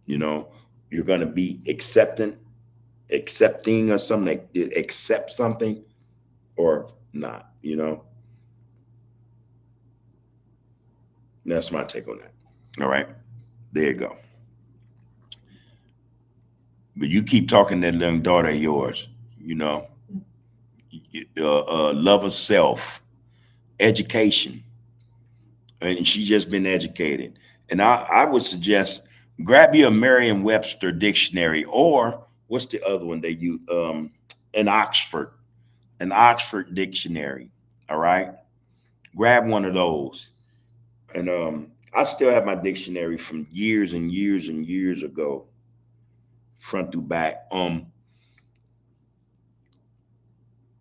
You know, you're gonna be accepting or something, accept something or not. That's my take on that. All right, there you go. But you keep talking to that young daughter of yours. You know, love of self, education, and she's just been educated. And I would suggest grab you a Merriam-Webster dictionary, or what's the other one they use? An Oxford dictionary. All right, grab one of those. And I still have my dictionary from years and years and years ago, front to back.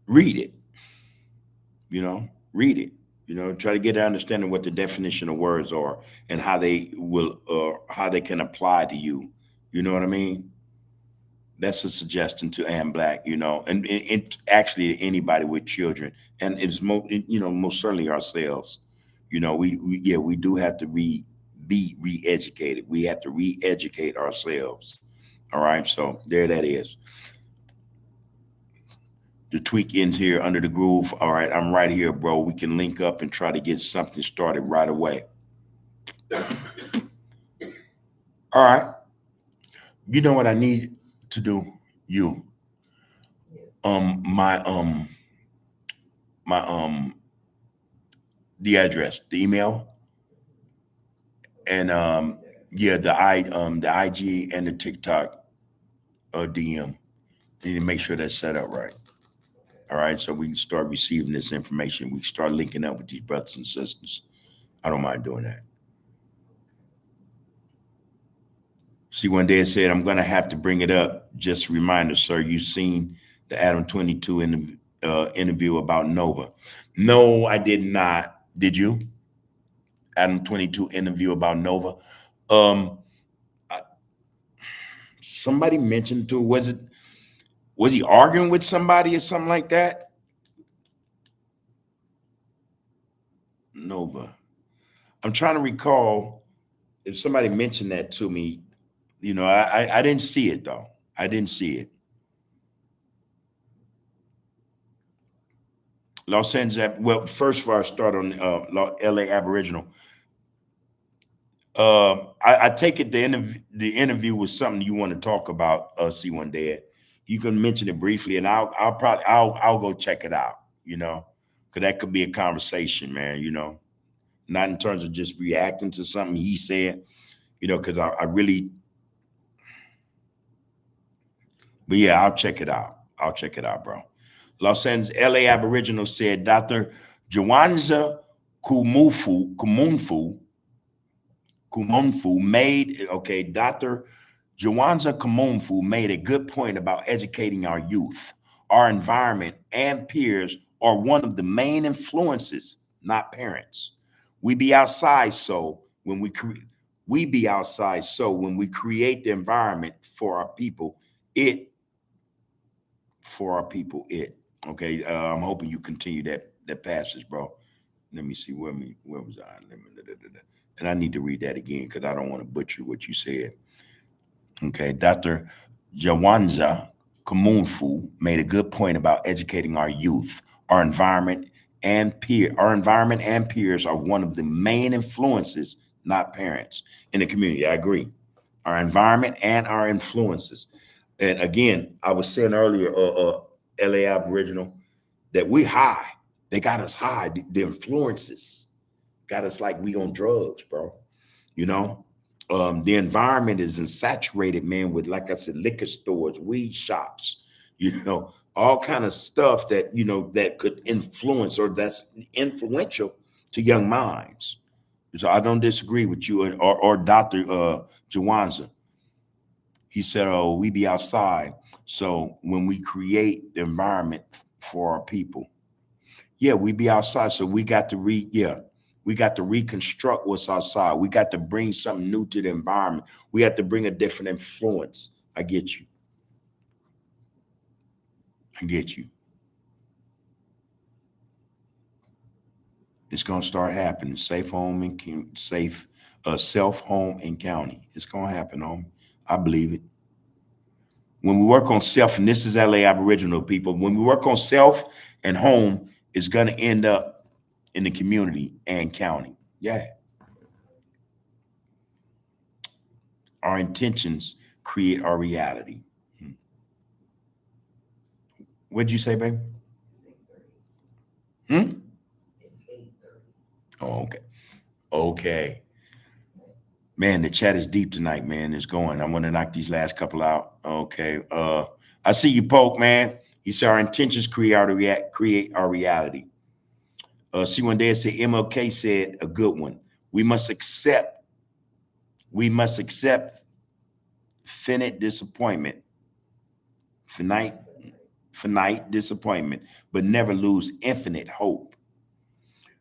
Read it. Read it. Try to get an understanding what the definition of words are and how they can apply to you. You know what I mean? That's a suggestion to Ann Black. And actually anybody with children, and most certainly ourselves. We do have to be re-educated. We have to re-educate ourselves. All right, so there that is. The tweak ends here under the groove. All right, I'm right here, bro. We can link up and try to get something started right away. All right. You know what I need to do? You. My the address, the email, and yeah, the IG and the TikTok DM. Need to make sure that's set up right. All right, so we can start receiving this information. We can start linking up with these brothers and sisters. I don't mind doing that. See, one day I said, I'm going to have to bring it up. Just a reminder, sir, you seen the Adam 22 interview about Nova. No, I did not. Did you? Adam 22 interview about Nova. Um, I- Somebody mentioned to, was he arguing with somebody or something like that? Nova. I'm trying to recall if somebody mentioned that to me. I didn't see it though. I didn't see it. Los Angeles. Well, first before I start on LA Aboriginal, I take it the interview was something you want to talk about. C1 Dad, you can mention it briefly, and I'll go check it out. Because that could be a conversation, man. Not in terms of just reacting to something he said. Because I really, but yeah, I'll check it out. I'll check it out, bro. Los Angeles, LA Aboriginal said Dr. Jawanza Kumunfu made, okay, Dr. Jawanza Kumunfu made a good point about educating our youth. Our environment and peers are one of the main influences, not parents. We be outside so when we be outside so when we create the environment for our people, it okay. I'm hoping you continue that passage, bro. Let me see where was I? And I need to read that again because I don't want to butcher what you said. Okay, Dr. Jawanza Kumunfu made a good point about educating our youth. Our environment and peers are one of the main influences, not parents, in the community. I agree. Our environment and our influences. And again, I was saying earlier, LA Aboriginal, that we high. They got us high. The influences got us like we on drugs, bro. You know, the environment is saturated, man, with, like I said, liquor stores, weed shops, all kind of stuff that that could influence or that's influential to young minds. So I don't disagree with you or Dr. Jawanza. He said, oh, we be outside. So when we create the environment for our people, yeah, we be outside. So we got to we got to reconstruct what's outside. We got to bring something new to the environment. We have to bring a different influence. I get you. I get you. It's gonna start happening. Safe home and safe self home and county. It's gonna happen, home. I believe it. When we work on self, and this is LA Aboriginal people, when we work on self and home, it's gonna end up in the community and county. Yeah. Our intentions create our reality. What'd you say, baby? Hmm? Oh, okay. Okay. Man, the chat is deep tonight, man. It's going. I want to knock these last couple out. Okay. I see you, Poke, man. He said our intentions create our reality. See one day say MLK said a good one. We must accept finite disappointment, finite, finite disappointment, but never lose infinite hope.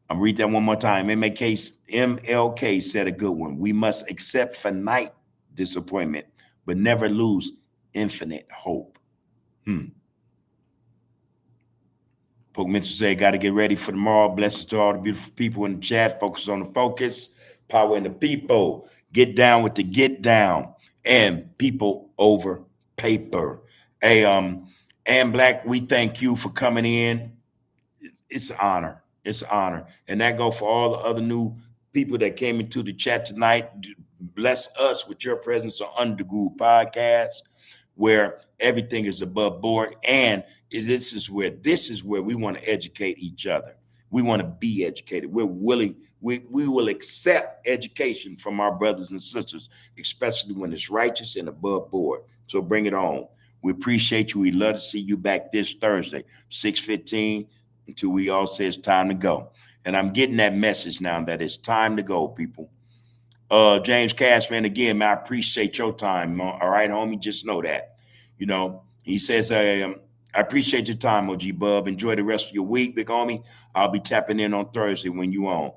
I'm read that one more time. MLK said a good one. We must accept finite disappointment, but never lose infinite hope. Poke Mitchell said, got to get ready for tomorrow. Blessings to all the beautiful people in the chat. Focus on the focus. Power in the people. Get down with the get down. And people over paper. Hey, and Black, we thank you for coming in. It's an honor. It's an honor. And that go for all the other new people that came into the chat tonight. Bless us with your presence on Under the Groove Podcast, where everything is above board. And this is where we want to educate each other. We want to be educated. We're willing, we will accept education from our brothers and sisters, especially when it's righteous and above board. So bring it on. We appreciate you. We'd love to see you back this Thursday, 6:15, until we all say it's time to go. And I'm getting that message now that it's time to go, people. James Cashman, again, man, I appreciate your time. All right, homie, just know that. You know, he says, I appreciate your time, OG Bub. Enjoy the rest of your week, big homie. I'll be tapping in on Thursday when you on.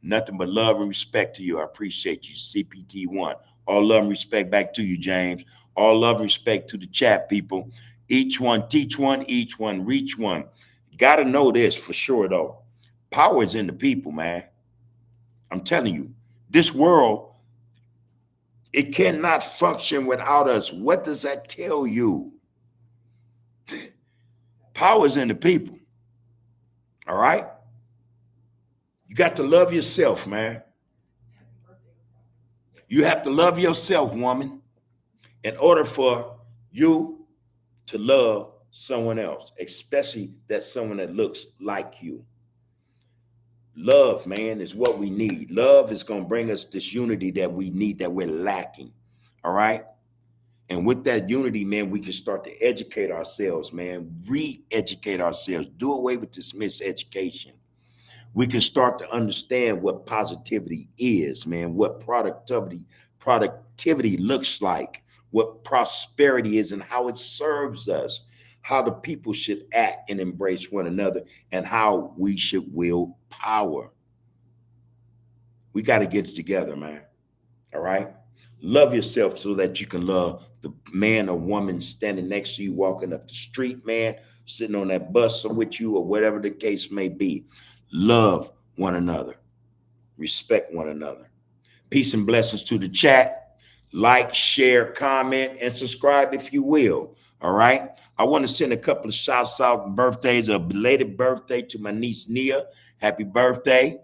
Nothing but love and respect to you. I appreciate you, CPT1. All love and respect back to you, James. All love and respect to the chat, people. Each one teach one, each one reach one. Got to know this for sure, though. Power is in the people, man. I'm telling you, this world, it cannot function without us. What does that tell you? Power is in the people. All right? You got to love yourself, man. You have to love yourself, woman, in order for you to love someone else, especially that someone that looks like you. Love, man, is what we need. Love is going to bring us this unity that we need, that we're lacking. All right? And with that unity, man, we can start to educate ourselves, man, re-educate ourselves, do away with this miseducation. We can start to understand what positivity is, man, what productivity looks like, what prosperity is and how it serves us, how the people should act and embrace one another, and how we should wield power. We got to get it together, man. All right? Love yourself so that you can love the man or woman standing next to you, walking up the street, man, sitting on that bus or with you, or whatever the case may be. Love one another. Respect one another. Peace and blessings to the chat. Like, share, comment, and subscribe if you will. All right. I want to send a couple of shouts out birthdays, a belated birthday to my niece Nia. Happy birthday.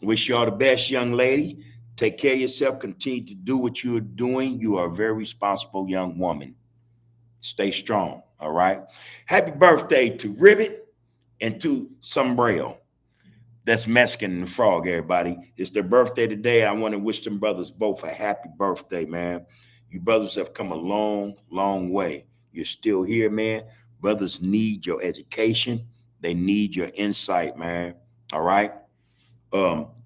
Wish you all the best, young lady. Take care of yourself. Continue to do what you're doing. You are a very responsible young woman. Stay strong. All right. Happy birthday to Ribbit and to Sombrero. That's Mexican and the Frog, everybody. It's their birthday today. I want to wish them brothers both a happy birthday, man. You brothers have come a long, long way. You're still here, man. Brothers need your education. They need your insight, man. All right.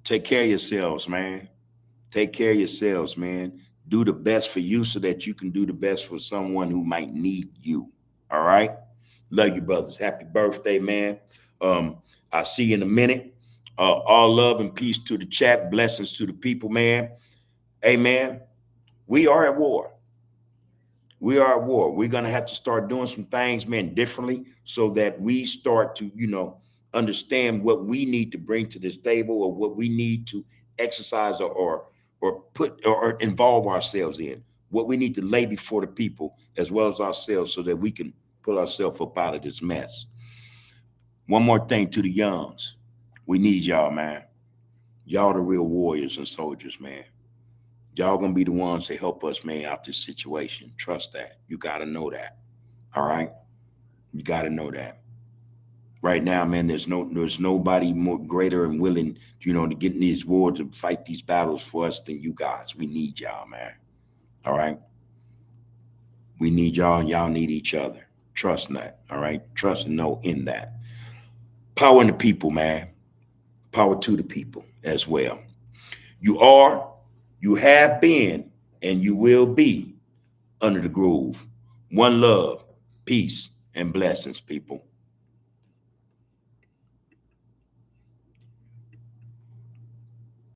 Take care of yourselves, man. Take care of yourselves, man. Do the best for you so that you can do the best for someone who might need you. All right. Love you, brothers. Happy birthday, man. I'll see you in a minute. All love and peace to the chat. Blessings to the people, man. Hey, man, we are at war. We are at war. We're going to have to start doing some things, man, differently so that we start to, understand what we need to bring to this table or what we need to exercise or put or involve ourselves in, what we need to lay before the people as well as ourselves so that we can pull ourselves up out of this mess. One more thing to the youngs. We need y'all, man. Y'all the real warriors and soldiers, man. Y'all gonna be the ones to help us, man, out this situation. Trust that. You gotta know that. All right? You gotta know that. Right now, man, there's nobody more greater and willing, to get in these wars and fight these battles for us than you guys. We need y'all, man. All right? We need y'all and y'all need each other. Trust that. All right? Trust and know in that. Power in the people, man. Power to the people as well. You are, you have been, and you will be under the groove. One love, peace, and blessings, people.